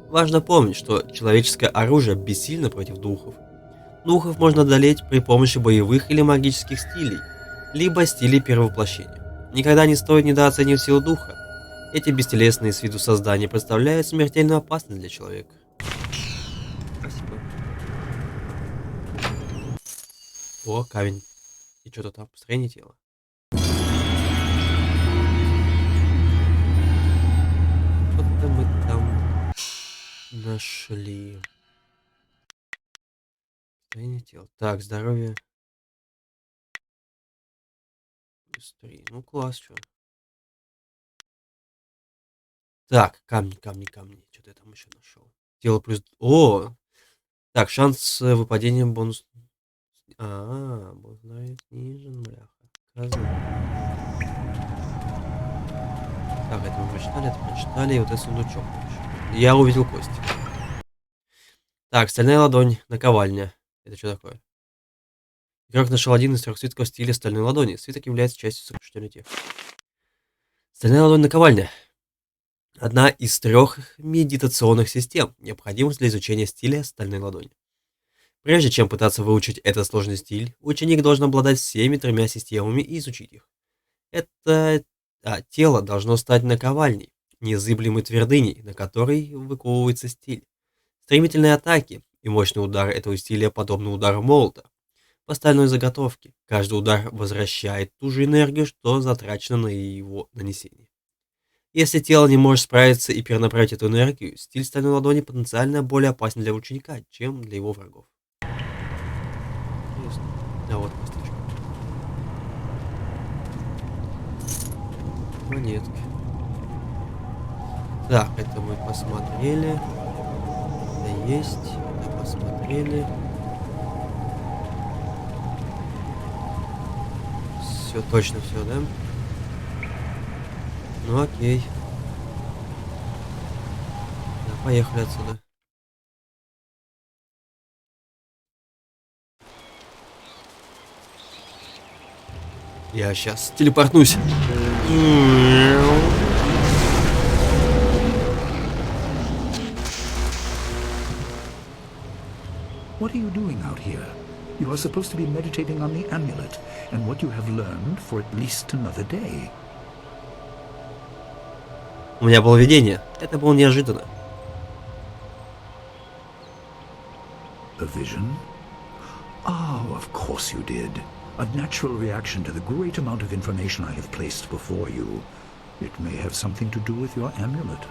Важно помнить, что человеческое оружие бессильно против духов. Духов можно одолеть при помощи боевых или магических стилей, либо стилей перевоплощения. Никогда не стоит недооценивать силу духа. Эти бестелесные с виду создания представляют смертельную опасность для человека. Спасибо. О, камень. И что-то там, построение тела. Что-то мы там нашли. Построение тела. Так, здоровье. Плюс 3. Ну, класс, что. Так, камни. Что-то я там еще нашел. Тело плюс... О! Так, шанс выпадения бонус... бонус снижен, бляха. Так, это мы прочитали, и вот этот сундучок. Я увидел кость. Так, стальная ладонь, наковальня. Это что такое? Игрок нашел один из 3 свитков в стиле стальной ладони. Свиток является частью сокрушительной техники. Стальная ладонь, наковальня. Одна из 3 медитационных систем, необходимых для изучения стиля стальной ладони. Прежде чем пытаться выучить этот сложный стиль, ученик должен обладать всеми 3 системами и изучить их. Это тело должно стать наковальней, незыблемой твердыней, на которой выковывается стиль. Стремительные атаки и мощные удары этого стиля подобны удару молота. По стальной заготовке, каждый удар возвращает ту же энергию, что затрачено на его нанесение. Если тело не может справиться и перенаправить эту энергию, стиль стальной ладони потенциально более опасен для ученика, чем для его врагов. Интересно. А вот косточка. Монетки. Так, это мы посмотрели. Это есть. Это посмотрели. Все, точно все, да? Ну окей. Да, поехали отсюда. Я сейчас телепортнусь. What are you doing out here? You are supposed to be meditating on the amulet and what you have learned for at least another day. У меня было видение. Это было неожиданно. A vision? Oh, of course you did. A natural reaction to the great amount of information I have placed before you. It may have something to do with your amulet.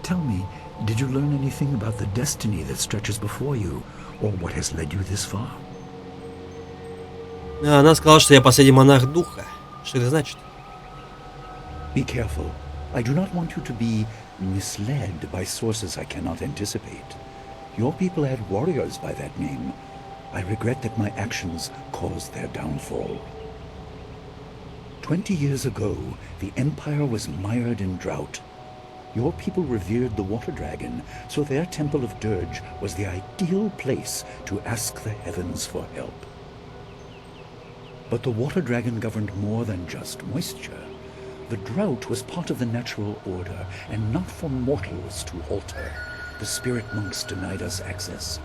Tell me, did you learn anything about the destiny that stretches before you, or what has led you this far? Она сказала, что я последний монарх духа. Что это значит? Be careful. I do not want you to be misled by sources I cannot anticipate. Your people had warriors by that name. I regret that my actions caused their downfall. 20 years ago, the Empire was mired in drought. Your people revered the water dragon, so their temple of Dirge was the ideal place to ask the heavens for help. But the water dragon governed more than just moisture. The drought was part of the natural order, and not for mortals to alter. The spirit monks denied us access.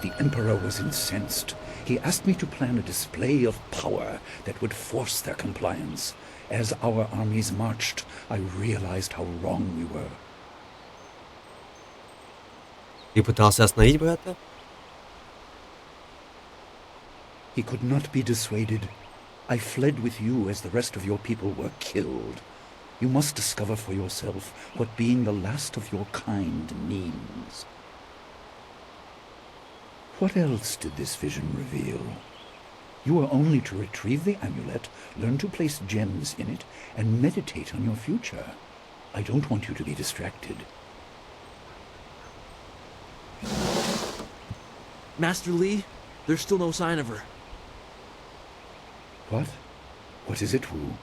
The Emperor was incensed. He asked me to plan a display of power that would force their compliance. As our armies marched, I realized how wrong we were. Ты пытался остановить брата? He could not be dissuaded. I fled with you as the rest of your people were killed. You must discover for yourself what being the last of your kind means. What else did this vision reveal? You are only to retrieve the amulet, learn to place gems in it, and meditate on your future. I don't want you to be distracted. Master Li, there's still no sign of her. What? What is it, Wu?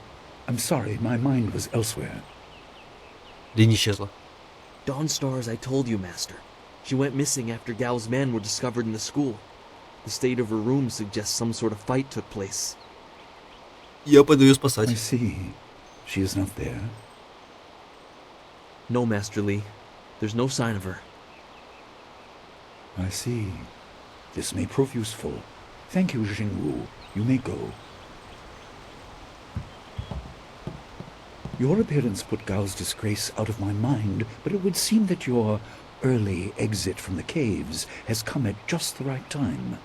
I'm sorry, my mind was elsewhere. День исчезла. Dawnstar, as I told you, Master. She went missing after Gao's men were discovered in the school. The state of her room suggests some sort of fight took place. Я пойду ее спасать. I see. She is not there. No, Master Li. There's no sign of her. I see. This may prove useful. Thank you, Jingwu. You may go. Your appearance put Gao's disgrace out of my mind, but it would seem that your early exit from the caves has come at just the right time.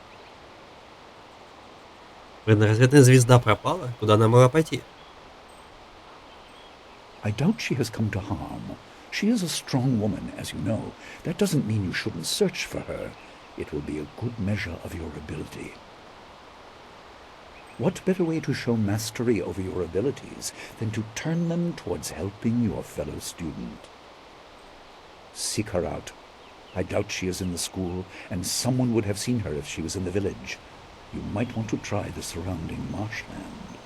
Предрассветная звезда пропала. Куда она могла пойти? I doubt she has come to harm. She is a strong woman, as you know. That doesn't mean you shouldn't search for her. It will be a good measure of your ability. What better way to show mastery over your abilities than to turn them towards helping your fellow student? Seek her out. I doubt she is in the school, and someone would have seen her if she was in the village. You might want to try the surrounding marshland.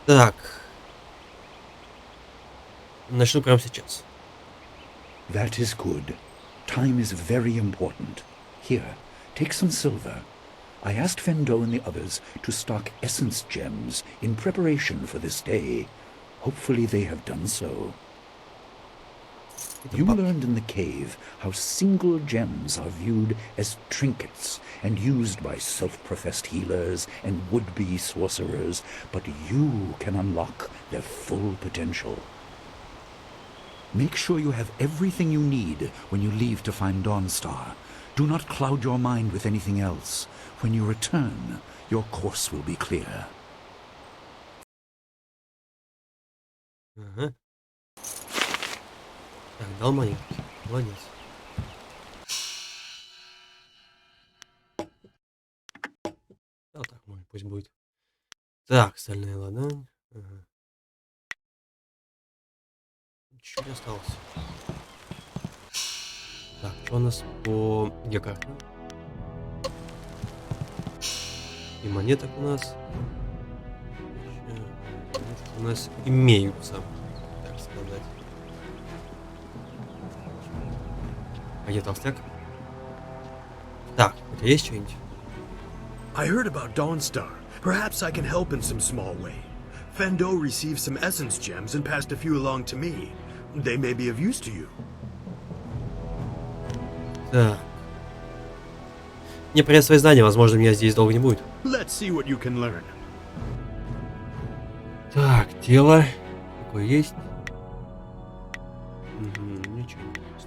Так. Начну прямо сейчас. That is good. Time is very important. Here, take some silver. I asked Fendo and the others to stock essence gems in preparation for this day. Hopefully they have done so. You learned in the cave how single gems are viewed as trinkets and used by self-professed healers and would-be sorcerers, but you can unlock their full potential. Make sure you have everything you need when you leave to find Dawnstar. Do not cloud your mind with anything else. When you return, your course will be clear. Ага. Так, дал монетки. Молодец. Да, так, пусть будет. Так, стальная ладонь. Ага. Чуть не осталось. Так, что у нас по геокарте? И монеток у нас. Монетки у нас имеются, так сказать. А где толстяк? Так, у тебя есть что-нибудь? I heard about Dawnstar. Perhaps I can help in some small way. Fendo received some essence gems and passed a few along to me. They may be of use to you. Так. Не принять свои знания, возможно, меня здесь долго не будет. Let's see what you can learn. Так, дело. Какое есть? Ничего не есть.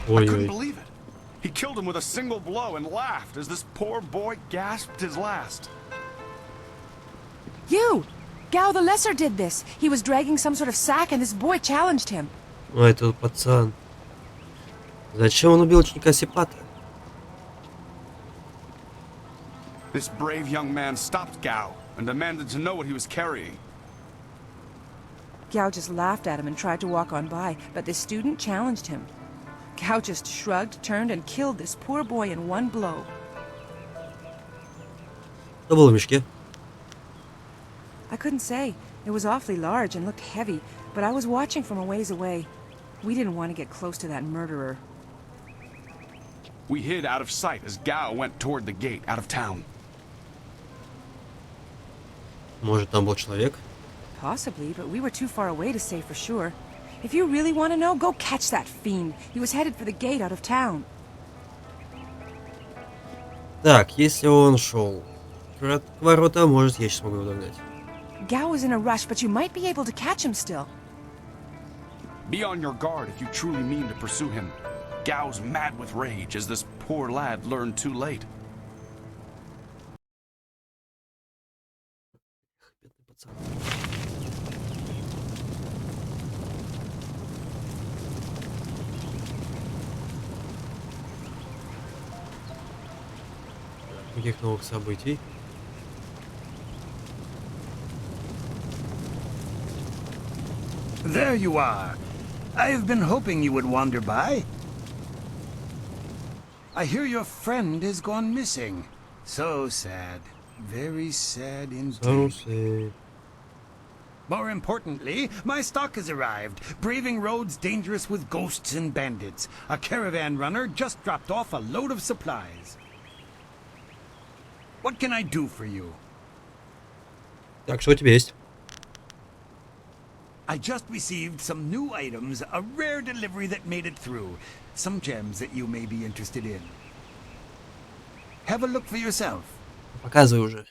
I couldn't believe it. He killed him with a single blow and laughed as this poor boy gasped his last. You! Gao the Lesser did this. He was dragging some sort of sack and this boy challenged him. О, это пацан. Зачем он убил ученика Сипата? This brave young man stopped Gao and demanded to know what he was carrying. Gao just laughed at him and tried to walk on by, but the student challenged him. Gao just shrugged, turned, and killed this poor boy in one blow. Что было в мешке? I couldn't say. It was awfully large and looked heavy, but I was watching from a ways away. We didn't want to get close to that murderer. We hid out of sight as Gao went toward the gate out of town. Может, там был человек? Possibly, but we were too far away to say for sure. If you really want to know, go catch that fiend. He was headed for the gate out of town. Так, если он шел к воротам, может, я сейчас могу его догнать. Gao was in a rush, but you might be able to catch him still. Be on your guard if you truly mean to pursue him. Gao's mad with rage as this poor lad learned too late. Никаких новых событий. There you are. I've been hoping you would wander by. I hear your friend has gone missing. So sad. Very sad indeed. So sad. More importantly, my stock has arrived, braving roads dangerous with ghosts and bandits. A caravan runner just dropped off a load of supplies. What can I do for you? Так, что у тебя есть? I just received some new items, a rare delivery that made it through. Some gems that you may be interested in. Have a look for yourself. Показывай уже.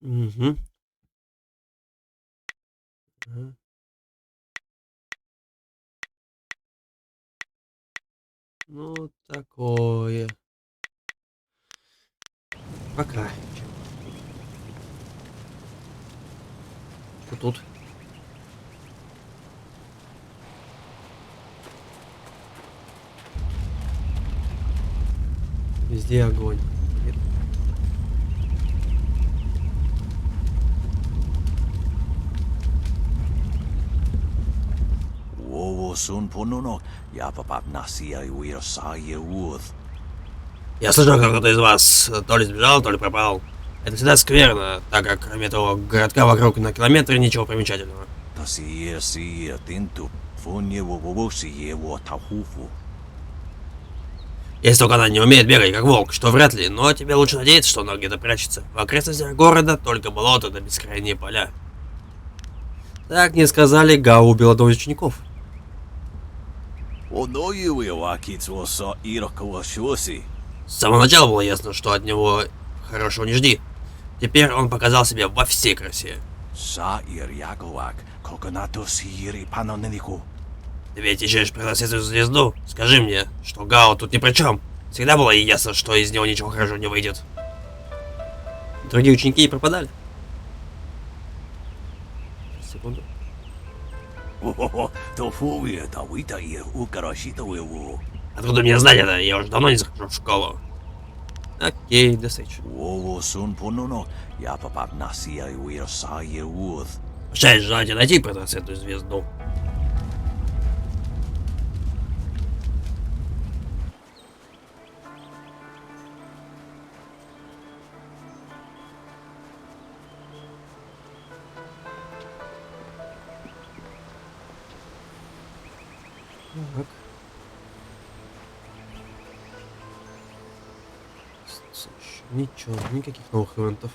Угу. Ага. Ну, такое. Пока. Что тут? Везде огонь. Нет. Я слышал, как кто-то из вас то ли сбежал, то ли пропал. Это всегда скверно, так как кроме этого городка вокруг на километры ничего примечательного. Если только она не умеет бегать как волк, что вряд ли, но тебе лучше надеяться, что она где-то прячется. В окрестностях города только болото да бескрайние поля. Так мне сказали, Гао убил одного из учеников. С самого начала было ясно, что от него хорошего не жди. Теперь он показал себя во всей красе. Ты ведь ищешь приносительную звезду? Скажи мне, что Гао тут ни при чем. Всегда было ясно, что из него ничего хорошего не выйдет. Другие ученики и пропадали. Секунду. Откуда мне знать это? Я уже давно не захожу в школу. Окей, до встречи. Прощаюсь, желаю найти принцессу звезду. Ничего, никаких новых ивентов.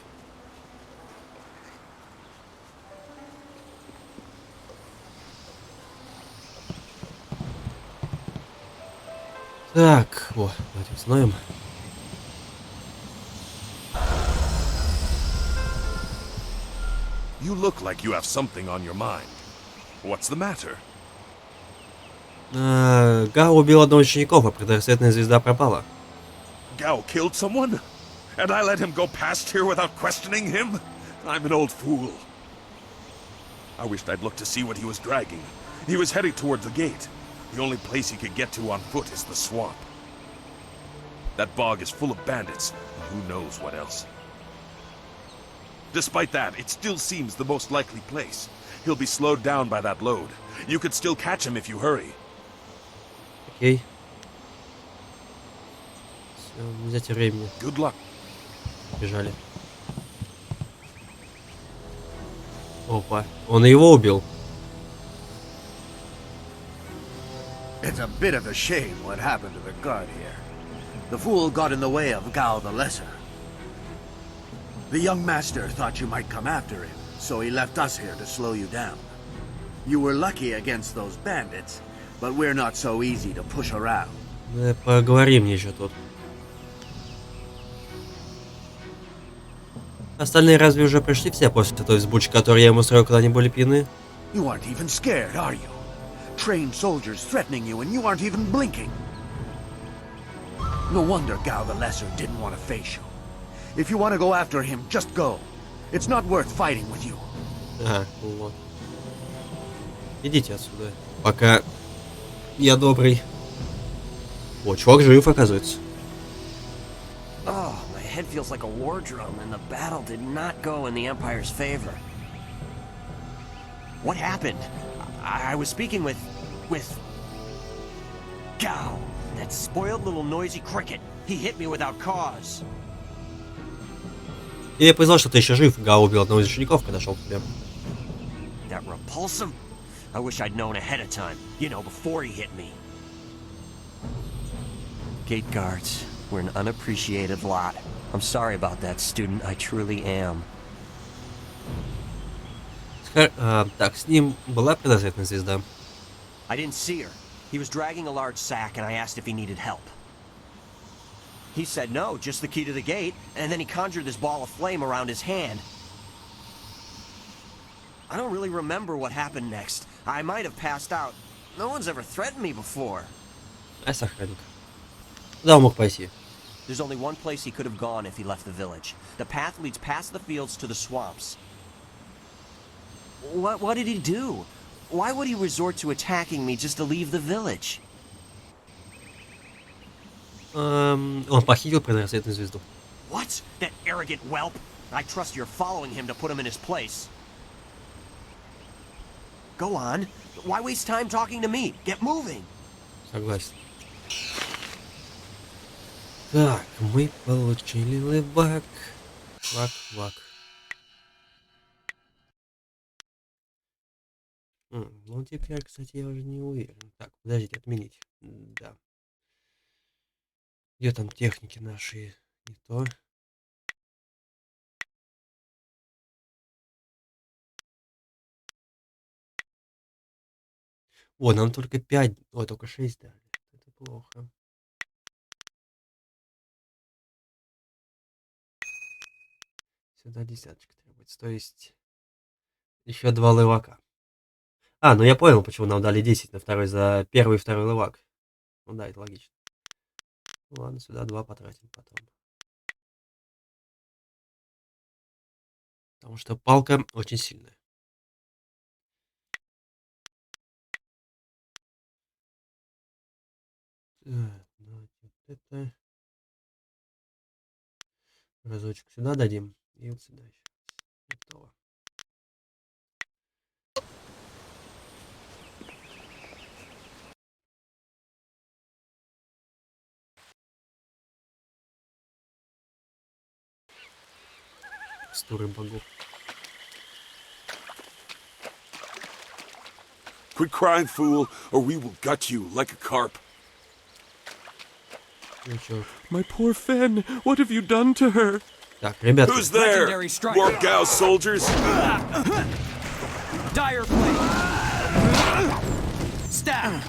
Так, давайте узнаем. You look like you have something on your mind. What's the matter? Гао убил одного из учеников, а предрассветная звезда пропала. Gao killed someone? And I let him go past here without questioning him? I'm an old fool. I wished I'd looked to see what he was dragging. He was heading towards the gate. The only place he could get to on foot is the swamp. That bog is full of bandits, and who knows what else. Despite that, it still seems the most likely place. He'll be slowed down by that load. You could still catch him if you hurry. Окей. Все, не зайте времени. Good luck. Бежали. Опа, он и его убил. It's a bit of a shame what happened to the guard here. The fool got in the way of Gao the Lesser. The young master thought you might come after him, so he left us here to slow you down. You were lucky against those bandits, but we're not so easy to push around. Поговорим еще тут. Остальные разве уже пришли все после той взбучки, которую я им устроил, когда они были пьяны? You aren't even scared, are you? Trained soldiers threatening you and you aren't even blinking. No wonder Gao the Lesser didn't want to face you. If you want to go after him, just go. It's not worth fighting with you. Ага, вот. Идите отсюда. Пока я добрый. О, чувак жив, оказывается. Oh, my head feels like a war drum, and the battle did not go in the Empire's favor. What happened? I was speaking with Gao, that spoiled little noisy cricket. He hit me without cause. Тебе повезло, что ты еще жив. Гао убил одного из учеников, когда шел к тебе. That repulsive? I wish I'd known ahead of time. You know, before he hit me. Gate guards, we're an unappreciated lot. I'm sorry about that, student. I truly am. Так, с ним была предрассветная звезда? I didn't see her. He was dragging a large sack, and I asked if he needed help. He said no, just the key to the gate, and then he conjured this ball of flame around his hand. I don't really remember what happened next. I might have passed out. No one's ever threatened me before. Охранник. Куда он мог пойти? There's only one place he could have gone if he left the village. The path leads past the fields to the swamps. What did he do? Why would he resort to attacking me just to leave the village? Он похитил предрассветную звезду. What? That arrogant whelp? I trust you're following him to put him in his place. Go on. Why waste time talking to me? Get moving. Согласен. Так, мы получили левак. Вак. Ну, теперь, кстати, я уже не уверен. Так, подождите, отменить. Да. Где там техники наши? Не то. О, нам только 5. Ой, только 6 дали. Это плохо. Сюда десяточка требуется. То есть еще 2 левака. Ну я понял, почему нам дали 10 на второй за первый и второй левак. Ну да, это логично. Ладно, сюда 2 потратим потом. Потому что палка очень сильная. Так, это разочек сюда дадим. И вот сюда еще. Готово. Текстуры богов. Quit crying, fool, or we will gut you like a carp. My poor Fen, what have you done to her? Так, ребята. Who's there? More Gao soldiers? Dire blade. Stab.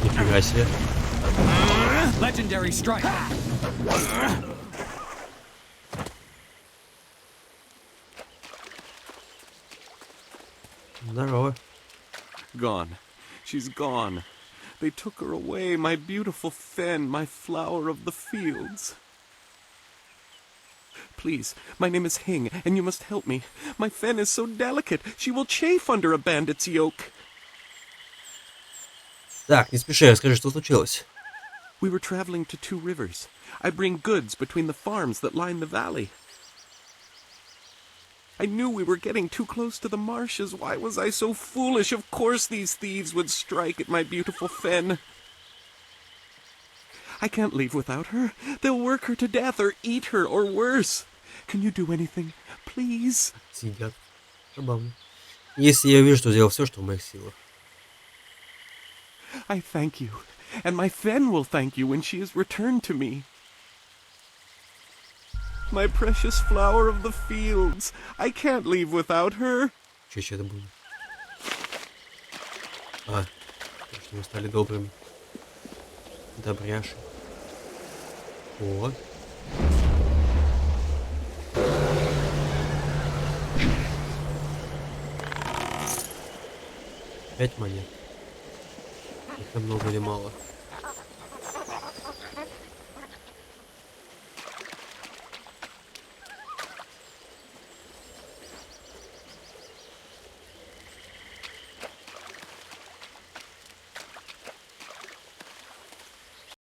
Нифига себе. Legendary strike. Здорово. Gone. She's gone. They took her away, my beautiful Fen, my flower of the fields. Please, my name is Hing, and you must help me. My Fen is so delicate, she will chafe under a bandit's yoke. Так, не спеши, расскажи, что случилось. We were traveling to 2 rivers. I bring goods between the farms that line the valley. I knew we were getting too close to the marshes. Why was I so foolish? Of course these thieves would strike at my beautiful Fen. I can't leave without her. They'll work her to death or eat her or worse. Can you do anything? Please? Сидят. Забавно. Если я вижу, что сделал все, что в моих силах. I thank you. And my Fen will thank you when she is returned to me. My precious flower of the fields. I can't leave without her. Что еще это было? А, что мы стали добрыми. Добряши. Вот. Пять монет. Их много или мало?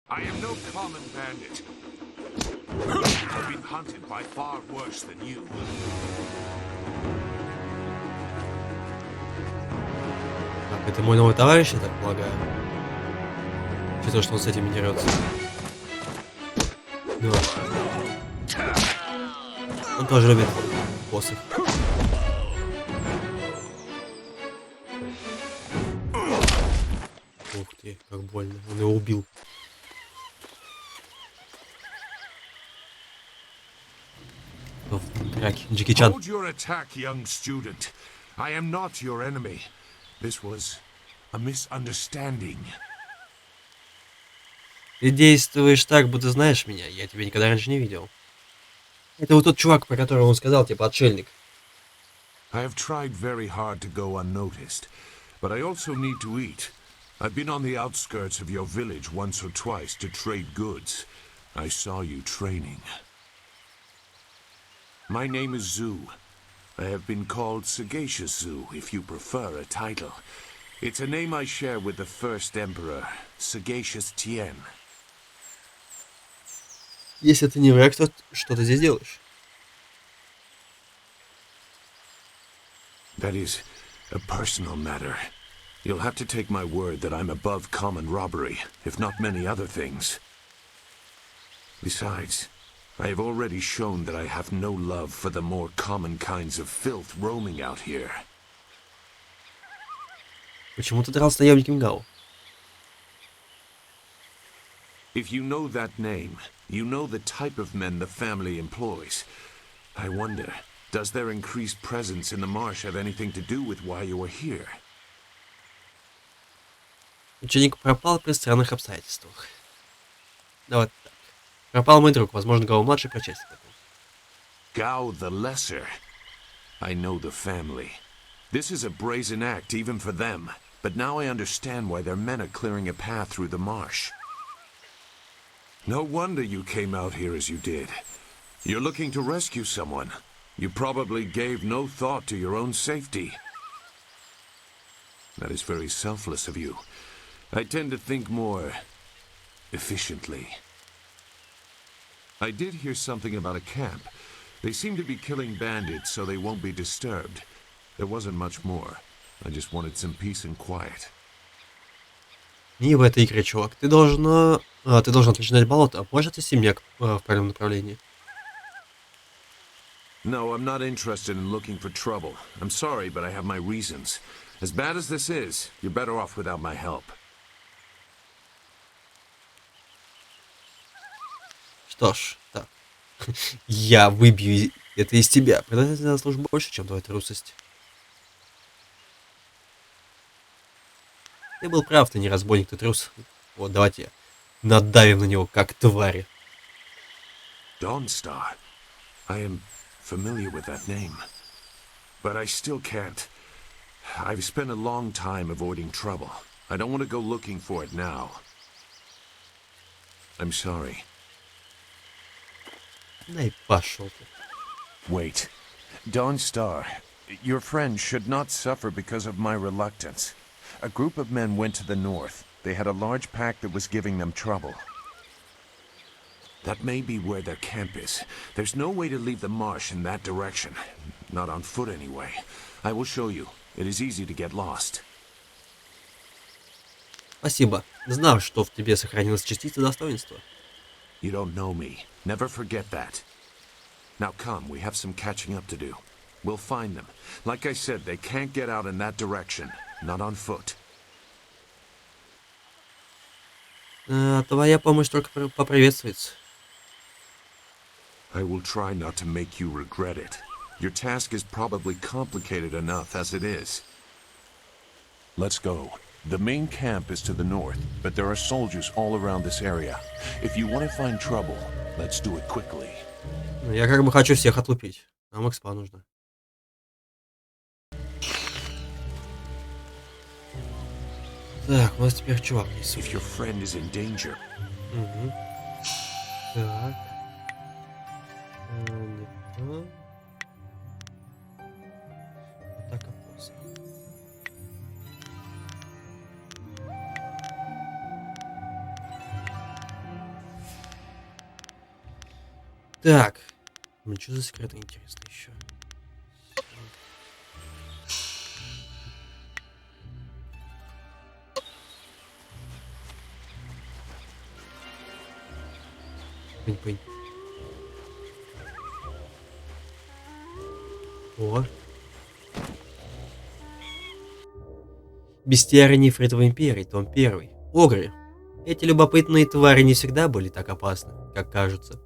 I am no common bandit. I've been hunted by far worse than you. Так, это мой новый товарищ, я так полагаю. Учитывая, что он с этими дерется. Ну. Он тоже любит посох. Ух ты, как больно. Он его убил. Джеки Чан. Hold your attack, young student. I am not your enemy. This was a misunderstanding. Ты действуешь так, будто знаешь меня. Я тебя никогда раньше не видел. Это вот тот чувак, про которого он сказал, типа отшельник. I have tried very hard to go unnoticed, but I also need to eat. I've been on the outskirts of your village once or twice to trade goods. I saw you training. My name is Zhu. I have been called Sagacious Zhu, if you prefer a title. It's a name I share with the first emperor, Sagacious Tien. Если ты не враг, то что ты здесь делаешь? That is a personal matter. You'll have to take my word that I'm above common robbery, if not many other things. Besides, I have already shown that I have no love for the more common kinds of filth roaming out here. Почему ты дрался с наемником Гао? If you know that name, you know the type of men the family employs. I wonder, does their increased presence in the marsh have anything to do with why you are here? Ученик пропал при странных обстоятельствах. Давай так. Пропал мой друг, возможно, Гао-младший причастен к этому. Gao the Lesser. I know the family. This is a brazen act even for them, but now I understand why their men are clearing a path through the marsh. No wonder you came out here as you did. You're looking to rescue someone. You probably gave no thought to your own safety. That is very selfless of you. I tend to think more efficiently. I did hear something about a camp. They seem to be killing bandits so they won't be disturbed. There wasn't much more. I just wanted some peace and quiet. Не в этой игре, чувак. Ты должен отвечать болото. Можешь отвести меня в правильном направлении? No, I'm not interested in looking for trouble. I'm sorry, but I have my reasons. As bad as this is, you're better off without my help. Что ж, так. Я выбью это из тебя. Предатель заслужит больше, чем твоя трусость. Ты был прав, ты не разбойник, ты трус. Вот, давайте надавим на него, как твари. Dawnstar. I am familiar with that name. But I still can't. I've spent a long time avoiding trouble. I don't want to go looking for it now. I'm sorry. Да и пошел ты. Wait. Dawnstar, your friend should not suffer because of my reluctance. A group of men went to the north. They had a large pack that was giving them trouble. That may be where their camp is. There's no way to leave the marsh in that direction. Not on foot, anyway. I will show you. It is easy to get lost. Спасибо. Знал, что в тебе сохранилась частица достоинства. You don't know me. Never forget that. Now come, we have some catching up to do. We'll find them. Like I said, they can't get out in that direction. Not on foot. Твоя помощь только поприветствуется. I will try not to make you regret it. Your task is probably complicated enough as it is. Let's go. The main camp is to the north, but there are soldiers all around this area. If you want to find trouble, let's do it quickly. Я как бы хочу всех отлупить. Нам экспа нужно. Так, у нас теперь чувак есть. If your friend is in danger. Угу. Так. Атака поздно. Так. Блин, что за секреты интересно еще? Пынь-пынь. О. Бестиарий Нефритовой империи, том 1. Огры. Эти любопытные твари не всегда были так опасны, как кажутся.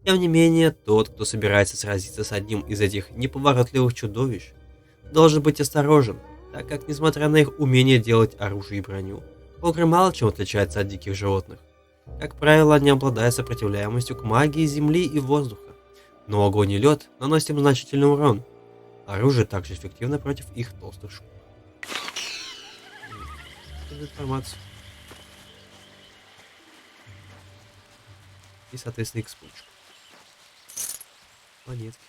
Тем не менее, тот, кто собирается сразиться с одним из этих неповоротливых чудовищ, должен быть осторожен, так как, несмотря на их умение делать оружие и броню, огры мало чем отличаются от диких животных. Как правило, они обладают сопротивляемостью к магии земли и воздуха, но огонь и лед наносят им значительный урон. Оружие также эффективно против их толстых шкур. Информация. И, соответственно, экспучку. Монетки.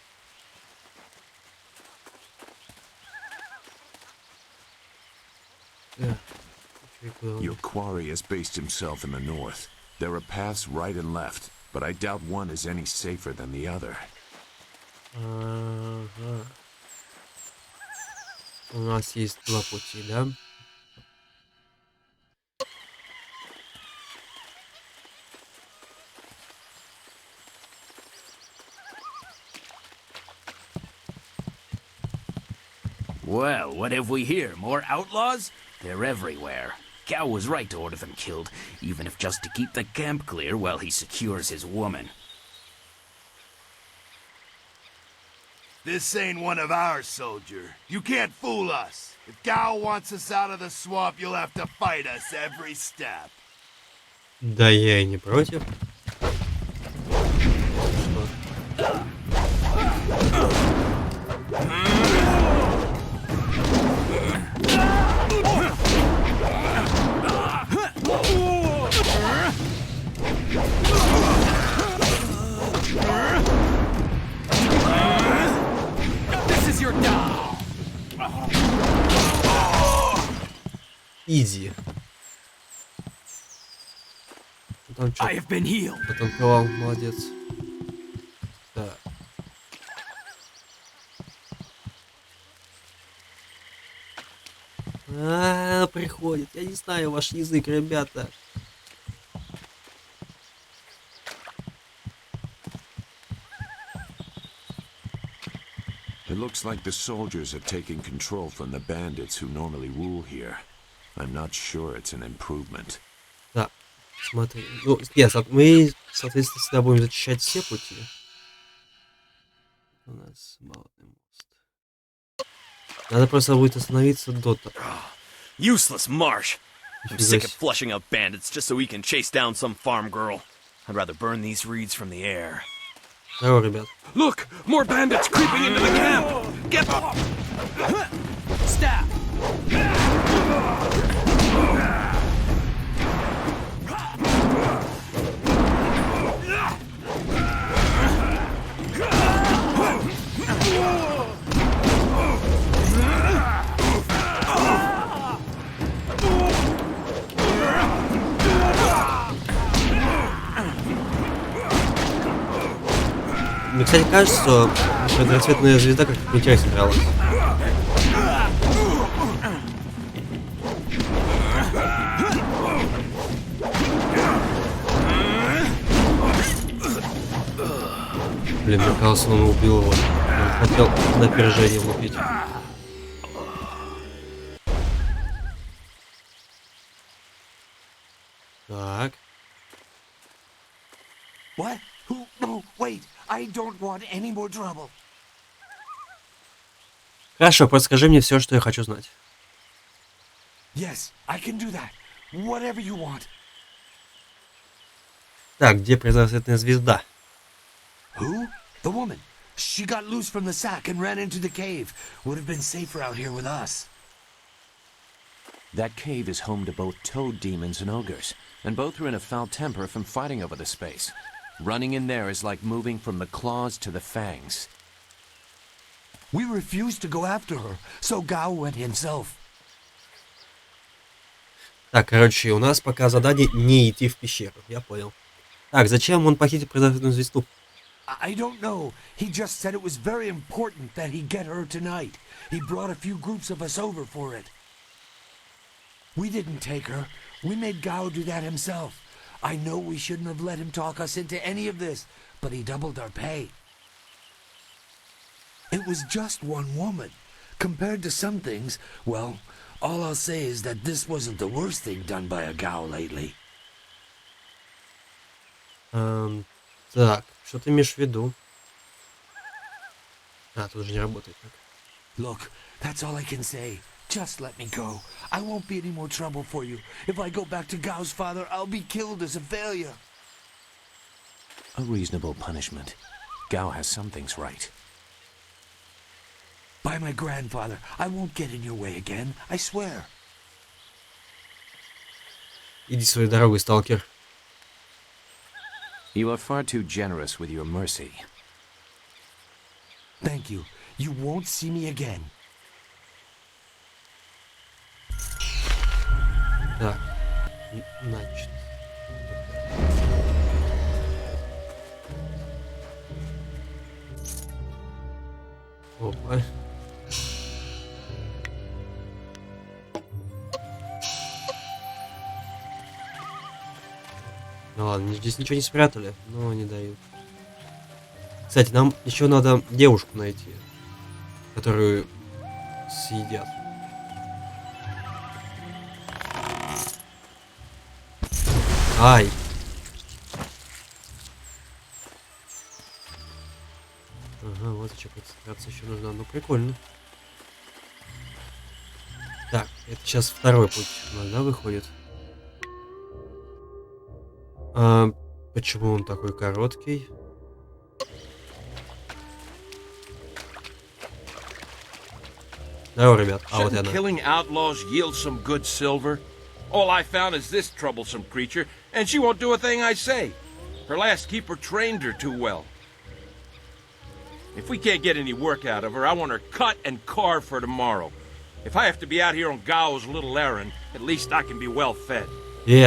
Your quarry has based himself in the north. There are paths right and left, but I doubt one is any safer than the other. Ага. У нас есть два пути, да? Well, what have we here? More outlaws? They're everywhere. Gao was right to order them killed, even if just to keep the camp clear while he secures his woman. This ain't one of ours, soldier. You can't fool us. If Gao wants us out of the swamp, you'll have to fight us every step. Да я и не против. This is your down. Изи. там что? Потанковал, молодец. Так. Приходит. Я не знаю ваш язык, ребята. It looks like the soldiers have taken control from the bandits who normally rule here. I'm not sure it's an improvement. Да, смотри. Ну, нет, мы, соответственно, всегда будем зачищать все пути. У нас балотный мост. Надо просто будет остановиться до того. Useless marsh. I'm sick of flushing out bandits just so we can chase down some farm girl. I'd rather burn these reeds from the air. Здорово, ребят. Look! More bandits creeping into the camp! Get up! Stab! Мне, кстати, кажется, что предрассветная звезда как-то интересно игралась. Блин, мне казалось, он убил его. Он хотел на опережение влупить. Так. What? Who? No, wait. I don't want any more trouble. Хорошо, просто скажи мне все, что я хочу знать. Yes, I can do that. Whatever you want. Так, где предрассветная звезда? Who? The woman. She got loose from the sack and ran into the cave. Would have been safer out here with us. That cave is home to both toad demons and ogres, and both are in a foul temper from fighting over the space. Running in there is like moving from the claws to the fangs. We refused to go after her, so Gao went himself. Так, короче, у нас пока задание не идти в пещеру, я понял. Так, зачем он похитил предрассветную звезду? I don't know. He just said it was very important that he get her tonight. He brought a few groups of us over for it. We didn't take her. We made Gao do that himself. I know we shouldn't have let him talk us into any of this, but he doubled our pay. It was just one woman. Compared to some things, well, all I'll say is that this wasn't the worst thing done by a Gao lately. Так, что ты имеешь в виду? А, тут же не работает так. Look, that's all I can say. Just let me go. I won't be any more trouble for you. If I go back to Gao's father, I'll be killed as a failure. A reasonable punishment. Gao has some things right. By my grandfather, I won't get in your way again. I swear. Иди своей дорогой, сталкер. You are far too generous with your mercy. Thank you. You won't see me again. Так, значит. Опа. Ну ладно, здесь ничего не спрятали, но не дают. Кстати, нам еще надо девушку найти, которую съедят. Ай! Ага, вот еще концентрация еще нужна. Ну, прикольно. Так, это сейчас второй путь у нас, да, выходит? Почему он такой короткий? Здорово, ребят. А вот и она. Killing outlaws yield some good silver? All I found is this troublesome creature, and she won't do a thing I say. Her last keeper trained her too well. If we can't get any work out of her, I want her cut and carved for tomorrow. If I have to be out here on Gao's little errand, at least I can be well fed.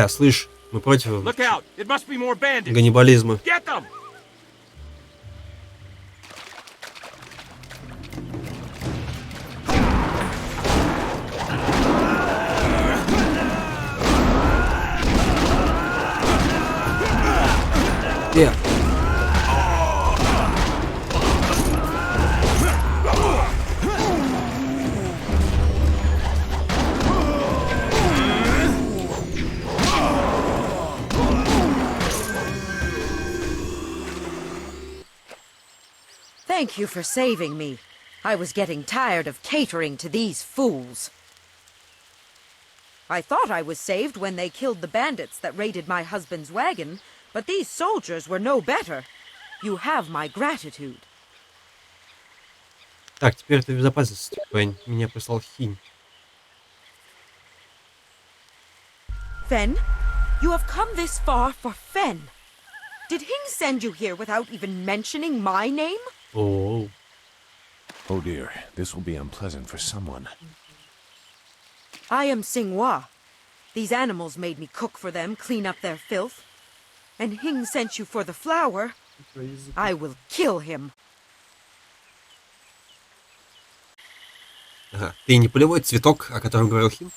Слышь, Мы против Look out! It must be more bandits. ганнибализма. Get them! Где? Thank you for saving me. I was getting tired of catering to these fools. I thought I was saved when they killed the bandits that raided my husband's wagon, but these soldiers were no better. You have my gratitude. Так, теперь ты в безопасности, Пэнь. Меня прислал Хинь. Fen, you have come this far for Fen. Did Hing send you here without even mentioning my name? Oh. Oh dear, this will be unpleasant for someone. I am Xinghua. These animals made me cook for them, clean up their filth. And Hing sent you for the flower. I will kill him. Ага. Ты не полевой цветок, о котором говорил Хин?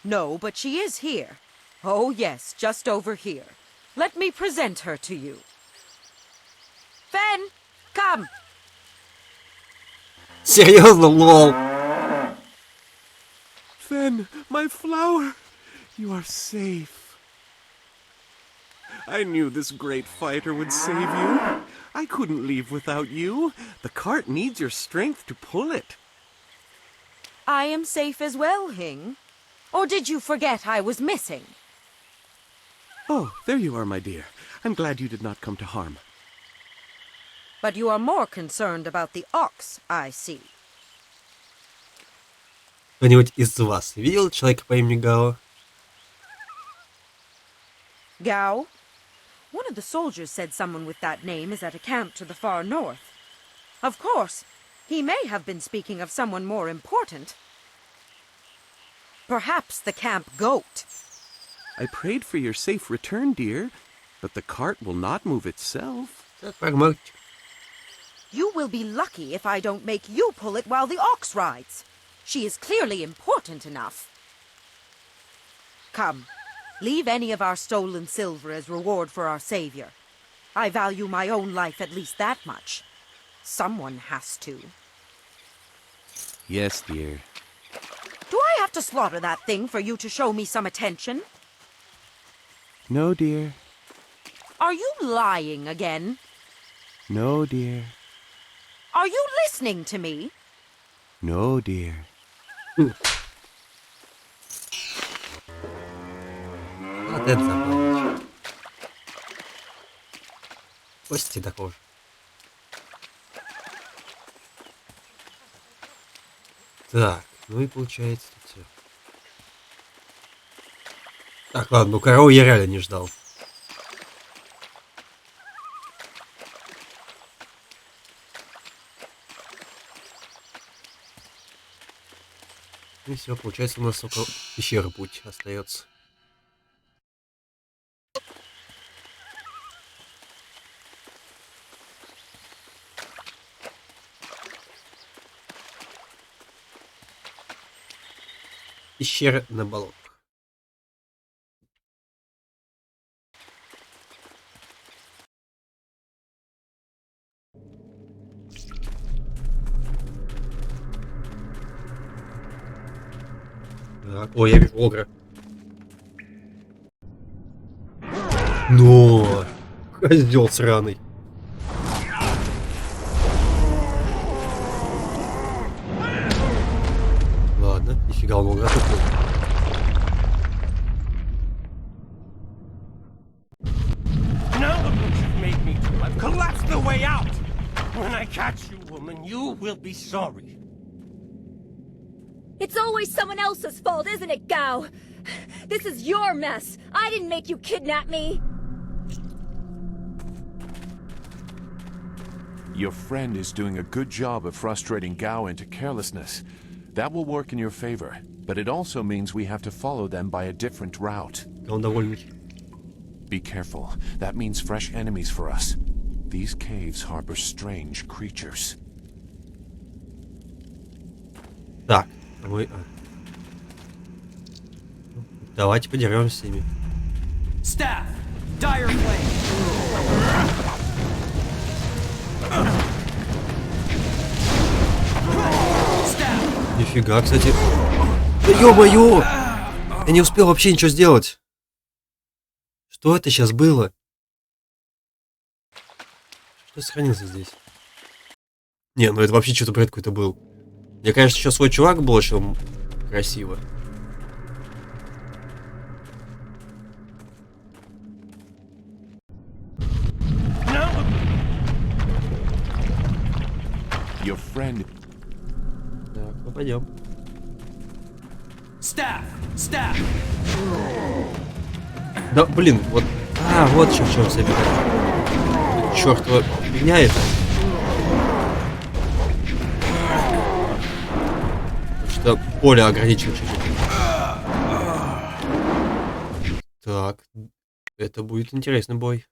No, but she is here. Oh yes, just over here. Let me present her to you. Fen, come! Серьезно, лол? Fen, my flower, you are safe. I knew this great fighter would save you. I couldn't leave without you. The cart needs your strength to pull it. I am safe as well, Hing. Or did you forget I was missing? Oh, there you are, my dear. I'm glad you did not come to harm. But you are more concerned about the ox, I see. Кто-нибудь из вас видел человека по имени Гао? Gao? One of the soldiers said someone with that name is at a camp to the far north. Of course, he may have been speaking of someone more important. Perhaps the camp goat. I prayed for your safe return, dear, but the cart will not move itself. You will be lucky if I don't make you pull it while the ox rides. She is clearly important enough. Come, leave any of our stolen silver as reward for our savior. I value my own life at least that much. Someone has to. Yes, dear. Do I have to slaughter that thing for you to show me some attention? No, dear. Are you lying again? No, dear. Are you listening to me? No, dear. Вот это забавно. Кости такого же. Так, ну и получается тут все. Так, ладно, ну корову я реально не ждал. И все, получается, у нас около пещеры путь остается. Пещера на болотах. Так, ой, я вижу огра. Но, козел сраный. Ладно, нифига он огра тупил. Now look what you've made me do. I've collapsed the way out. When I catch you, woman, you will be sorry. It's always someone else's fault, isn't it, Gao? This is your mess. I didn't make you kidnap me. Your friend is doing a good job of frustrating Gao into carelessness. That will work in your favor, but it also means we have to follow them by a different route. Он довольный. Be careful. That means fresh enemies for us. These caves harbor strange creatures. Так, мы... Давайте подеремся с ними. Staff! Dire flame! Нифига, кстати. Да ё-моё! Я не успел вообще ничего сделать. Что это сейчас было? Что сохранился здесь? Не, ну это вообще что-то бред какой-то был. Мне, конечно, сейчас свой чувак был очень красиво. Your friend. Так, ну пойдем. Staff! Staff! Да, блин, вот... А, вот в чем себе. Чёртова фигня это. Потому что поле ограничено чуть-чуть. Так, это будет интересный бой.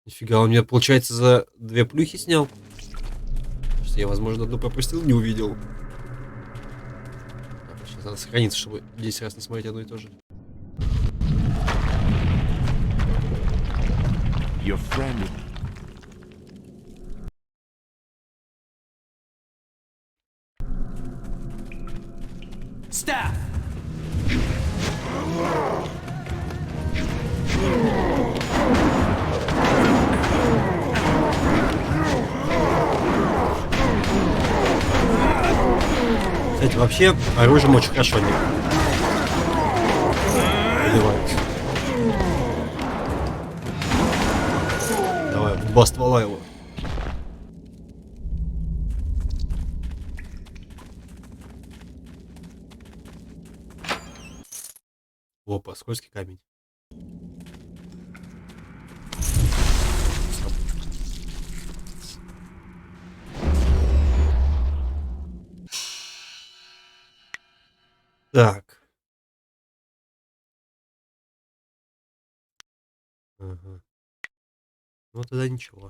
Нифига, он меня, получается, за 2 плюхи снял. Потому что я, возможно, одну пропустил, не увидел. Так, сейчас надо сохраниться, чтобы 10 раз не смотреть одно и то же. Your friend. Staff! Кстати, вообще оружием очень хорошо не поливается. Давай, в 2 ствола его. Опа, скользкий камень. Так. Ага. Ну тогда ничего.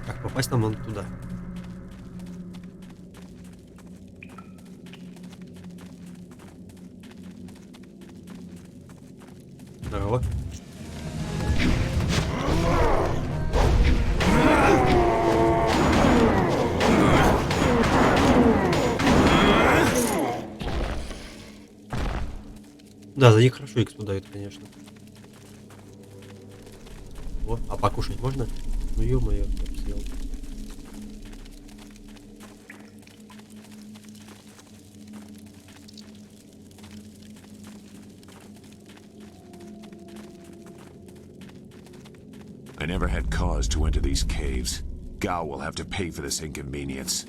Так, попасть нам надо туда. Здорово. Да, за них хорошо экспу дают, конечно. О, а покушать можно? Ну ё-моё, я бы съел. I never had cause to enter these caves. Gao will have to pay for this inconvenience.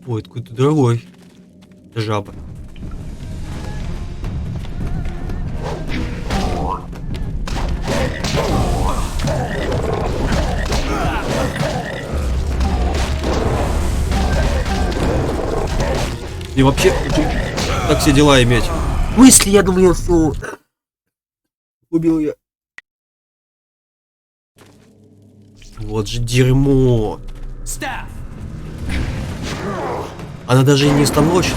Ой, это какой-то дорогой. Это жаба. И вообще, так все дела иметь. Мысли, я думаю, что... Убил я. Вот же дерьмо. Она даже и не становится.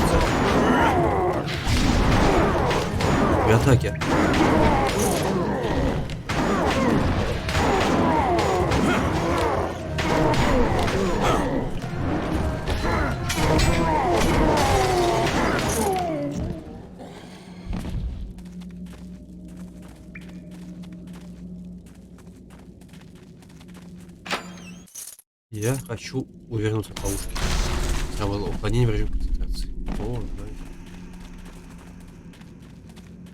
При атаке. Я хочу увернуться от ловушки. Сработало уклонение в режим концентрации. О,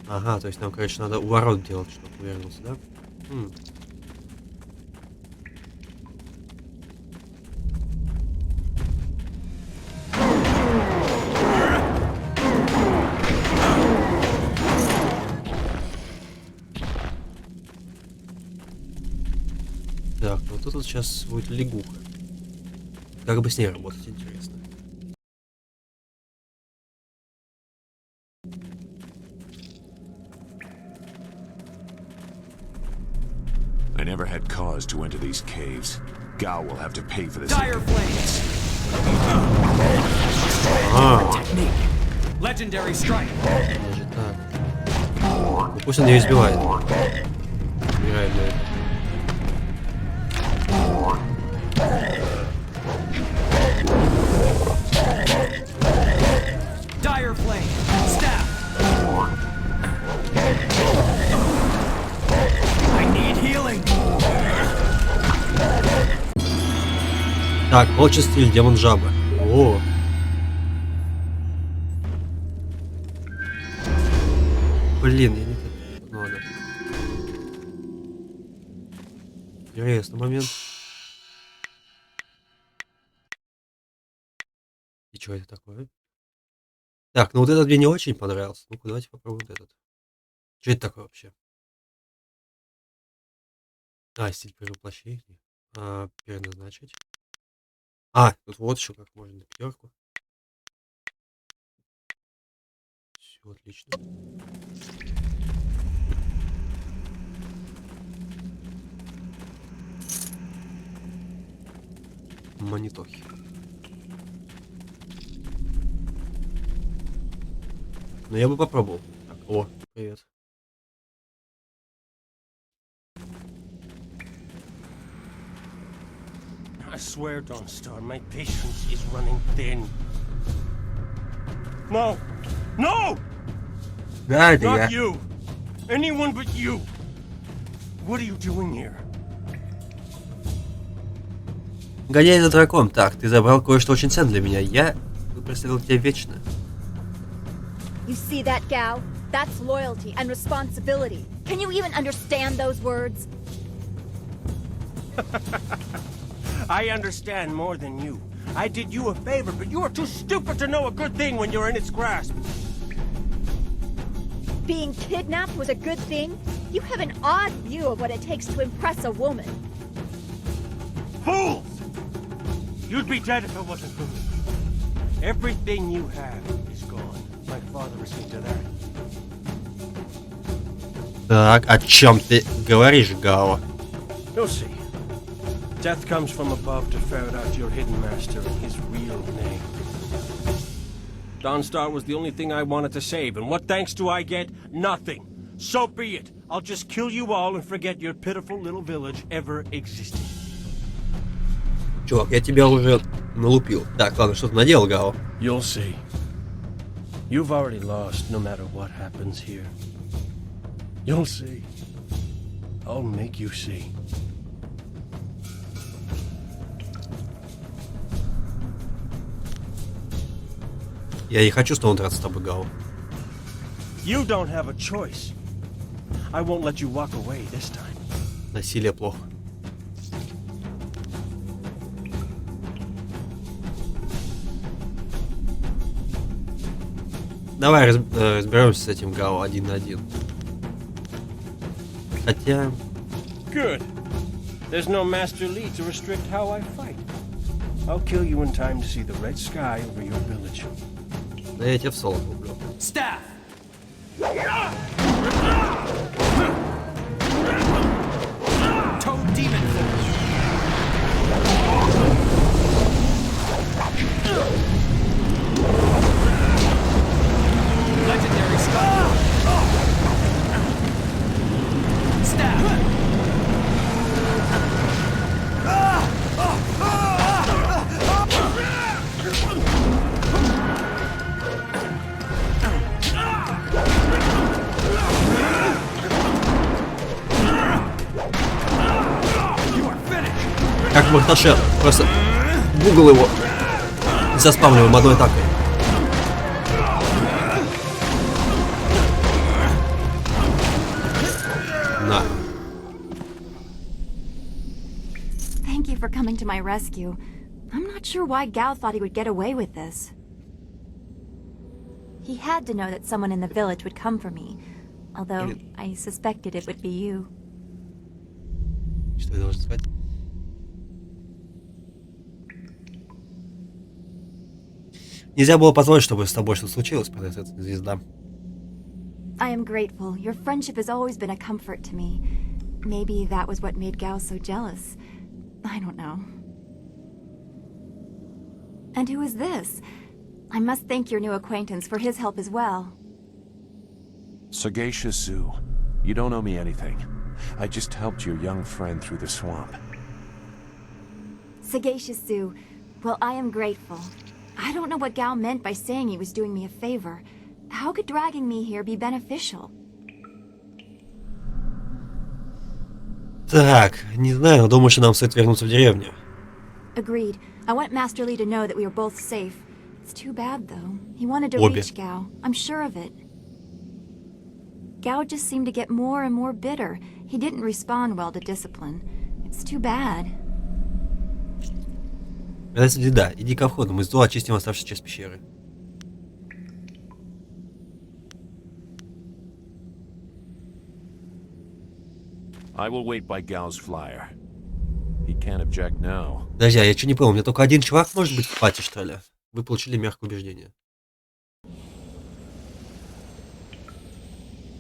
да. Ага, то есть нам, короче, надо уворот делать, чтобы увернулся, да? Так, вот тут вот сейчас будет лягуха. Как бы с ней работать, интересно. I never had cause to enter these caves. Gao will have to pay for this. Dire flames. Technique. Legendary strike. Даже так. Ну, пусть он ее избивает. Убирает на это. Dire flame. Staff. I need healing. Так, волчий стиль, демон жаба. О. Блин, я не так надо. Интересный момент. И что это такое? Так, ну вот этот мне не очень понравился. Ну-ка, давайте попробуем вот этот. Что это такое вообще? А, стиль перевоплощения. Переназначить. Тут вот еще как можно на пятерку. Все отлично. Монитохи. Ну я бы попробовал. Так, о, привет. I swear, Dawnstar, my patience is running thin. No! No! Да, это Not я. you! Anyone but you! What are you doing here? Гоняй за драком. Так, ты забрал кое-что очень ценное для меня. Я преследовал тебя вечно. You see that, Gao? That's loyalty and responsibility. Can you even understand those words? I understand more than you. I did you a favor, but you are too stupid to know a good thing when you're in its grasp. Being kidnapped was a good thing? You have an odd view of what it takes to impress a woman. Fools! You'd be dead if it wasn't for me. Everything you have is gone. My father will see to that. Так, о чем ты говоришь, Гао? You'll see. Death comes from above to ferret out your hidden master and his real name. Dawnstar was the only thing I wanted to save, and what thanks do I get? Nothing. So be it. I'll just kill you all and forget your pitiful little village ever existed. Чувак, я тебя уже налупил. Так, ладно, что ты наделал, Гао? You'll see. You've already lost no matter what happens here. You'll see. I'll make you see. Я не хочу снова драться с тобой, Гао. You don't have a choice. I won't let you walk away this time. Насилие плохо. Давай разберемся с этим Гао один на один. Хотя... Good. There's no Master Li to restrict how I fight. I'll kill you in time to see the red sky over your village. Да я тебя в соло куплю. Staff. Toad demon force. Legendary skull. Staff. Как Махташер. Просто в угол его заспамливаем одной атакой. На. Thank you for coming to my rescue. I'm not sure why Gao thought he would get away with this. He had to know that someone in the village would come for me, although I suspected it would be you. Что я должен сказать? Нельзя было позволить, чтобы с тобой что-то случилось, принцесса звезда. I am grateful. Your friendship has always been a comfort to me. Maybe that was what made Gao so jealous. I don't know. And who is this? I must thank your new acquaintance for his help as well. Sagacious Zoo. You don't owe me anything. I just helped your young friend through the swamp. Sagacious Zoo. Well, I am grateful. I don't know what Gao meant by saying he was doing me a favor. How could dragging me here be beneficial? Так, не знаю, но думаю, что нам стоит вернуться в деревню. Agreed. I want Master Li to know that we are both safe. It's too bad, though. He wanted to Обе. reach Gao. I'm sure of it. Gao just seemed to get more and more bitter. He didn't respond well to discipline. It's too bad. Да, иди ко входу, мы с Ду очистим оставшуюся часть пещеры. I will wait by Gao's flyer. He can't object now. Подожди, а я что не понял, у меня только один чувак может быть в пати, что ли? Вы получили мягкое убеждение.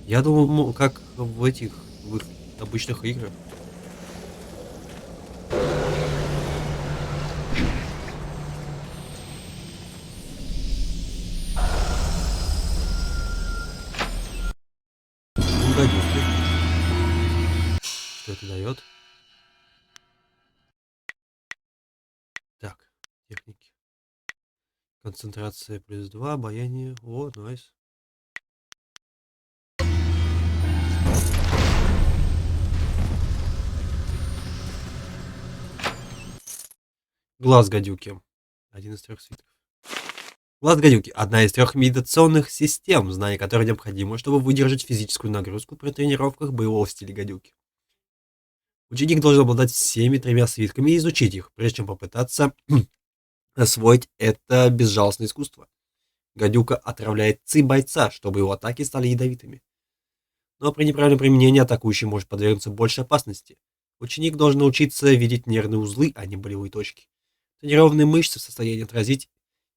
Я думал, как в этих в их обычных играх. Что это дает? Так, техники. Концентрация плюс 2, обаяние. О, найс. Глаз гадюки. Один из 3 свитков. Глаз гадюки. Одна из 3 медитационных систем, знание которой необходимо, чтобы выдержать физическую нагрузку при тренировках боевого стиля гадюки. Ученик должен обладать всеми 3 свитками и изучить их, прежде чем попытаться освоить это безжалостное искусство. Гадюка отравляет ци бойца, чтобы его атаки стали ядовитыми. Но при неправильном применении атакующий может подвергнуться большей опасности. Ученик должен научиться видеть нервные узлы, а не болевые точки. Тренированные мышцы в состоянии отразить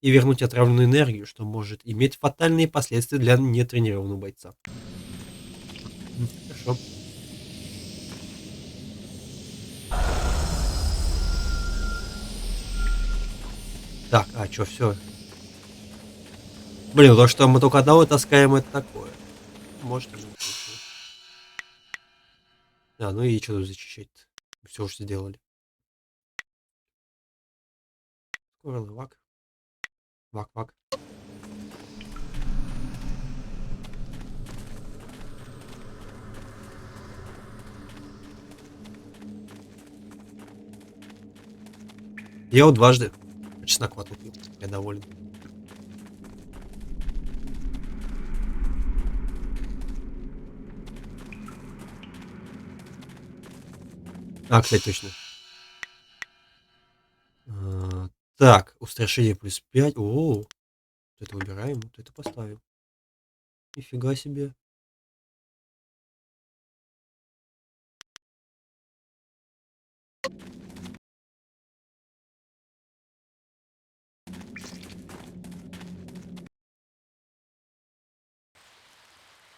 и вернуть отравленную энергию, что может иметь фатальные последствия для нетренированного бойца. Хорошо. Так, а чё, все? Блин, то, что мы только одного таскаем, это такое. Может, не случилось. А, ну и что тут зачищать-то? Все уже сделали. Скоро вак. Вак-вак. Я вот дважды чеснок купил. Я доволен. А, кстати, точно. Так, устрашение плюс 5. О, вот это выбираем, вот это поставим. Нифига себе.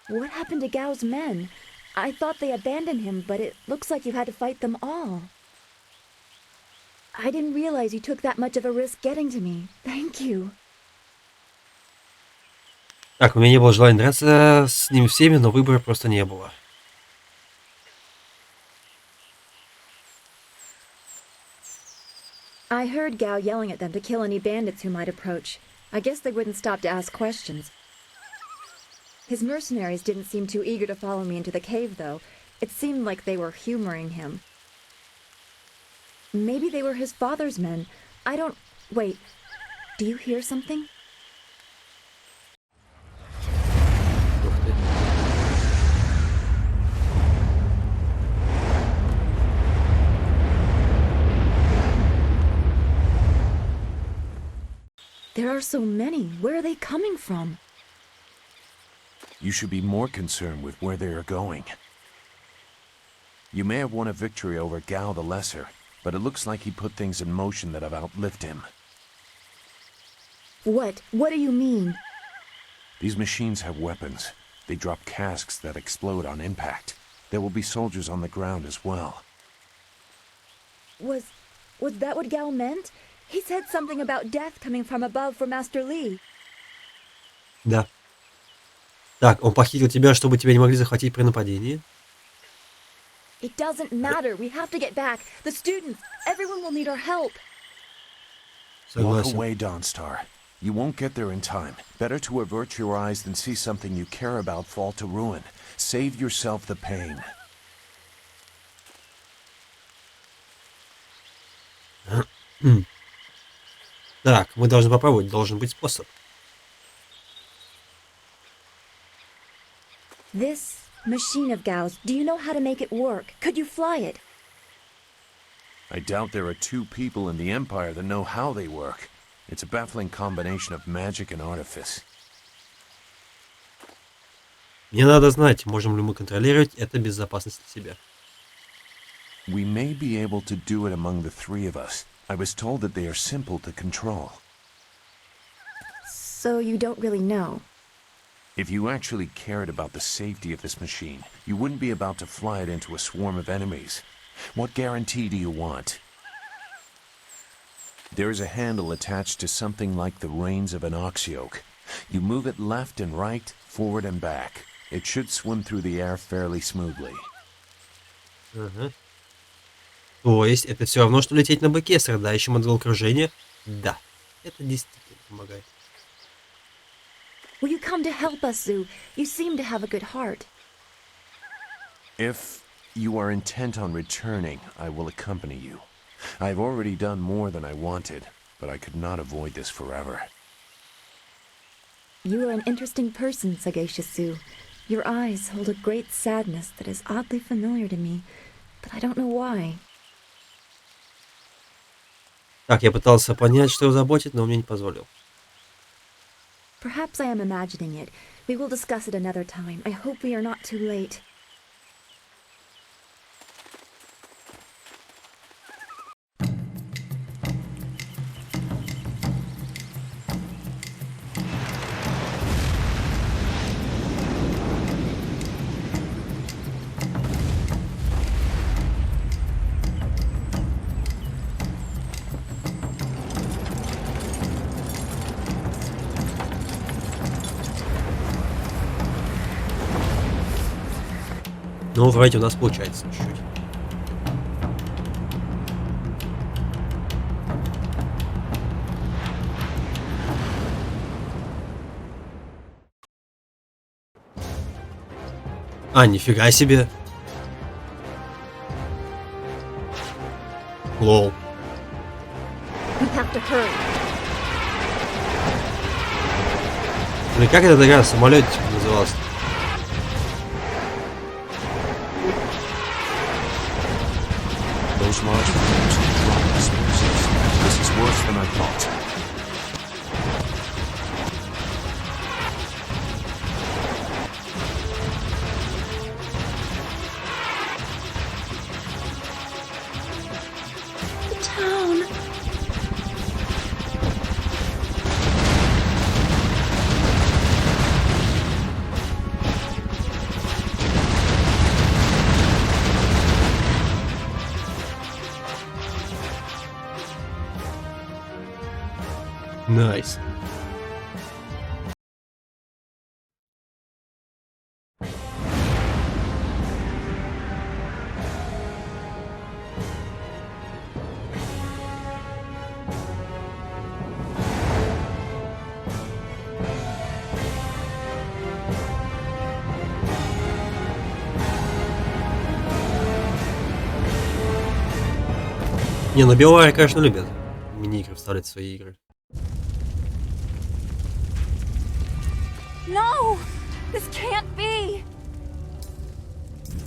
What happened to Gao's men? I thought they abandoned him, but it looks like you had to fight them all. I didn't realize you took that much of a risk getting to me. Thank you. Так, у меня не было желания драться с ними всеми, но выбора просто не было. I heard Gao yelling at them to kill any bandits who might approach. I guess they wouldn't stop to ask questions. His mercenaries didn't seem too eager to follow me into the cave, though. It seemed like they were humoring him. Maybe they were his father's men. I don't... Wait. Do you hear something? There are so many. Where are they coming from? You should be more concerned with where they are going. You may have won a victory over Gao the Lesser, but it looks like he put things in motion that have outlived him. What? What do you mean? These machines have weapons. They drop casks that explode on impact. There will be soldiers on the ground as well. Was that what Gao meant? He said something about death coming from above for Master Li. Да. Так, он похитил тебя, чтобы тебя не могли захватить при нападении. It doesn't matter. We have to get back. The students, everyone will need our help. Walk away, Dawnstar. You won't get there in time. Better to avert your eyes than see something you care about fall to ruin. Save yourself the pain. Так, мы должны попробовать. Должен быть способ. This machine of Gao's, do you know how to make it work? Could you fly it? I doubt there are two people in the Empire that know how they work. It's a baffling combination of magic and artifice. Мне надо знать, можем ли мы контролировать это безопасность для себя. We may be able to do it among the three of us. I was told that they are simple to control. So you don't really know. If you actually cared about the safety of this machine, you wouldn't be about to fly it into a swarm of enemies. What guarantee do you want? There is a handle attached to something like the reins of an ox yoke. You move it left and right, forward and back. It should swim through the air fairly smoothly. То есть это все равно, что лететь на быке, страдающем от головокружения? Да, это действительно помогает. Will you come to help us, Zhu? You seem to have a good heart. If you are intent on returning, I will accompany you. I've already done more than I wanted, but I could not avoid this forever. You are an interesting person, sagacious Zhu. Your eyes hold a great sadness that is oddly familiar to me, but I don't know why. Так, я пытался понять, что его заботит, но он мне не позволил. Perhaps I am imagining it. We will discuss it another time. I hope we are not too late. Ну, вроде у нас получается чуть-чуть. А, нифига себе. Лол. We have to hurry. Ну и как эта игра, самолетик назывался? Those large flames will drop explosives. This is worse than I thought. The town. Найс. Не, ну Белари, конечно, любят мини-игры вставлять в свои игры. No! This can't be!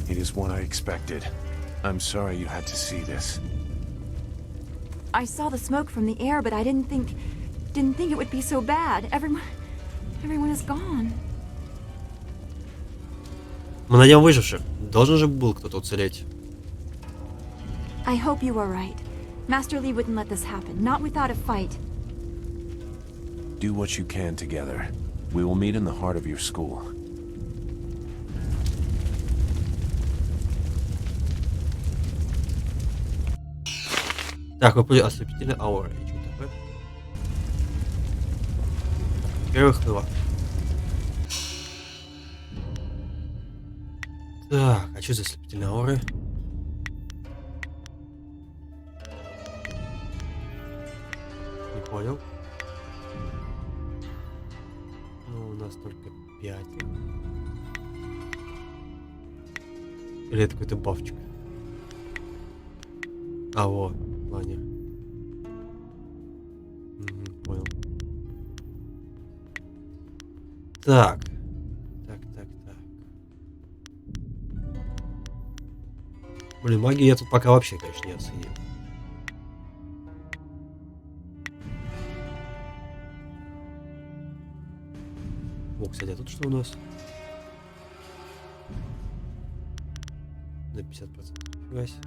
It is what I expected. I'm sorry you had to see this. I saw the smoke from the air, but I didn't think it would be so bad. Everyone is gone. Мы найдем выживших. Должен же был кто-то уцелеть. I hope you are right. Master Li wouldn't let this happen, not without a fight. Do what you can together. We will meet in the heart of your school. Так, вы поняли, ослепительная аура. И что такое? Первых два. Так, а что за ослепительные ауры? Не понял. Ну, у нас только 5. Или это какой-то бафчик? А, вот, планер. Понял. Так. Так. Блин, магии я тут пока вообще, конечно, не оценил. О, кстати, а тут что у нас? На 50%. Нифига себе.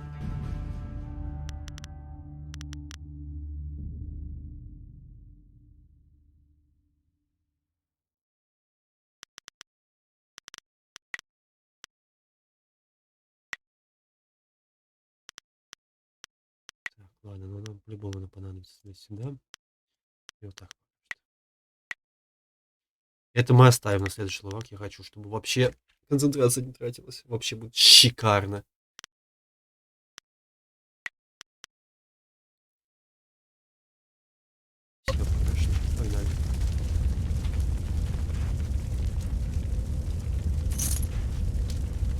Так, ладно, но нам по-любому понадобится сюда. И вот так. Это мы оставим на следующий левак. Я хочу, чтобы вообще концентрация не тратилась. Вообще будет шикарно. Все, хорошо. Погнали.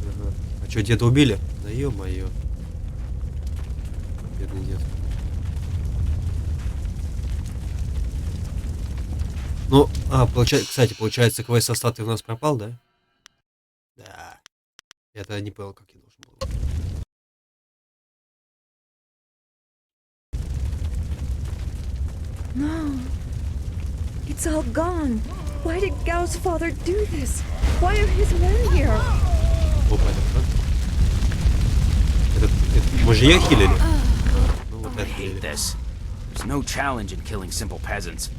Ага. А что, деда убили? Да ё-моё. Бедный дед. Ну, кстати, получается, квест со статуей у нас пропал, да? Да. Я-то не понял, как я должен был. No. It's all gone. Why did Gao's father do this? Why are his men here? Опа, это мы же ее хилили. Ну, вот I hate this. There's no challenge in killing simple peasants.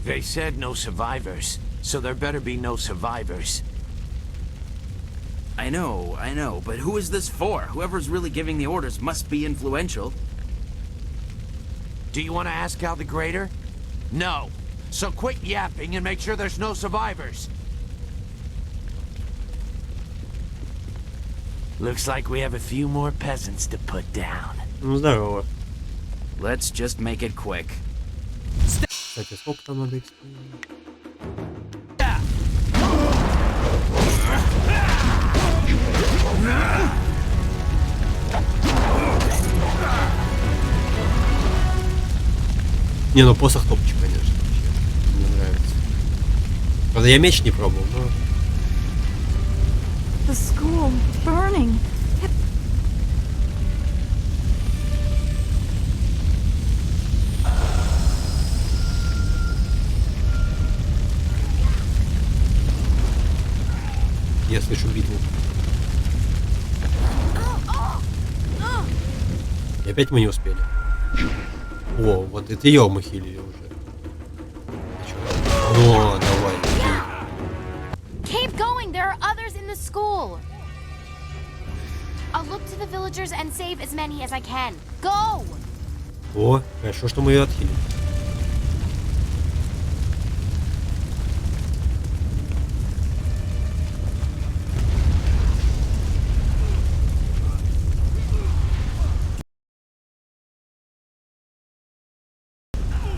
They said no survivors, so there better be no survivors. I know, but who is this for? Whoever's really giving the orders must be influential. Do you want to ask Al the Greater? No. So quit yapping and make sure there's no survivors. Looks like we have a few more peasants to put down. Ну, здорово. Let's just make it quick. Кстати, сколько там надо экспо? Не, ну посох топчик, конечно. Мне нравится. Правда, я меч не пробовал, но... The school burning. Я слышу битву. И опять мы не успели. О, вот это ее мы хилили уже. О, давай. Keep going. There are others in the school. I'll look to the villagers and save as many as I can. Go. О, хорошо, что мы ее отхилили.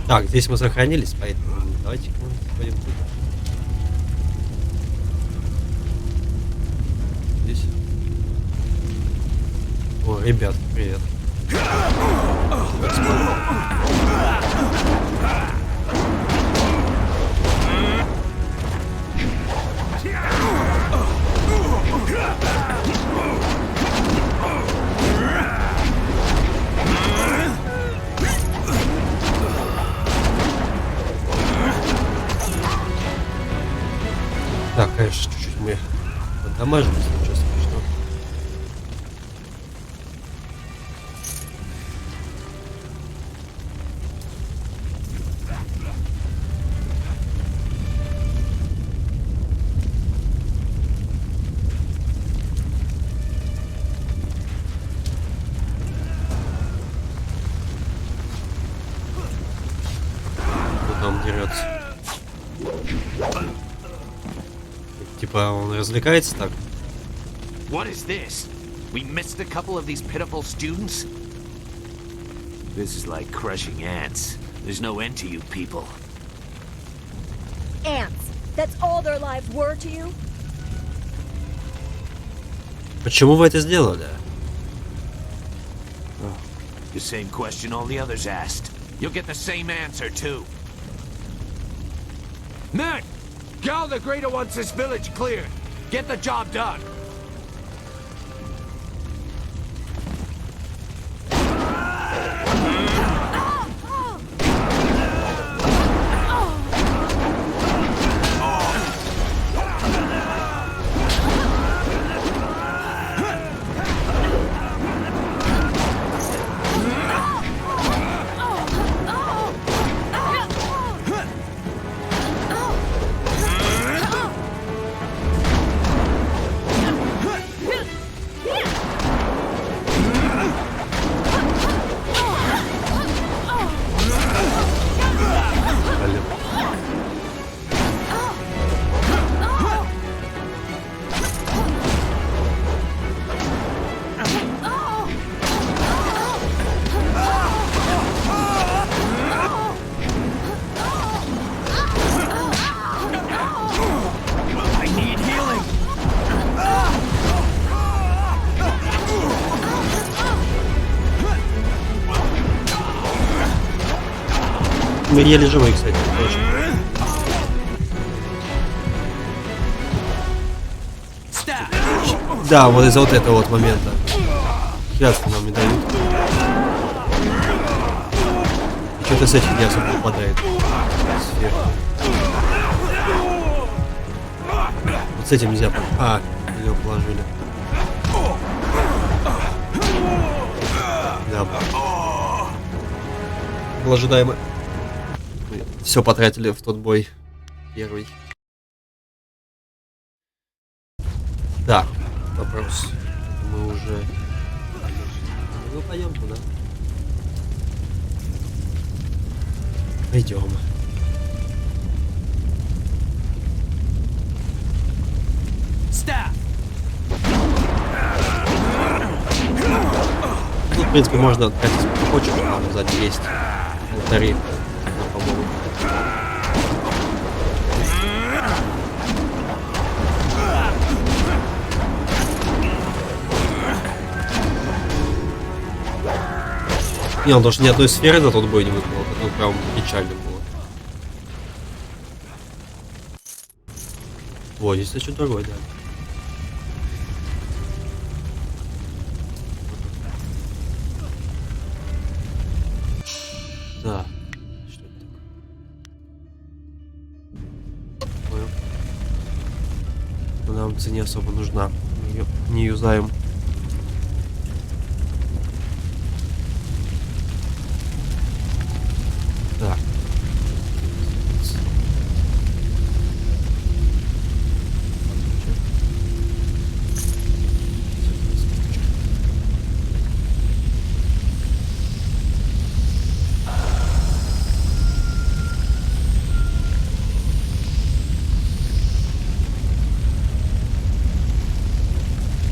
Так, здесь мы сохранились, поэтому давайте пойдем туда. Здесь. О, ребят, привет. Так, конечно, чуть-чуть мы поддамажим, если ничего страшного. Типа он развлекается так? What is this? We missed a couple of these pitiful students? This is like crushing ants. There's no end to you people. Ants. That's all their lives were to you? Почему вы это сделали? The same question all the others asked. You'll get the same answer too. Men! Gal the Greater wants this village cleared. Get the job done. Мы еле живые, кстати, тоже. Да, вот из-за вот этого вот момента. Херство нам не дают. Что-то с этим не особо попадает. Сверху. Вот с этим нельзя. А, ее положили. Да. Было ожидаемо. Все потратили в тот бой первый. Да, вопрос. Мы уже... Ну, пойдем туда. Пойдем. Тут, в принципе, можно откатить, если хочешь, там сзади есть алтари. По-моему. Не, он даже ни одной сферы за тот бой не выпал. Это прям печально было. О, здесь что-то другое, да. Да. Что это такое? Понял. Но нам это не особо нужна. Мы ее не юзаем. Так.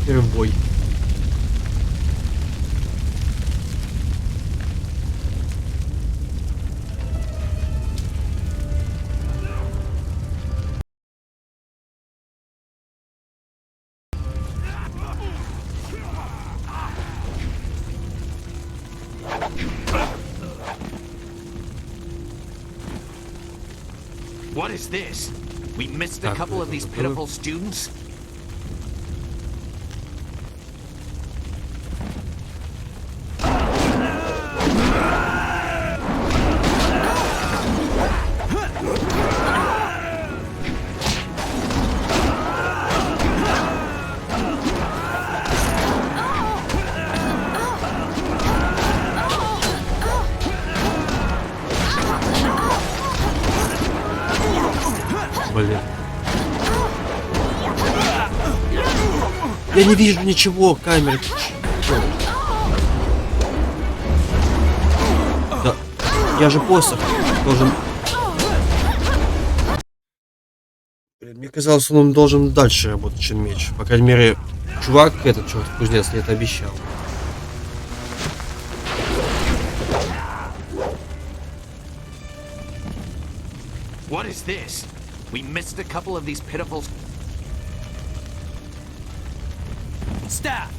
Первый бой. What is this? We missed a couple of these pitiful students? Блин. Я не вижу ничего, камеры. Да. Я же посох должен Блин, мне казалось, он должен дальше работать, чем меч. По крайней мере, чувак, этот чертов кузнец, мне это обещал. What is this? We missed a couple of these pitiful... Staff!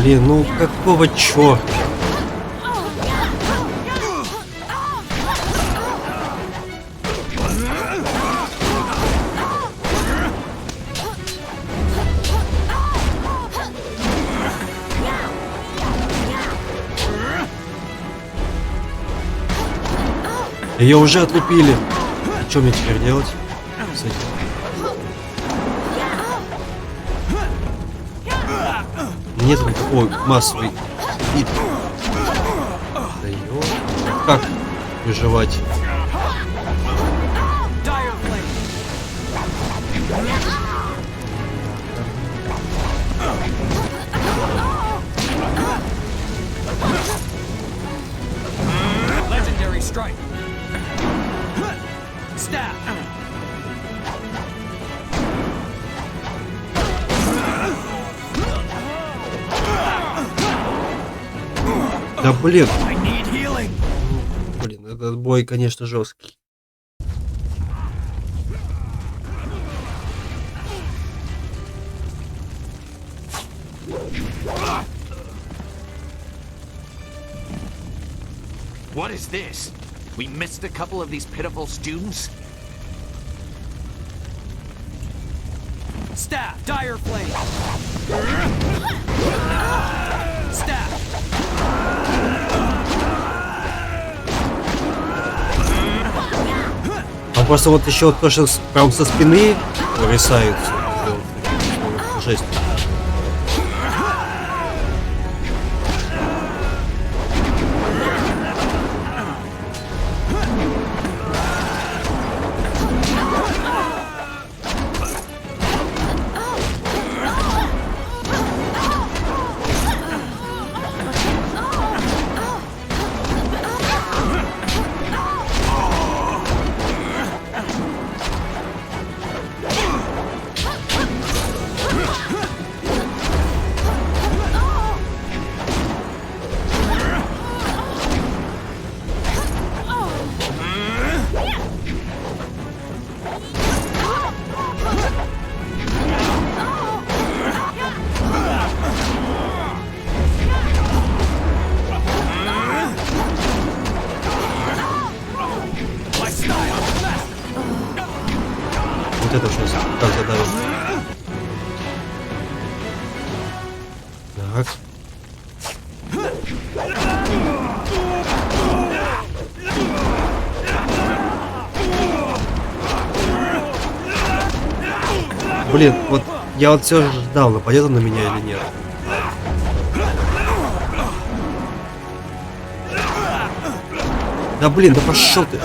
Блин, ну какого черта? Ее уже отлупили. И что мне теперь делать с этим? Нет никакой массовой битвы. Да ё, как выживать? Legendary strike. Staff. Да блин. I need healing. Блин, этот бой, конечно, жесткий. What is this? We missed a couple of these pitiful students? Staff, dire flame. Staff. А просто вот еще то, что прям со спины вырисается. Жесть. Вот это сейчас как задавит. Так. Блин, вот я вот все же ждал, нападет он на меня или нет. Да блин, да пошел ты.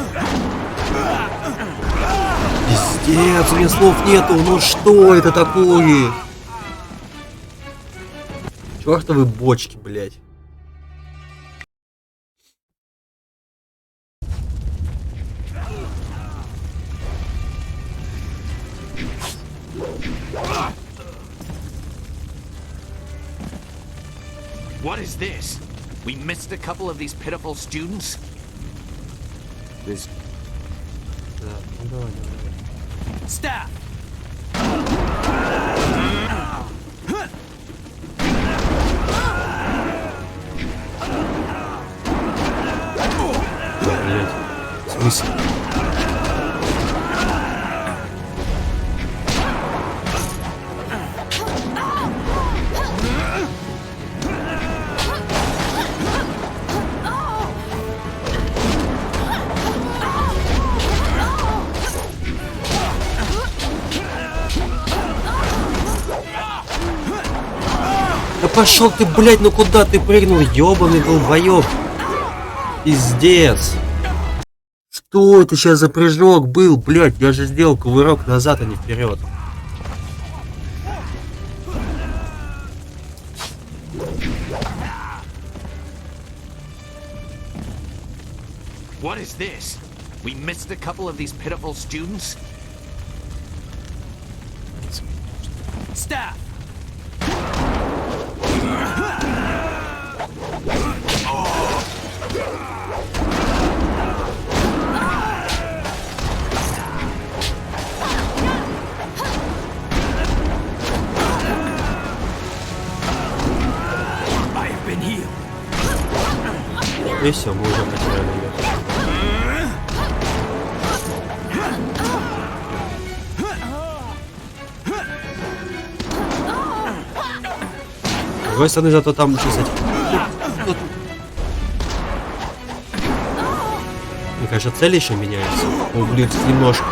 Пиздец, у меня слов нету, ну что это такое? Чёртовы бочки, блядь. What is this? We missed a couple of these pitiful students? This... Да, ну давай, давай. Staff. Блядь, в смысле? Да пошел ты, блядь, ну куда ты прыгнул, ёбаный долбоёб? Пиздец. Что это сейчас за прыжок был, блядь? Я же сделал кувырок назад, а не вперед. What is this? We missed a couple of these pitiful students? Staff! I've been healed. И все, мы уже потеряли ее. С другой стороны, зато там чесать. Мне кажется, цель еще меняется. Ублюдки немножко.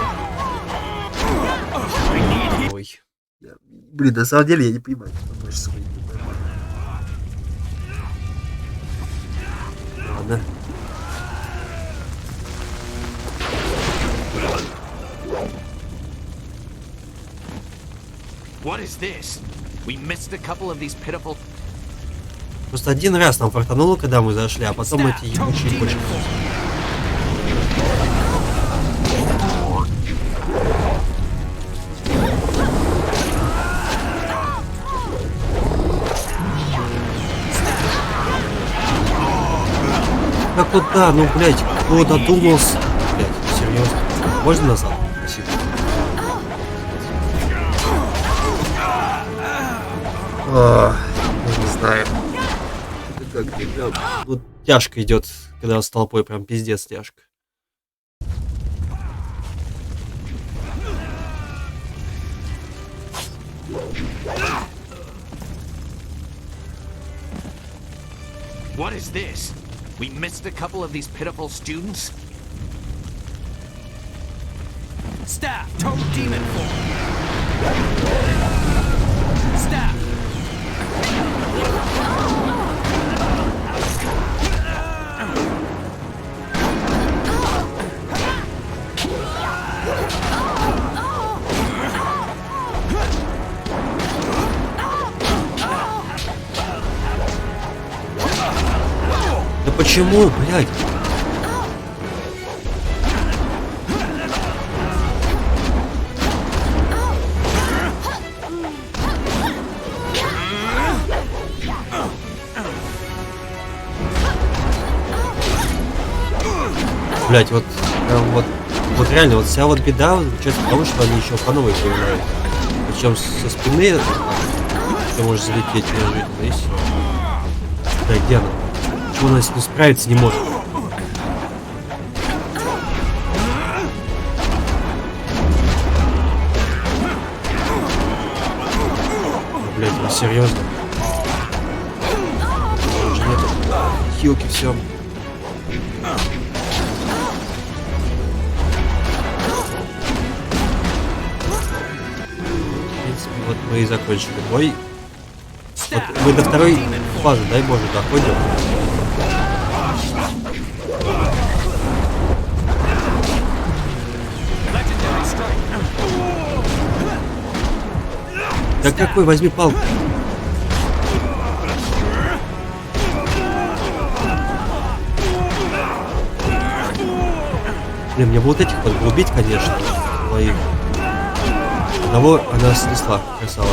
Ой. Блин, на самом деле я не понимаю, что больше свои не понимаю. Ладно. What is this? We missed a couple of these pitiful... Просто один раз нам фартануло, когда мы зашли, а потом эти ебучие больше. Как вот да, ну блять, кто додумался? Блять, серьезно. Можно назад? Спасибо. Не знаю. Это как-то прям, вот тяжко идет, когда с толпой, прям пиздец тяжко. What is this? We missed a couple of these pitiful students? Staff! Toad demon form! Staff! Да почему, блядь? Блять, вот реально, вот вся вот беда заключается в том, что они еще по новой появляются. Причем со спины ты можешь залететь неожиданно и все. Да, где она? Почему она с ним справиться не может? Блять, ну серьезно? Уже нету хилки, все. Вот мы и закончили бой. Вот мы до второй фазы, дай боже, доходим. Да какой, возьми палку. Блин, мне бы вот этих вот убить, конечно, двоих. Одного она снесла, красава.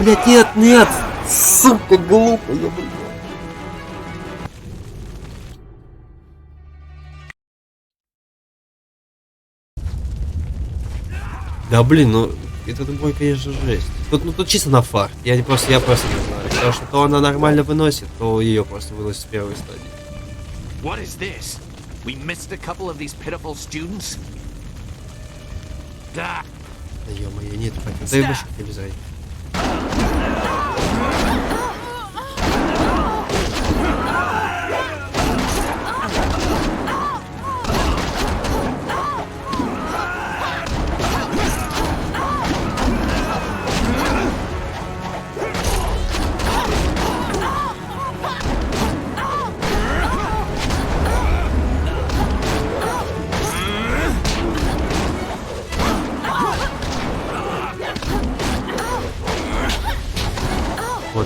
Блять, нет, нет! Сука, глупая, блядь. Да блин, ну этот бой, конечно, жесть. Тут чисто на фарт. Я просто не знаю. Потому что то она нормально выносит, то ее просто выносит с первой стадии. What is this? We missed a couple of these pitiful students? Да ё-моё, нет, да и вообще не обязательно.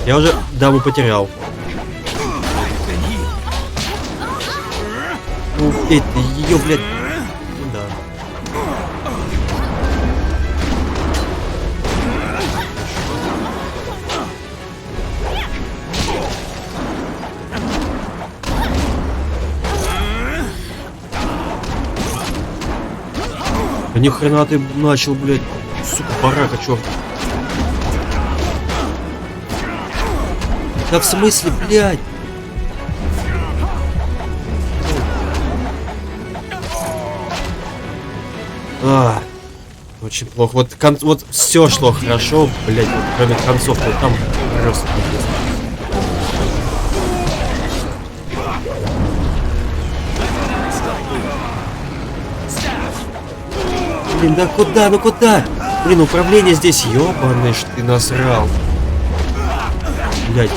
Я уже даму потерял. Ну, убей ты ее, блядь. Ну да. Да ни хрена ты начал, блядь. Сука, барака, чёрт. Да в смысле, блядь? Очень плохо. Вот, вот все шло хорошо, блядь, вот, кроме концовки. Вот там просто пиздец. Блин, да куда, ну куда? Блин, управление здесь ёбаный, что ты насрал. Блядь.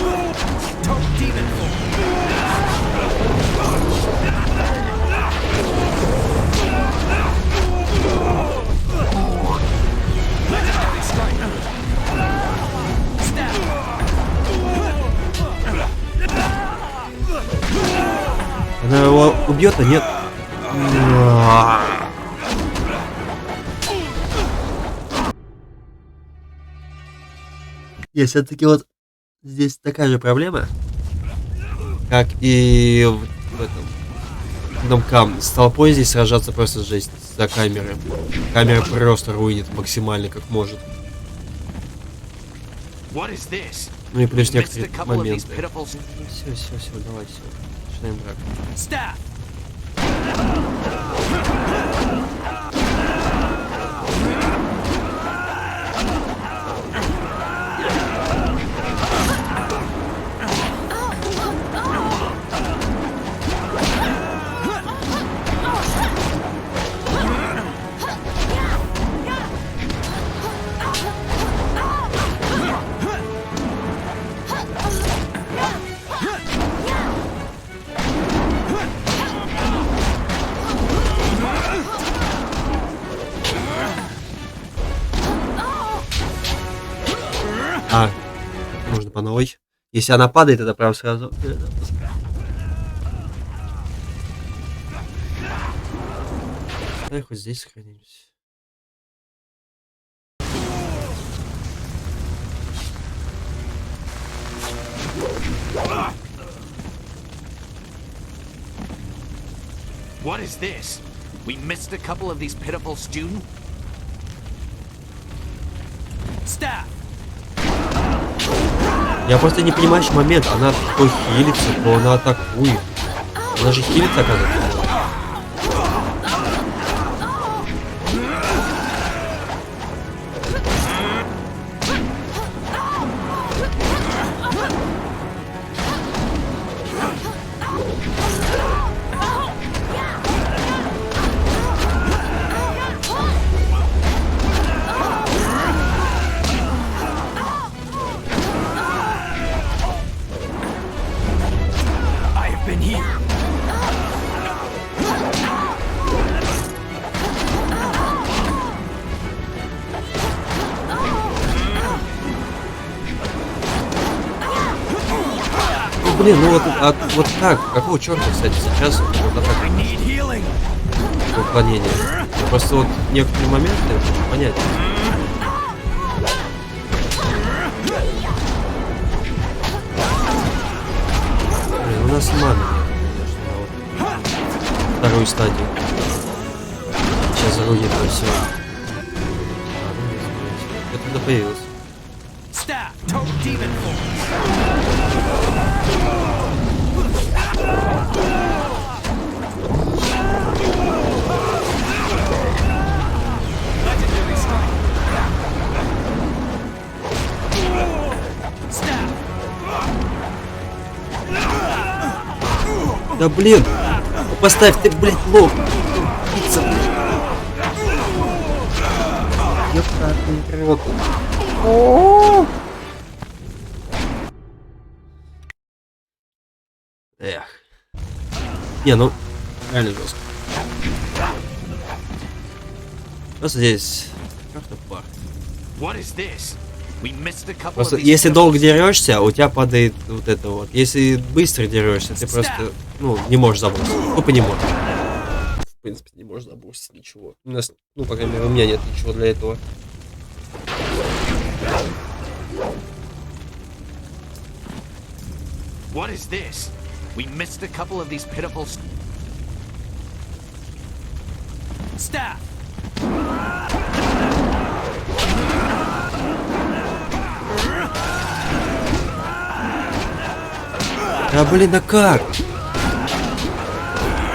Она его убьет, а нет? И все-таки вот здесь такая же проблема, как и в этом домкам. С толпой здесь сражаться просто жесть за камеры. Камера просто руинит максимально, как может. Ну и плюс некоторые моменты. Все, давай, все. Начинаем драк. Можно по новой. Если она падает, это прям сразу. Давай хоть здесь сохранимся. What is this? We missed a couple of these pitiful students? Staff! Я просто не понимаю момент. Она то хилится, то она атакует. Она же хилится, оказывается. Блин, ну вот так, какого черта, кстати, сейчас вот атака. Уклонение. Просто вот некоторые моменты понять. Блин, у нас маны нет, конечно, на вот вторую стадию. Сейчас заругит это все. Это туда появилось. Да блин! Поставь ты, блядь, лоб! Пицца, блядь! Ёпта, рот. Эх. Не, ну, реально жестко. Просто здесь карта пар. What is this? Просто если долго дерешься, у тебя падает вот это вот. Если быстро дерешься, ты просто, ну, не можешь забросить. Тупо не можешь. В принципе, не можешь забросить ничего. У нас, ну, по крайней мере, у меня нет ничего для этого. What is this? We missed a couple of these pitiful... Staff! Да блин, да как?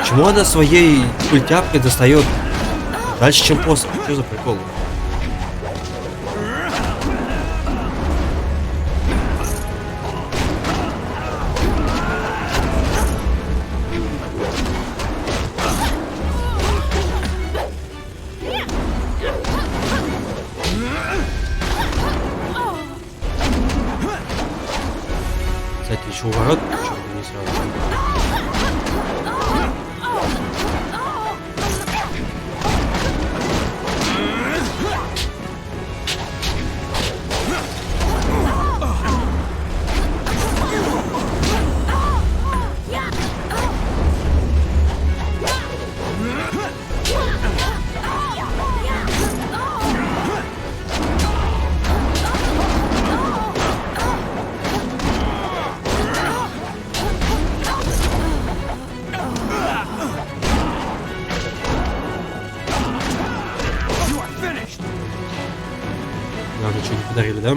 Почему она своей культяпкой достает дальше, чем посох? Что за прикол? Кстати, еще уворот, почему-то не сразу. Нам ничего не подарили, да?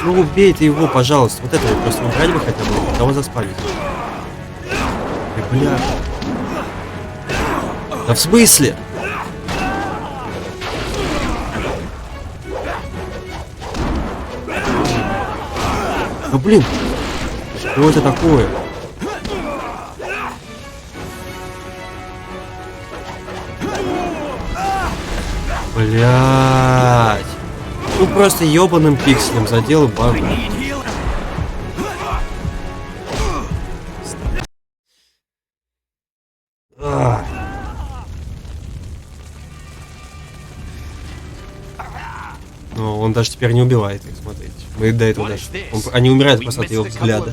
Ну убей ты его, пожалуйста. Вот это вот просто убрать бы хотя бы. Кого заспали? Бля. Да в смысле? Ну блин, что это такое? Блять. Ну просто ёбаным пикселем задел и баг. Но он даже теперь не убивает их, смотрите. Мы до этого даже... Они умирают просто от его взгляда.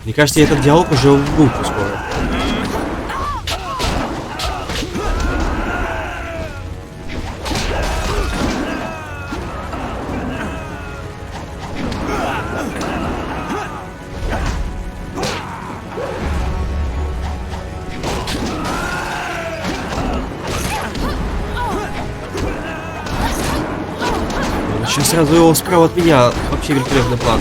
Мне кажется, этот диалог уже будет скоро. Сейчас сразу его справа от меня. Вообще великолепный план.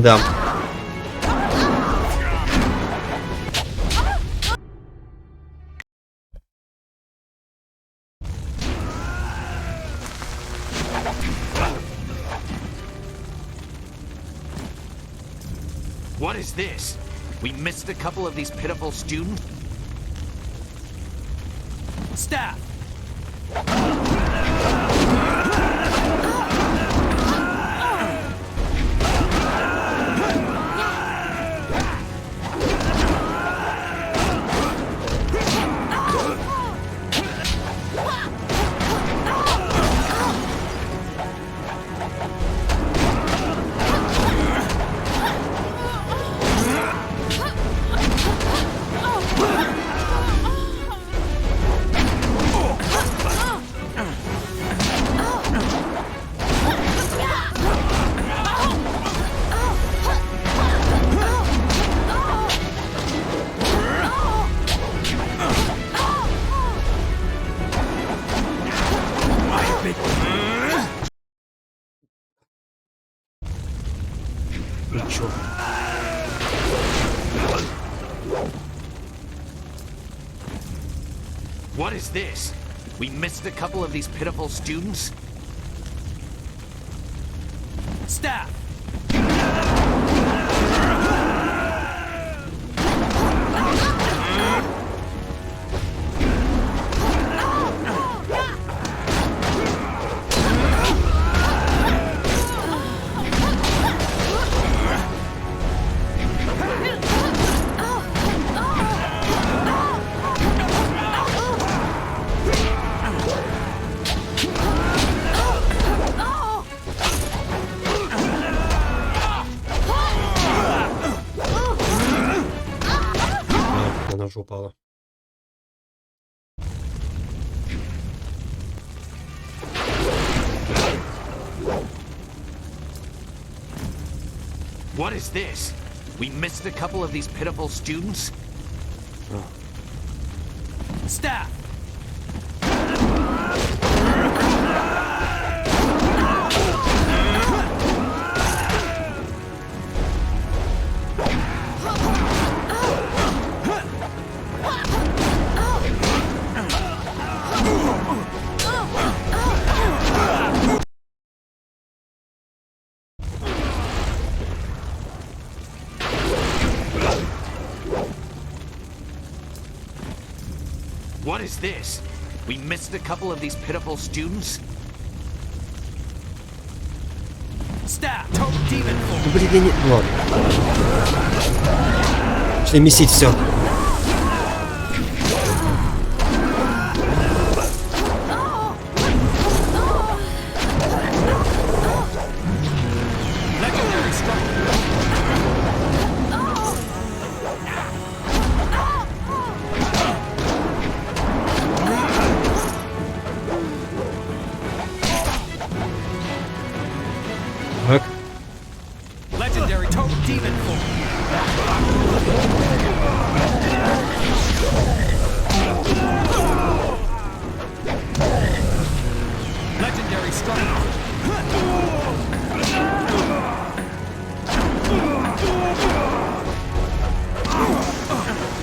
Да. What is this? We missed a couple of these pitiful students? Staff! What is this? We missed a couple of these pitiful students? Staff! Она уже упала. What is this? We missed a couple of these pitiful students? Staff! What is this? We missed a couple of these pitiful students? Staff! Total demon form! Ну, блин, я не... Ладно. Начали месить все. Так. Legendary total demon form! Legendary strike!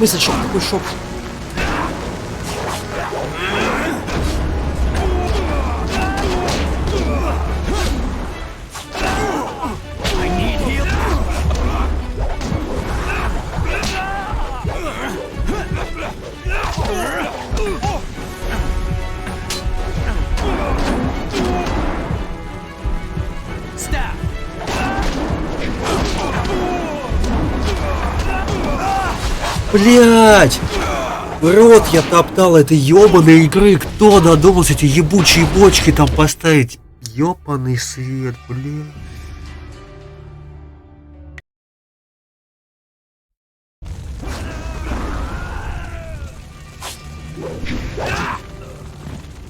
Мысль, шок, какой шок. Staff! Блять! В рот я топтал этой ёбаной игры. Кто додумался эти ебучие бочки там поставить? Ёбаный свет, блин.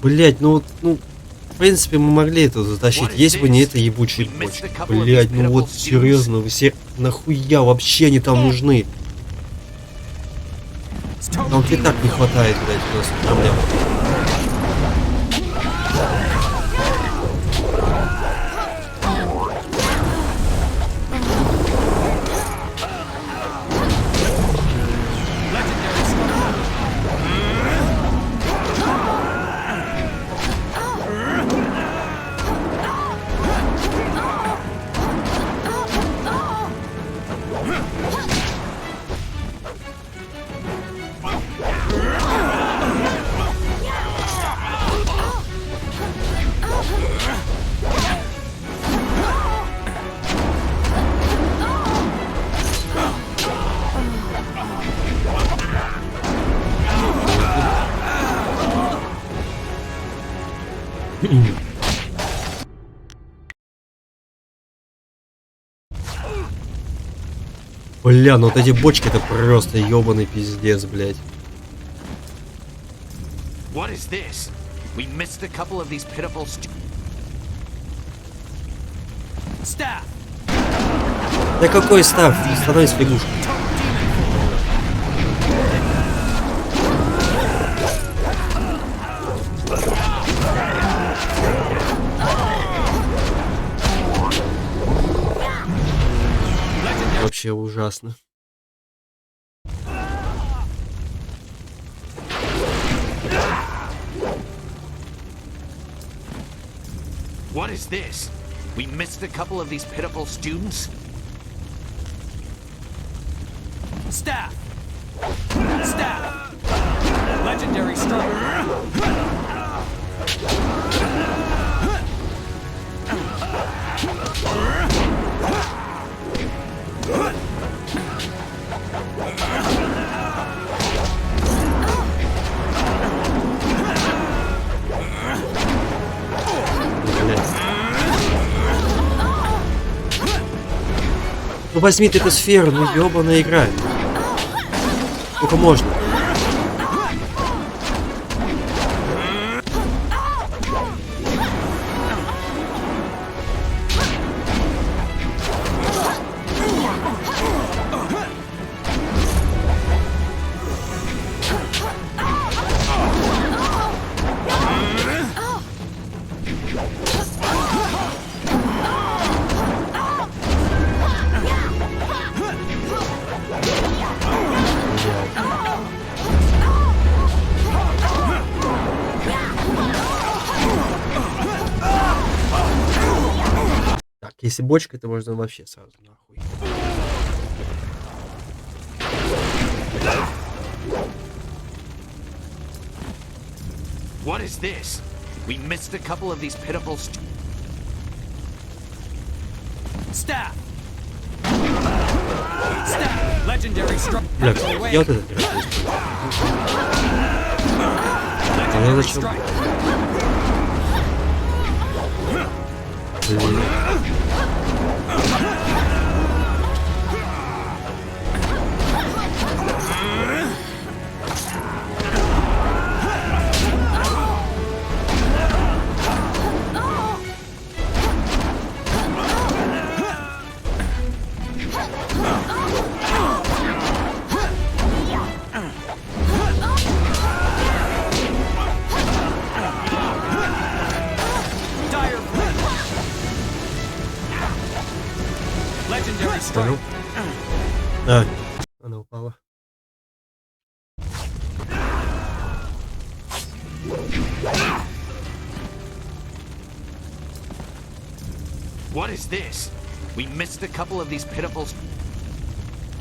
Блять, ну, в принципе, мы могли это затащить, если бы не это ебучие бочки. Блять, ну вот, серьезно, вы все нахуя вообще они там нужны? Нам и так не хватает, блять, у нас проблем. Бля, ну вот эти бочки это просто ёбаный пиздец, блядь. What is this? We missed a couple of these pitiful Staff! Да какой став? Становись фигушкой. Вообще ужасно. What is this? We missed a couple of these pitiful students? Staff! Staff! Legendary strike! Ну возьми ты эту сферу, ну ёбаная игра. Сколько можно? Если бочка, то можно вообще сразу нахуй. What is this? We missed a couple of these pitiful Staff! Staff! Legendary strike! Бля, я вот этот не раз. А я зачем? Понял? А, она упала. What is this? We missed a couple of these pitiful...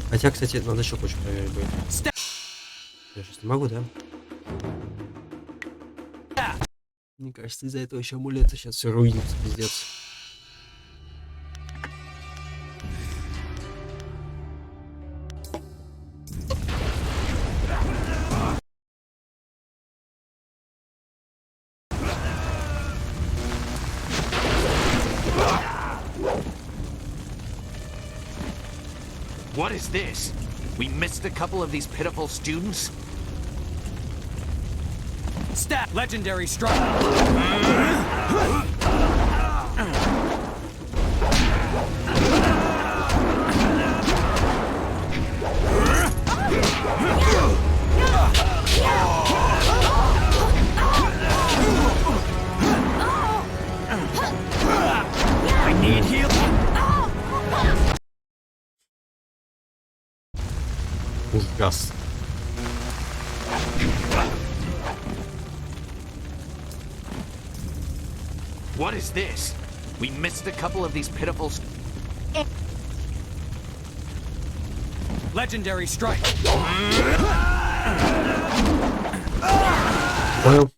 Хотя, кстати, надо еще кое-что проверить будет. Я сейчас не могу, да? Мне кажется, из-за этого еще амулета сейчас все руинится, пиздец. What is this? We missed a couple of these pitiful students? Stat! Legendary strike! I need heal. Ужас. What is this? We missed a couple of these pitiful... Legendary strike! Понял.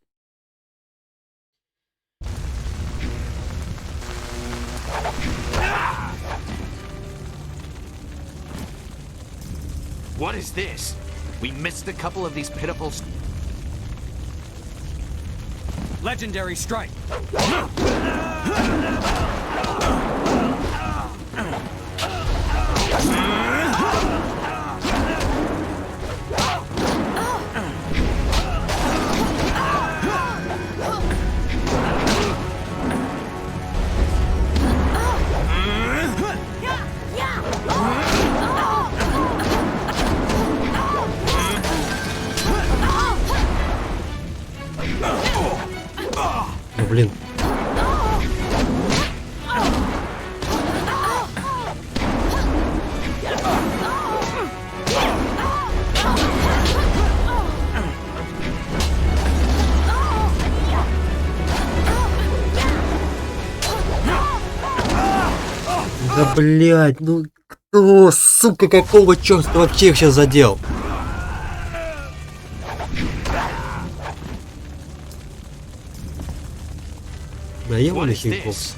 What is this? We missed a couple of these pitiful... Legendary strike! Ну блин. Да блядь, ну кто, сука, какого черта вообще их сейчас задел? Да я вон их и бокс.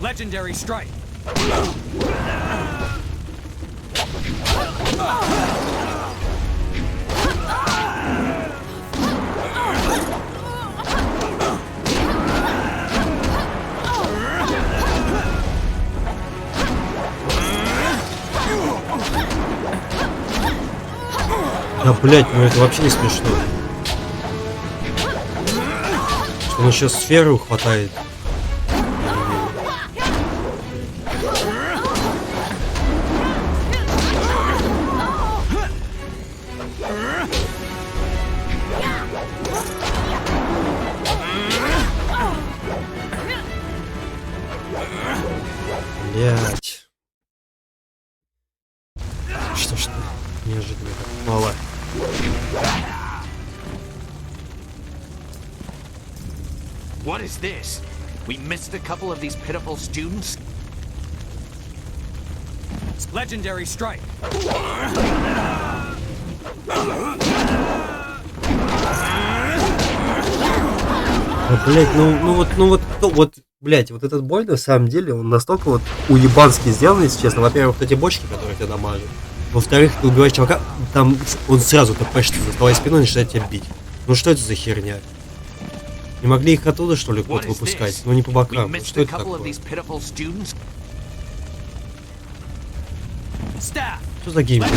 Legendary strike. Да блять, ну это вообще не смешно. Что он еще сферу хватает. Блять. Что ж ты неожиданно так мало. What is this? We missed a couple of these pitiful students? Legendary strike. Блять, вот, блять, вот этот бой на самом деле, он настолько вот уебански сделан, если честно. Во-первых, вот эти бочки, которые тебя дамажат. Во-вторых, ты убиваешь чувака, там он сразу тпшится за твоей спиной и начинает тебя бить. Ну что это за херня? Не могли их оттуда, что ли, вот выпускать? Ну не по бокам. Ну, что это такое? Что за геймплей?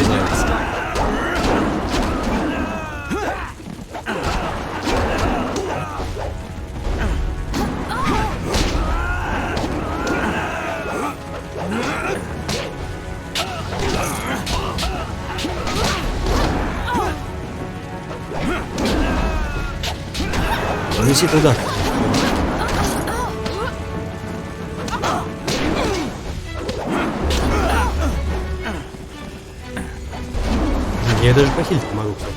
Неси туда. Я даже похилить не могу, кстати.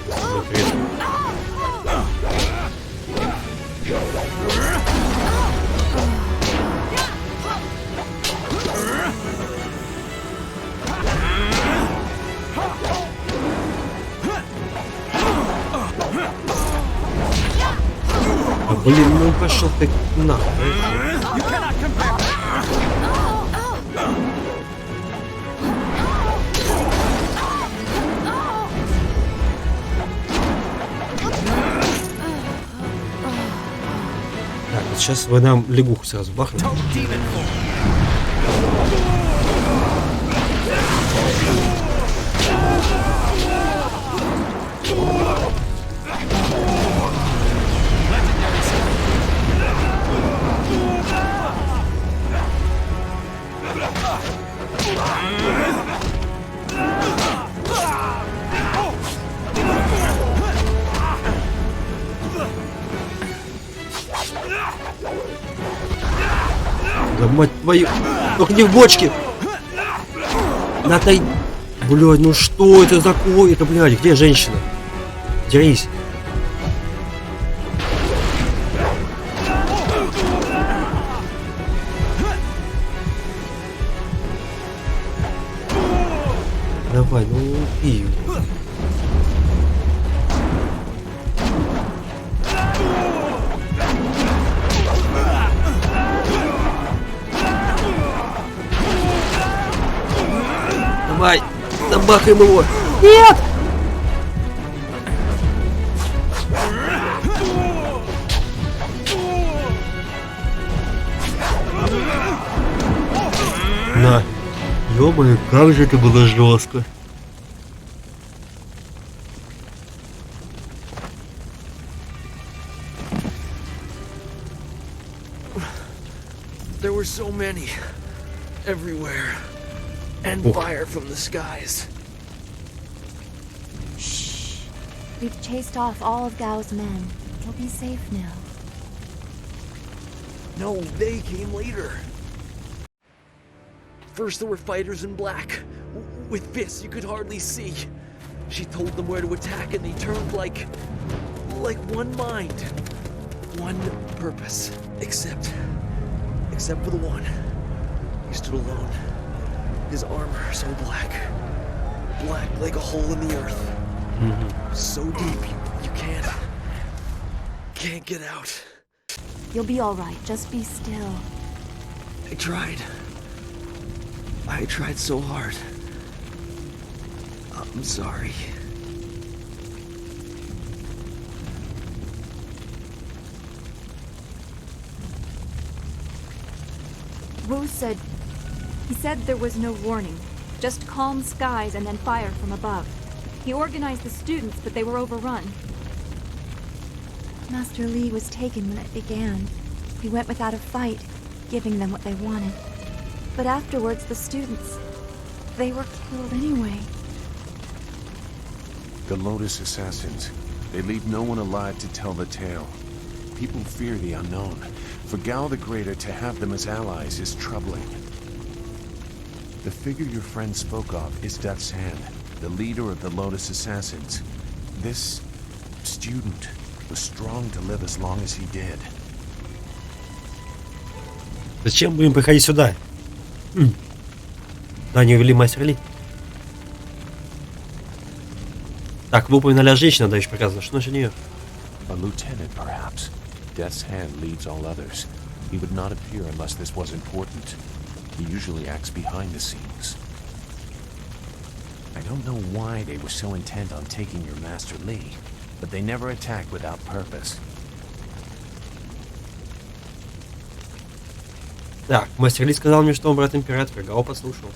А, блин, ну пошел ты нахуй. Так, вот сейчас вы нам лягуху сразу бахнем. Да мать твою, только не в бочке! Натай... Блядь, ну что это такое? Это, блядь, где женщина? Дерись. Давай, ну убей его. Давай, забахаем его. Нет! На. Ё-моё, как же это было жестко. There were so many. Everywhere. And fire from the skies. Shh. We've chased off all of Gao's men. He'll be safe now. No, they came later. First there were fighters in black. With fists you could hardly see. She told them where to attack and they turned like one mind. One purpose. Except for the one. He stood alone. His armor so black. Black like a hole in the earth. So deep, you can't get out. You'll be all right. Just be still. I tried so hard. I'm sorry. Wu said... He said there was no warning. Just calm skies and then fire from above. He organized the students, but they were overrun. Master Li was taken when it began. He went without a fight, giving them what they wanted. But afterwards, the students... they were killed anyway. The Lotus Assassins. They leave no one alive to tell the tale. People fear the unknown. For Gao the Greater to have them as allies is troubling. The figure your friend spoke of is Death's Hand, the leader of the Lotus Assassins. This student was strong to live as long as he did. Зачем будем приходить сюда? Да, не увели мастер Ли. Так, вы упоминали о женщине, да, еще показано. Что насчет нее? A lieutenant, perhaps. Death's Hand leads all others. He would not appear unless this was important. He usually acts behind the scenes. I don't know why they were so intent on taking your Master Li, but they never attack without purpose. Так, мастер Ли сказал мне, что он брат императора. Гао послушал.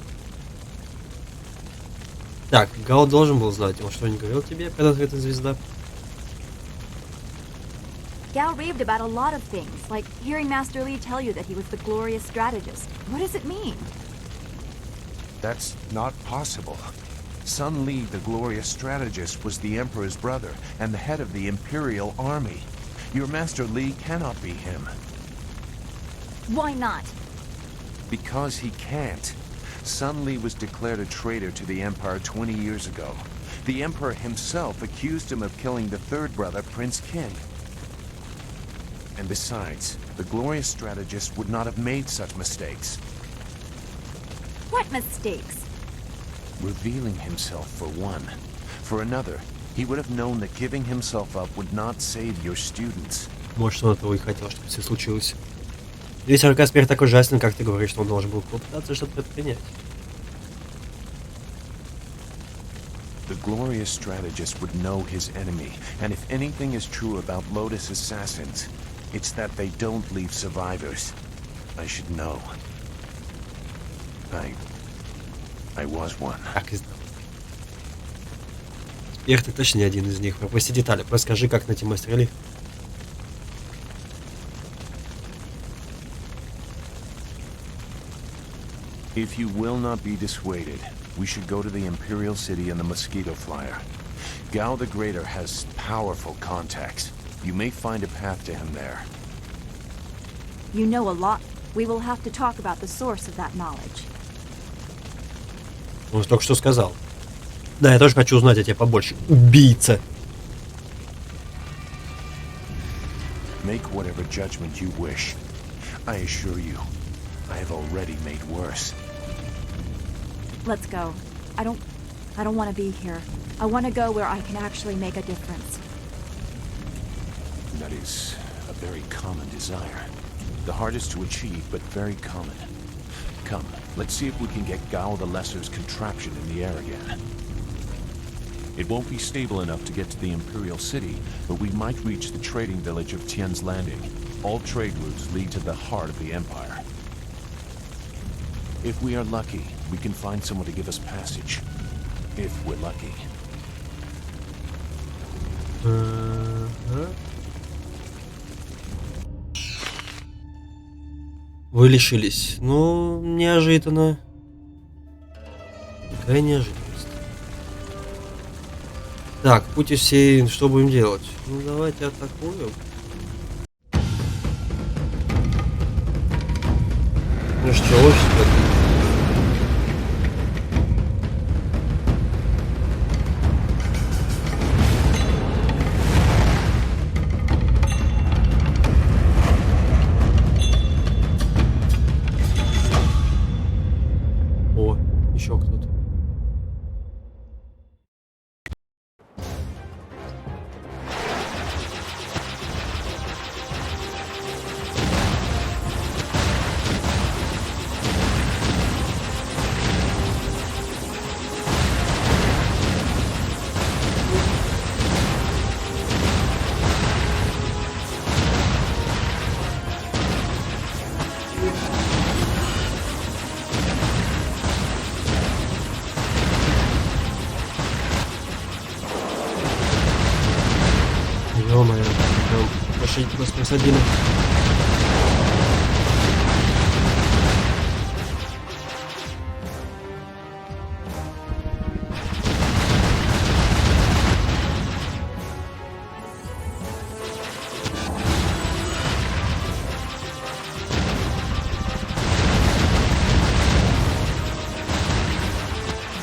Так, Гао должен был знать. Он что, не говорил тебе, когда ты эта звезда? Gao raved about a lot of things, like hearing Master Li tell you that he was the glorious strategist. What does it mean? That's not possible. Sun Li, the glorious strategist, was the Emperor's brother and the head of the Imperial Army. Your Master Li cannot be him. Why not? Because he can't. Sun Li was declared a traitor to the Empire 20 years ago. The Emperor himself accused him of killing the third brother, Prince Qin. And besides, the glorious strategist would not have made such mistakes. What mistakes? Revealing himself, for one. For another, he would have known that giving himself up would not save your students. Может, он этого и хотел, чтобы все случилось. Весь Аркаспер так ужасен, как ты говоришь, что он должен был попытаться что-то предпринять. The glorious strategist would know his enemy, and if anything is true about Lotus Assassins, it's that they don't leave survivors. I should know. I was one. Так и знал. Теперь ты точно не один из них. Пропусти детали. Просто скажи, как найти мастера Ли. If you will not be dissuaded, we should go to the Imperial City in the Mosquito Flyer. Gao the Greater has powerful contacts. You may find a path to him there. You know a lot. We will have to talk about the source of that knowledge. Он только что сказал. Да, я тоже хочу узнать о тебе побольше. Убийца. Make whatever judgment you wish. I assure you, I have already made worse. Let's go. I don't want to be here. I want to go where I can actually make a difference. That is a very common desire. The hardest to achieve, but very common. Come, let's see if we can get Gao the Lesser's contraption in the air again. It won't be stable enough to get to the Imperial City, but we might reach the trading village of Tian's Landing. All trade routes lead to the heart of the Empire. If we are lucky, we can find someone to give us passage. If we're lucky. Вы лишились. Ну, неожиданно. Какая неожиданность. Так, путь усеян. Что будем делать? Ну, давайте атакуем. Ну что, общество? Ё-моё, лошадь нас посадили.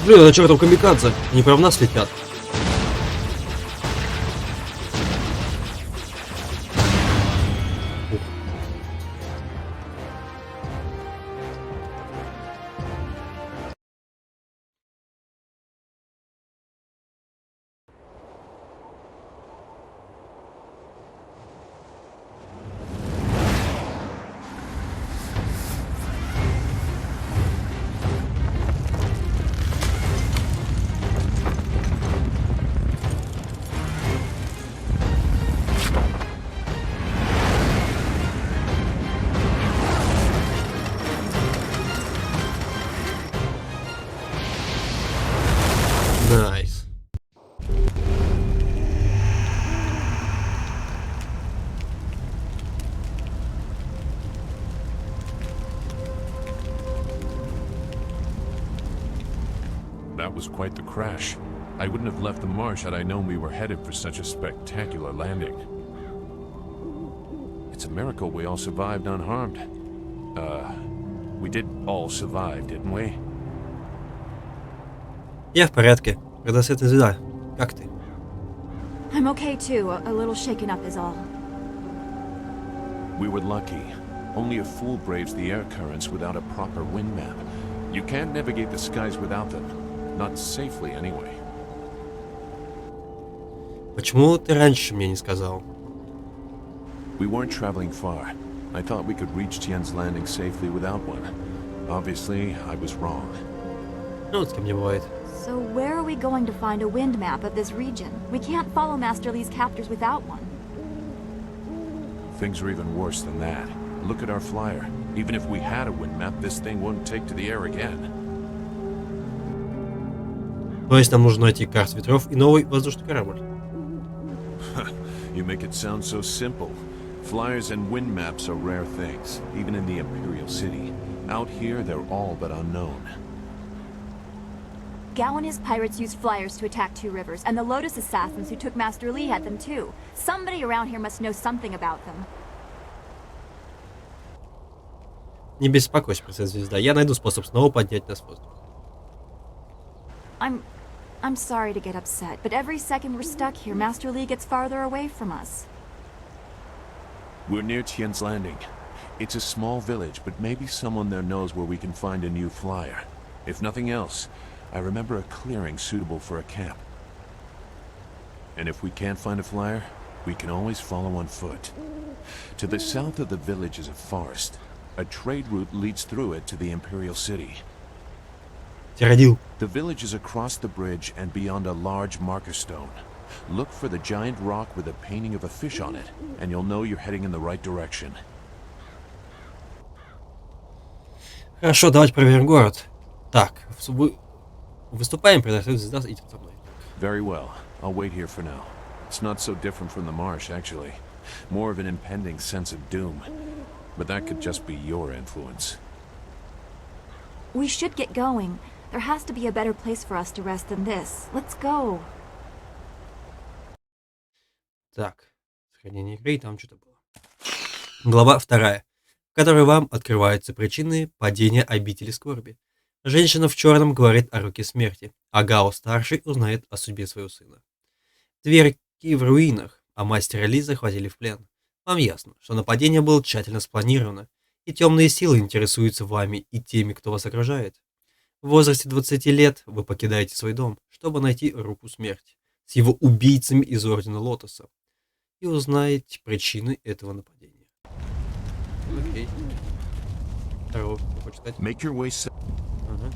Блин, а чё там камикадзе? Они прям в нас летят. Найс. That was quite the crash. I wouldn't have left the marsh had I known we were headed for such a spectacular landing. It's a miracle we all survived unharmed. We did all survive, didn't we? Я в порядке. Предосветная звезда. Как ты? I'm okay too, a little shaken up is all. We were lucky. Only a fool braves the air currents without a proper wind map. You can't navigate the skies without them. Not safely, anyway. Почему ты раньше мне не сказал? We weren't traveling far. I thought we could reach Tien's Landing safely without one. Obviously, I was wrong. Ну, с кем не бывает. So where are we going to find a wind map of this region? We can't follow Master Li's captors without one. Things are even worse than that. Look at our flyer. Even if we had a wind map, this thing wouldn't take to the air again. То есть нам нужно найти карту ветров и новый воздушный корабль. You make it sound so simple. Flyers and wind maps are rare things, even in the Imperial City. Out here, they're all but unknown. Gao and his pirates used flyers to attack Two Rivers, and the Lotus assassins who took Master Li had them too. Somebody around here must know something about them. Не беспокойся, принцесса звезда. Я найду способ снова поднять нас в воздух. I'm sorry to get upset, but every second we're stuck here, Master Li gets farther away from us. We're near Tien's Landing. It's a small village, but maybe someone there knows where we can find a new flyer. If nothing else, I remember a clearing suitable for a camp. And if we can't find a flyer, we can always follow on foot. To the south of the village is a forest. A trade route leads through it to the Imperial City. The village is across the bridge and beyond a large marker stone. Look for the giant rock with a painting of a fish on it, and you'll know you're heading in the right direction. Хорошо, давайте проверим город. Так, выступаем, предоставить звезда, идите со мной. Very well. I'll wait here for now. It's not so different from the marsh, actually. More of an impending sense of doom. But that could just be your influence. We should get going. There has to be a better place for us to rest than this. Let's go. Так, сохранение игры, и там что-то было. Глава 2, в которой вам открываются причины падения обители скорби. Женщина в черном говорит о руке смерти, а Гао-старший узнает о судьбе своего сына. Дверки в руинах, а мастера Ли захватили в плен. Вам ясно, что нападение было тщательно спланировано, и темные силы интересуются вами и теми, кто вас окружает. В возрасте 20 лет вы покидаете свой дом, чтобы найти руку смерти с его убийцами из Ордена Лотоса и узнаете причины этого нападения. Окей. Второго, хочешь сказать? Ага.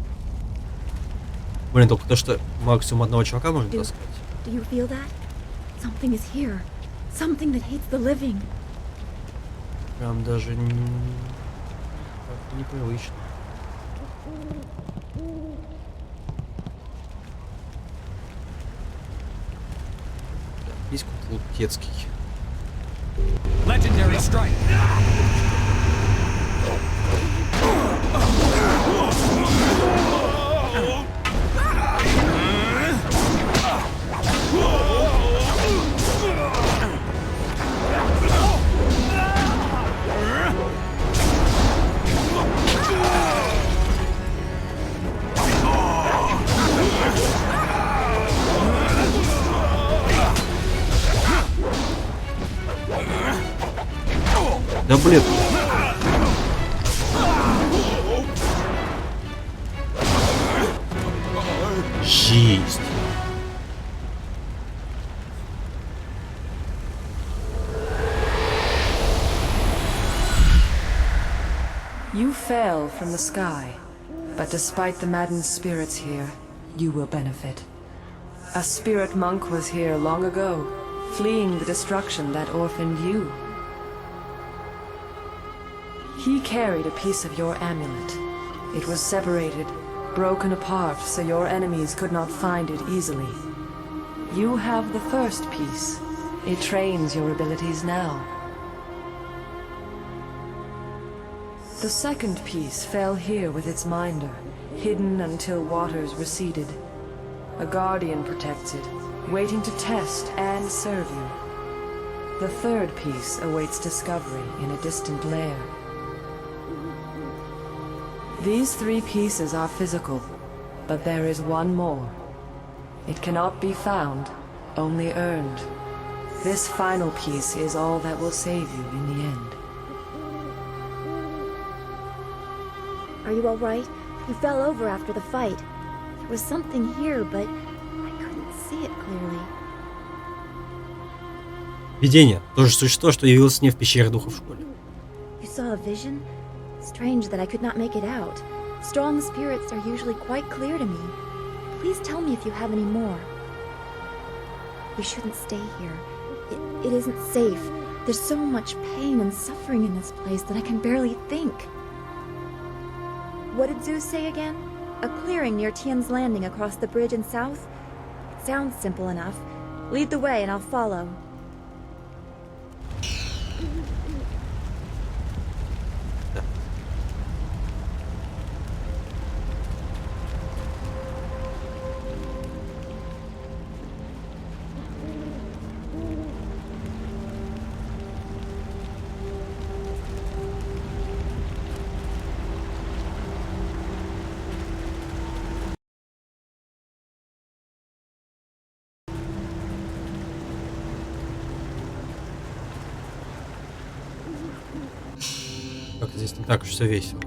Блин, только то, что максимум одного чувака можно таскать. Do you feel that? Something is here. Something that hates the living. Прям даже непривычно. Есть какой-то лутецкий. Legendary strike. Да блин. Жесть. You fell from the sky, but despite the maddened spirits here, you will benefit. A spirit monk was here long ago, fleeing the destruction that orphaned you. He carried a piece of your amulet. It was separated, broken apart, so your enemies could not find it easily. You have the first piece. It trains your abilities now. The second piece fell here with its minder, hidden until waters receded. A guardian protects it, waiting to test and serve you. The third piece awaits discovery in a distant lair. These three pieces are physical, but there is one more. It cannot be found, only earned. This final piece is all that will save you in the end. Are you all right? You fell over after the fight. There was something here, but I couldn't see it clearly. Видение. То же существо, что явилось с ней в пещере духа в школе. You saw a vision? Strange that I could not make it out. Strong spirits are usually quite clear to me. Please tell me if you have any more. We shouldn't stay here. It isn't safe. There's so much pain and suffering in this place that I can barely think. What did Zeus say again? A clearing near Tian's Landing across the bridge in south? It sounds simple enough. Lead the way and I'll follow. Как здесь не так уж все весело.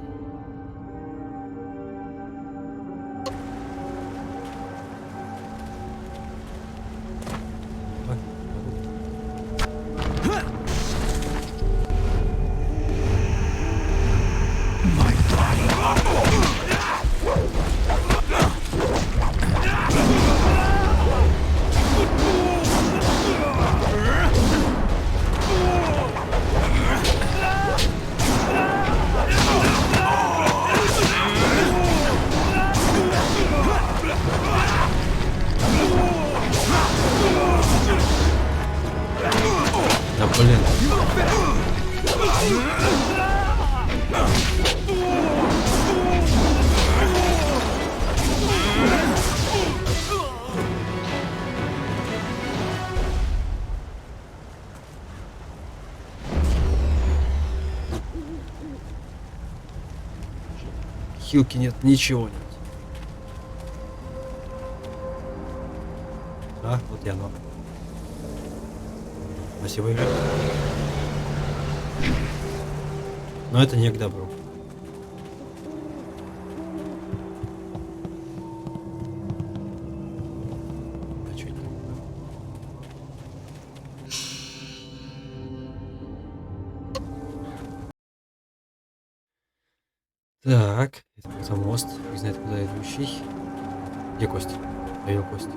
Да блин. Хилки нет, ничего нет. Да, вот и оно. Спасибо, игра. Но это не к добру. А чё это? Так, это мост, не знает куда идущий. Где кость? А ее кость.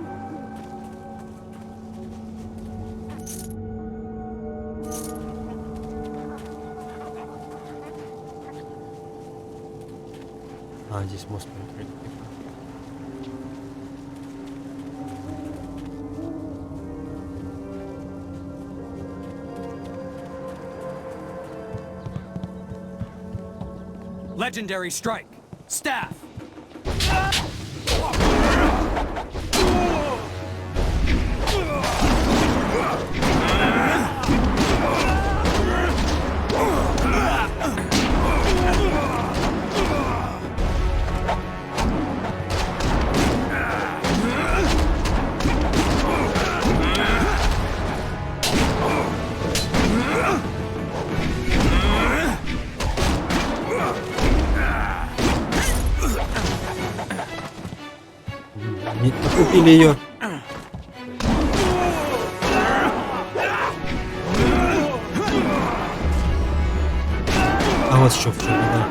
А, здесь мост перекрыт. Legendary strike. Staff. Не купили ее. А вот еще в чем, да.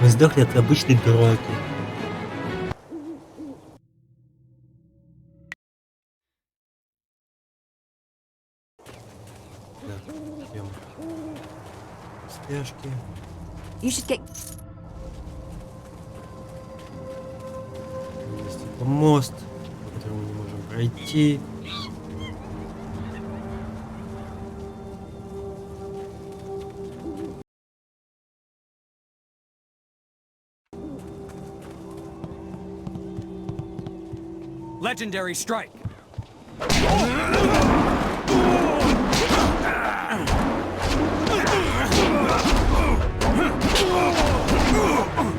Мы сдохли от обычной драки. Так, берем стяжки. Есть мост, по которому мы не можем пройти. Legendary strike.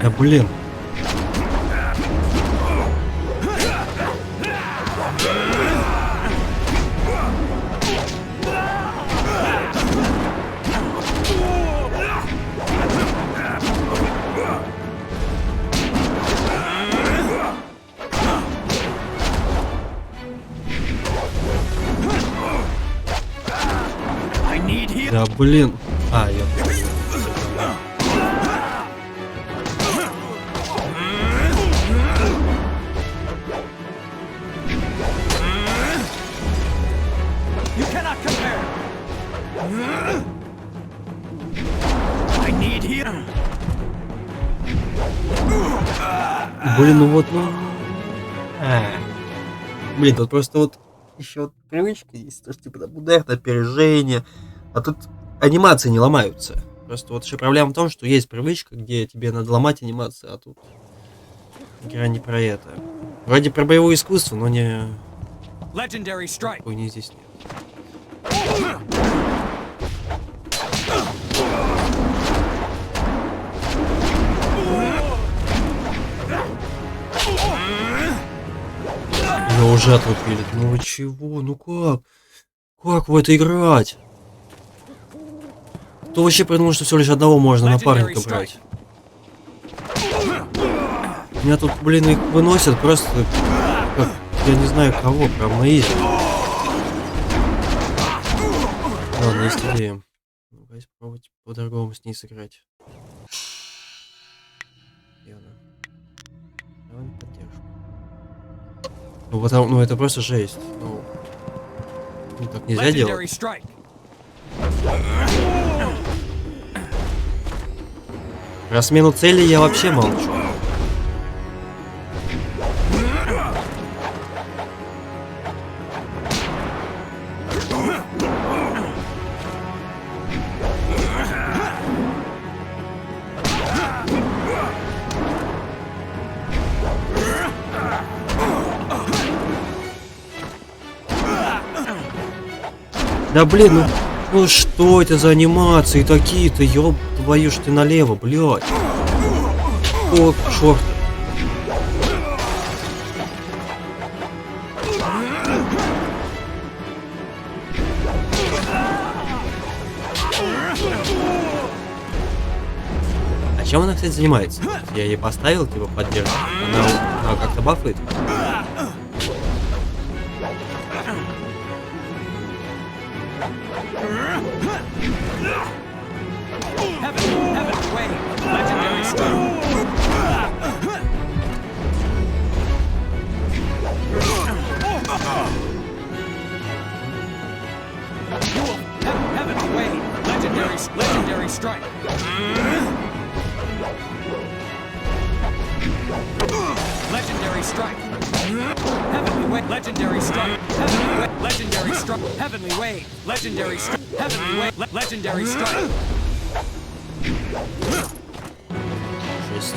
Да блин. Да блин. А, я понял. You cannot compare. I need heal. Блин, ну вот, ну. Блин, тут просто вот еще вот привычка есть, то, что типа там удар, опережение. А тут анимации не ломаются. Просто вот еще проблема в том, что есть привычка, где тебе надо ломать анимацию, а тут игра не про это. Вроде про боевое искусство, но не... Legendary strike. Ой, не здесь нет. Его уже отлупили. Ну вы чего? Ну как? Как в это играть? Кто вообще придумал, что всего лишь одного можно напарника брать? Меня тут, блин, их выносят просто как, я не знаю кого, прям на изи. Ладно, есть идея. Давайте попробовать по-другому с ней сыграть. Давай поддержку. Ну, вот, ну это просто жесть. Ну так нельзя делать. Про смену цели я вообще молчу. Да блин, ну что это за анимации такие-то, ёб твою ж ты налево, блядь. О, чёрт. А чем она, кстати, занимается? Я ей поставил, типа, поддержку. Она как-то бафает. Legendary strike. strike. Heavenly wave. Legendary strike. Heavenly wave. Legendary strike. Heavenly wave. Legendary strike. Heavenly wave. Legendary strike. Жесть.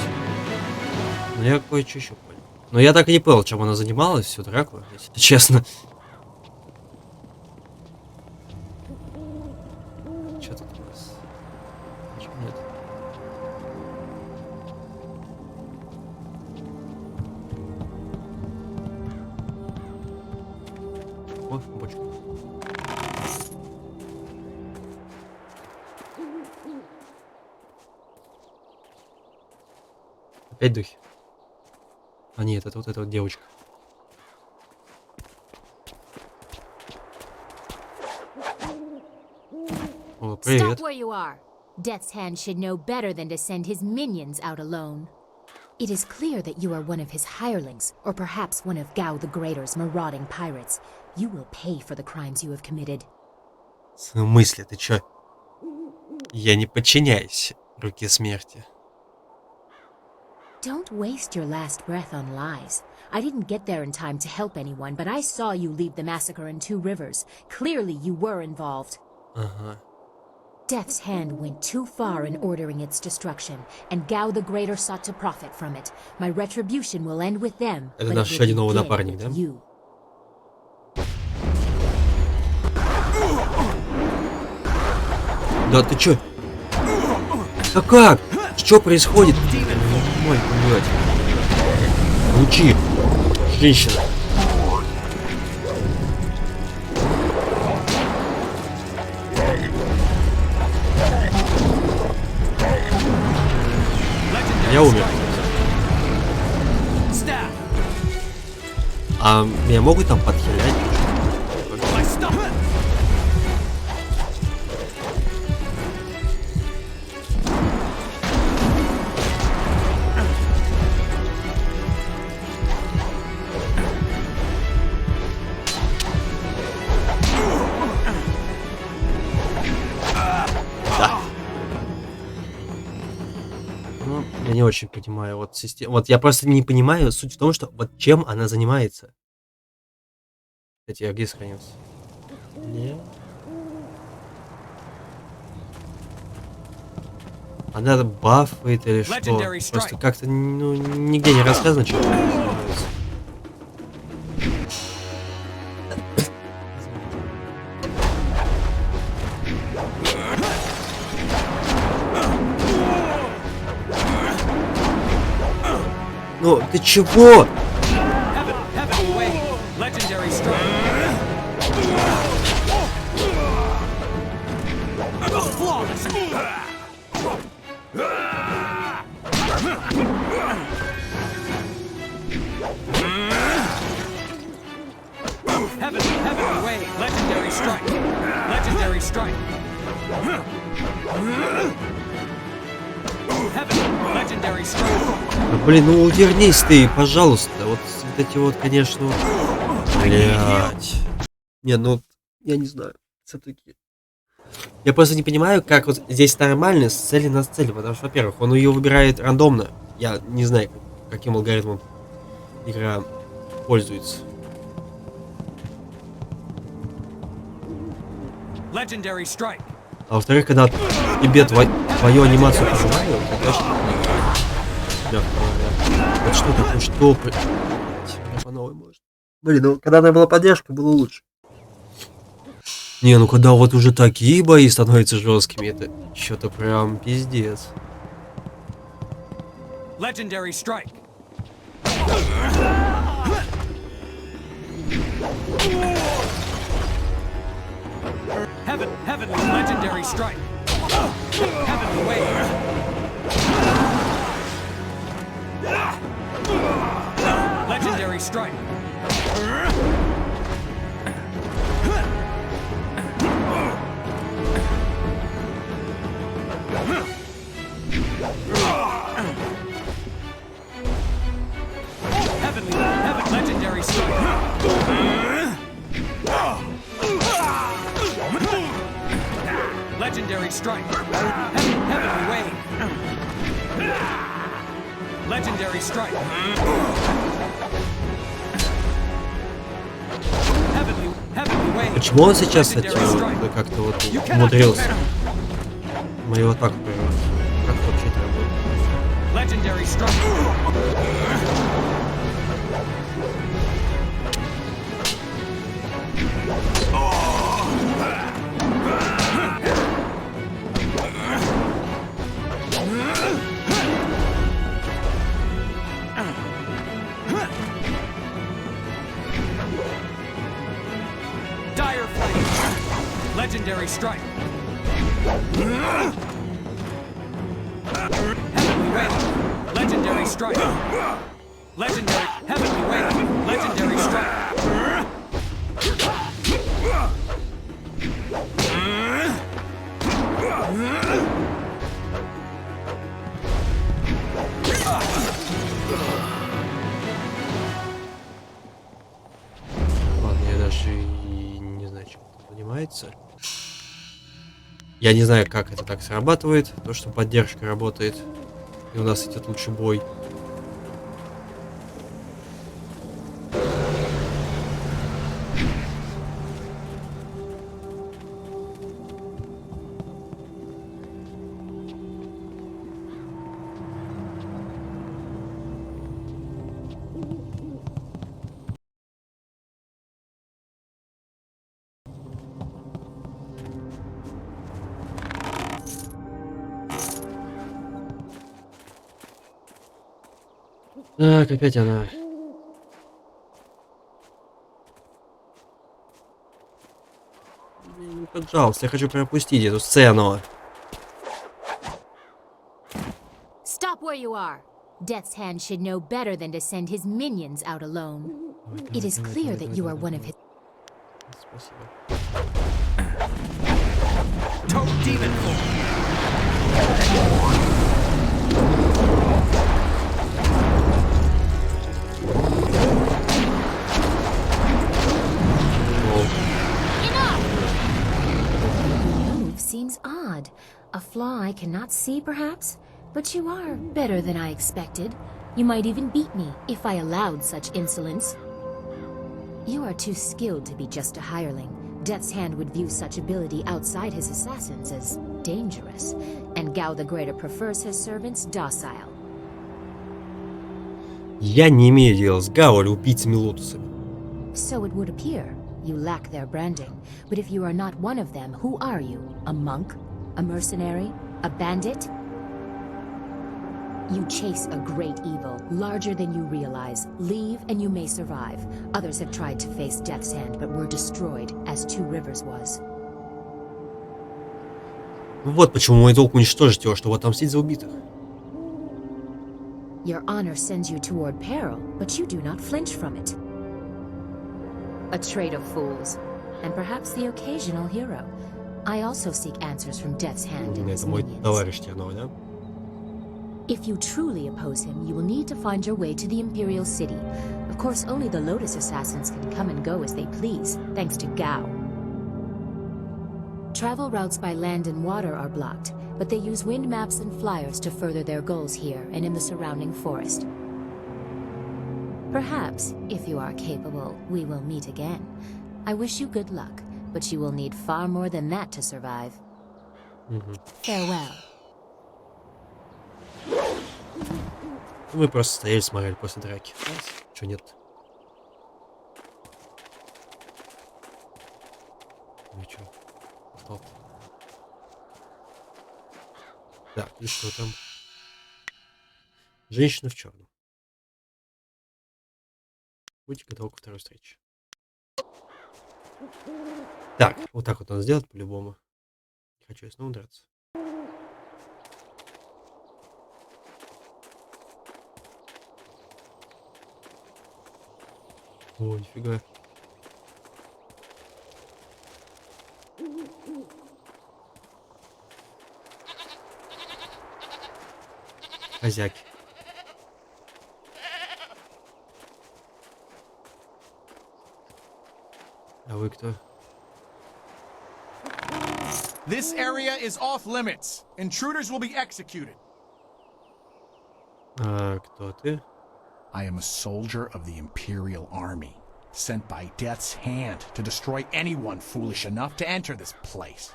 Ну я кое-что еще понял. Но я так и не понял, чем она занималась всю драку, если честно. Что тут у нас? Ничего нет. О, бочка. Опять духи. А нет, это вот эта вот девочка. О, привет. Stop where you are. Death's Hand should know better than to send his minions out alone. It is clear that you are one of his hirelings, or perhaps one of Gao the Greater's marauding pirates. You will pay for the crimes you have committed. В смысле, ты чё? Я не подчиняюсь руке смерти. Don't waste your last breath on lies. I didn't get there in time to help anyone, but I saw you lead the massacre in Two Rivers. Clearly you were involved. Ага. Death's Hand went too far in ordering its destruction, and Gao the Greater sought to profit from it. My retribution will end with them, Это but наш it еще один will новый begin напарник, да? with you. Да ты чё? Да как? Что происходит? Ой, блядь. Лучи. Женщина. Я умер. А меня могут там подхилять? Я не очень понимаю вот систему. Вот я просто не понимаю суть в том, что вот чем она занимается. Кстати, я где сохранился? Нет. Она бафает или что? Просто как-то ну, нигде не рассказано, чем она занимается. Ну, ты чего? Блин, ну увернись ты, пожалуйста. Вот эти вот, конечно... Блять. Не, ну, я не знаю. Все-таки... Я просто не понимаю, как вот здесь нормально с цели на цель. Потому что, во-первых, он ее выбирает рандомно. Я не знаю, каким алгоритмом игра пользуется. А во-вторых, когда тебе твою анимацию пожимают, это точно... Вот что такое, что... По новой может. Блин, ну когда она была поддержка, было лучше. Не, ну когда вот уже такие бои становятся жесткими, это что-то прям пиздец. Legendary strike. Heavenly legendary strike. Heavenly wave. Legendary strike. Heavenly legendary strike. Legendary strike. Heavenly wave. Legendary strike. Почему он сейчас как-то вот умудрился мою атаку прервать? Как вообще это работает? Legendary strike. Heavenly wave. Legendary strike. Legendary heavenly wave. Legendary strike. Ладно, я даже и не знаю, чем это занимается. Я не знаю, как это так срабатывает, то, что поддержка работает, и у нас идет лучший бой. Так, опять она. Ну, пожалуйста, я хочу пропустить эту сцену. Stop where you are. Death's Hand should know better than to send his minions out alone. It is clear that you are one of his... Спасибо. Toad demon Seems odd. A flaw I cannot see, perhaps? But you are better than I expected. You might even beat me, if I allowed such insolence. You are too skilled to be just a hireling. Death's Hand would view such ability outside his assassins as dangerous, and Gao the Greater prefers his servants docile. Я не имею дела с Гао или убийцами лотусами. So it would appear. You lack their branding. But if you are not one of them, who are you? A monk? A mercenary? A bandit? You chase a great evil, larger than you realize. Leave and you may survive. Others have tried to face Death's Hand, but were destroyed, as Two Rivers was. Вот почему мой долг уничтожить его, чтобы отомстить за убитых. Your honor sends you toward peril, but you do not flinch from it. A trade of fools, and perhaps the occasional hero. I also seek answers from Death's Hand and his Это мой minions. товарищ Терновый, да? If you truly oppose him, you will need to find your way to the Imperial City. Of course, only the Lotus Assassins can come and go as they please, thanks to Gao. Travel routes by land and water are blocked, but they use wind maps and flyers to further their goals here and in the surrounding forest. Perhaps, if you are capable, we will meet again. I wish you good luck, but you will need far more than that to survive. Farewell. Мы просто стояли, смотрели после драки. Чё нет? Ну чё? Стоп. Так, и что там? Женщина в черном. Будьте готовы ко второй встрече. Так, вот так вот надо сделать по-любому. Не хочу я снова драться. О, нифига. Хозяйки. А вы кто? This area is off limits. Intruders will be executed. А кто ты? I am a soldier of the Imperial Army, sent by Death's hand to destroy anyone foolish enough to enter this place.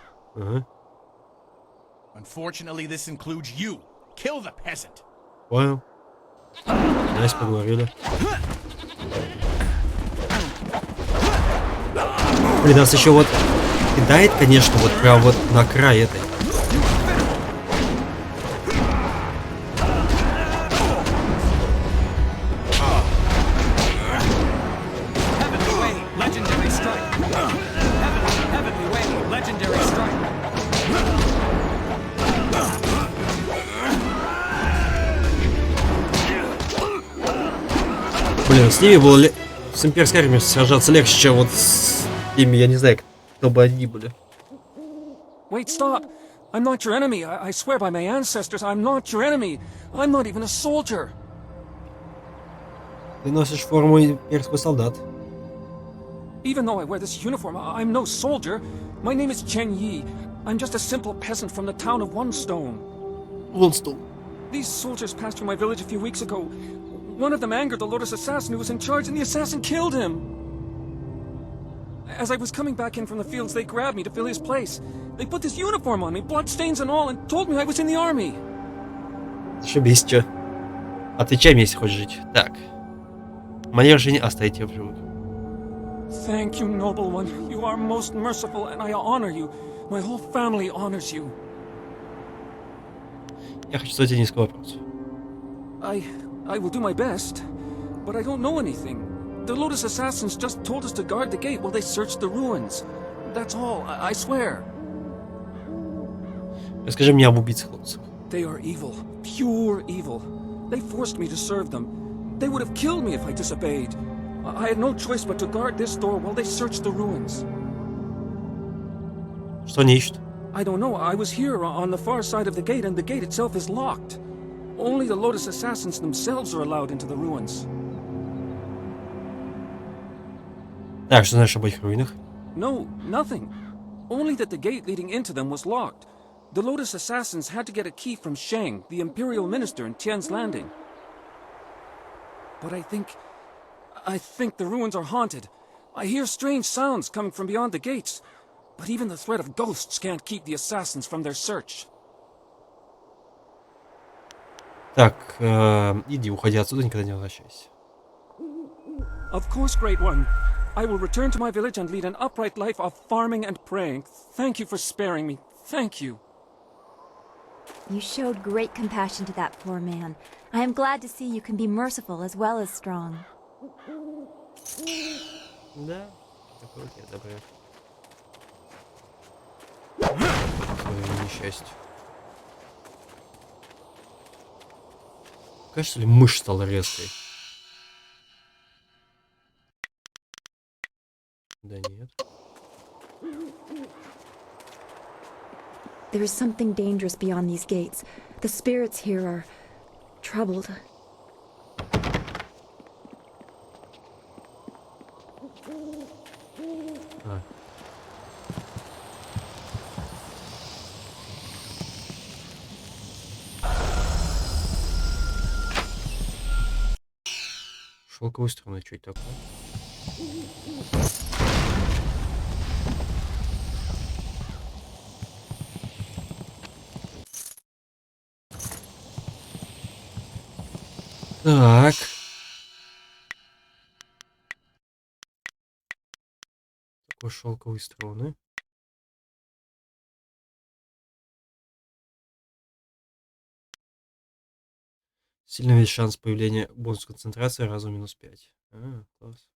Unfortunately, this includes you. Kill the peasant. Понял. Nice, поговорили. Блин, нас еще вот кидает, конечно, вот прям вот на край этой. Блин, с ними было с имперской армией сражаться легче, чем вот с ними, я не знаю, кто бы они были. Wait, stop! I'm not your enemy. I swear by my ancestors, I'm not your enemy. I'm not even a soldier. Ты носишь форму имперского солдата. Even though I wear this uniform, I'm no soldier. My name is Chen Yi. I'm just a simple peasant from the town of Onestone. Onestone. These soldiers passed through my village a few weeks ago. One of them angered the Lotus assassin who was in charge, and the assassin killed him. As I was coming back in from the fields, they grabbed me to fill his place. They put this uniform on me, bloodstains and all, and told me I was in the army. Ошибись, чё. Отвечай мне, если хочешь жить. Так. Мои решения оставить в живых. Thank you, noble one. You are most merciful, and I honor you. My whole family honors you. Я хочу задать несколько вопросов. I will do my best, but I don't know anything. The Lotus assassins just told us to guard the gate while they searched the ruins. That's all, I swear. Расскажи мне об убийцах Лотосов. They are evil, pure evil. They forced me to serve them. They would have killed me if I disobeyed. I had no choice but to guard this door while they searched the ruins. Что они ищут? I don't know. I was here on the far side of the gate, and the gate itself is locked. Only the Lotus assassins themselves are allowed into the ruins. Так, что знаешь об этих руинах? No, nothing. Only that the gate leading into them was locked. The Lotus assassins had to get a key from Shang, the Imperial Minister in Tian's Landing. But I think the ruins are haunted. I hear strange sounds coming from beyond the gates. But even the threat of ghosts can't keep the assassins from their search. Так, иди, уходи отсюда, никогда не возвращайся. Of course, Great One. I will return to my village and lead an upright life of farming and praying. Thank you for sparing me. Thank you. You showed great compassion to that poor man. I am glad to see you can be merciful as well as strong. Да, такое вот я добрый. Свое несчастье. Кажется ли, мышь стала резкой? Да нет. There is something dangerous beyond these gates. The spirits here are troubled. Шелковые струны, что это такое? Так. Такой шелковые струны. Сильный весь шанс появления бонус концентрации раза минус 5. Класс.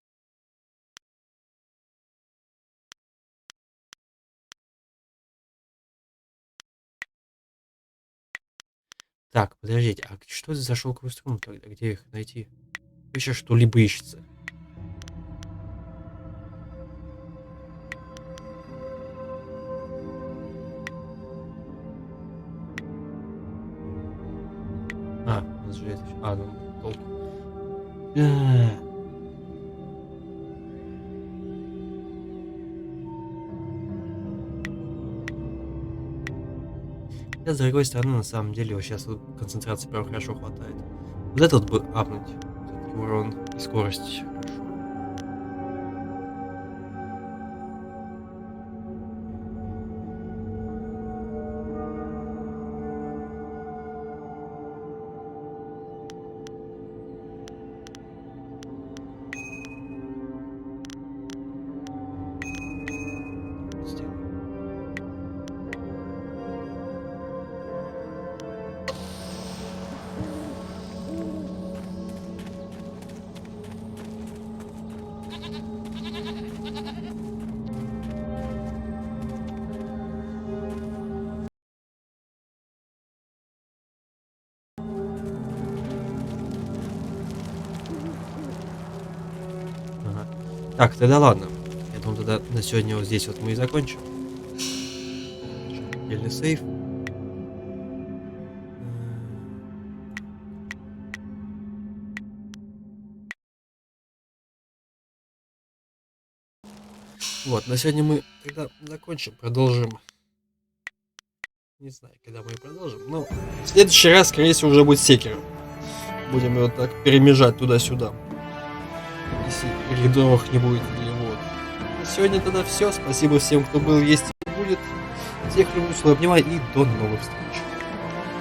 Так, подождите, а что это за шелковые струны тогда? Где их найти? Еще что-либо ищется. Ну, толку. С другой стороны, на самом деле, вот сейчас вот концентрации прям хорошо хватает. Вот это вот бы апнуть. урон и скорость. Так, тогда ладно. Я думаю, тогда на сегодня вот здесь вот мы и закончим. Или сейф. Вот, на сегодня мы тогда закончим, продолжим. Не знаю, когда мы продолжим. Но в следующий раз, скорее всего, уже будет секер. Будем его так перемежать туда-сюда. Если рядовых не будет или вот. На сегодня тогда все. Спасибо всем, кто был, есть и будет. Всех люблю, целую, обнимаю и до новых встреч.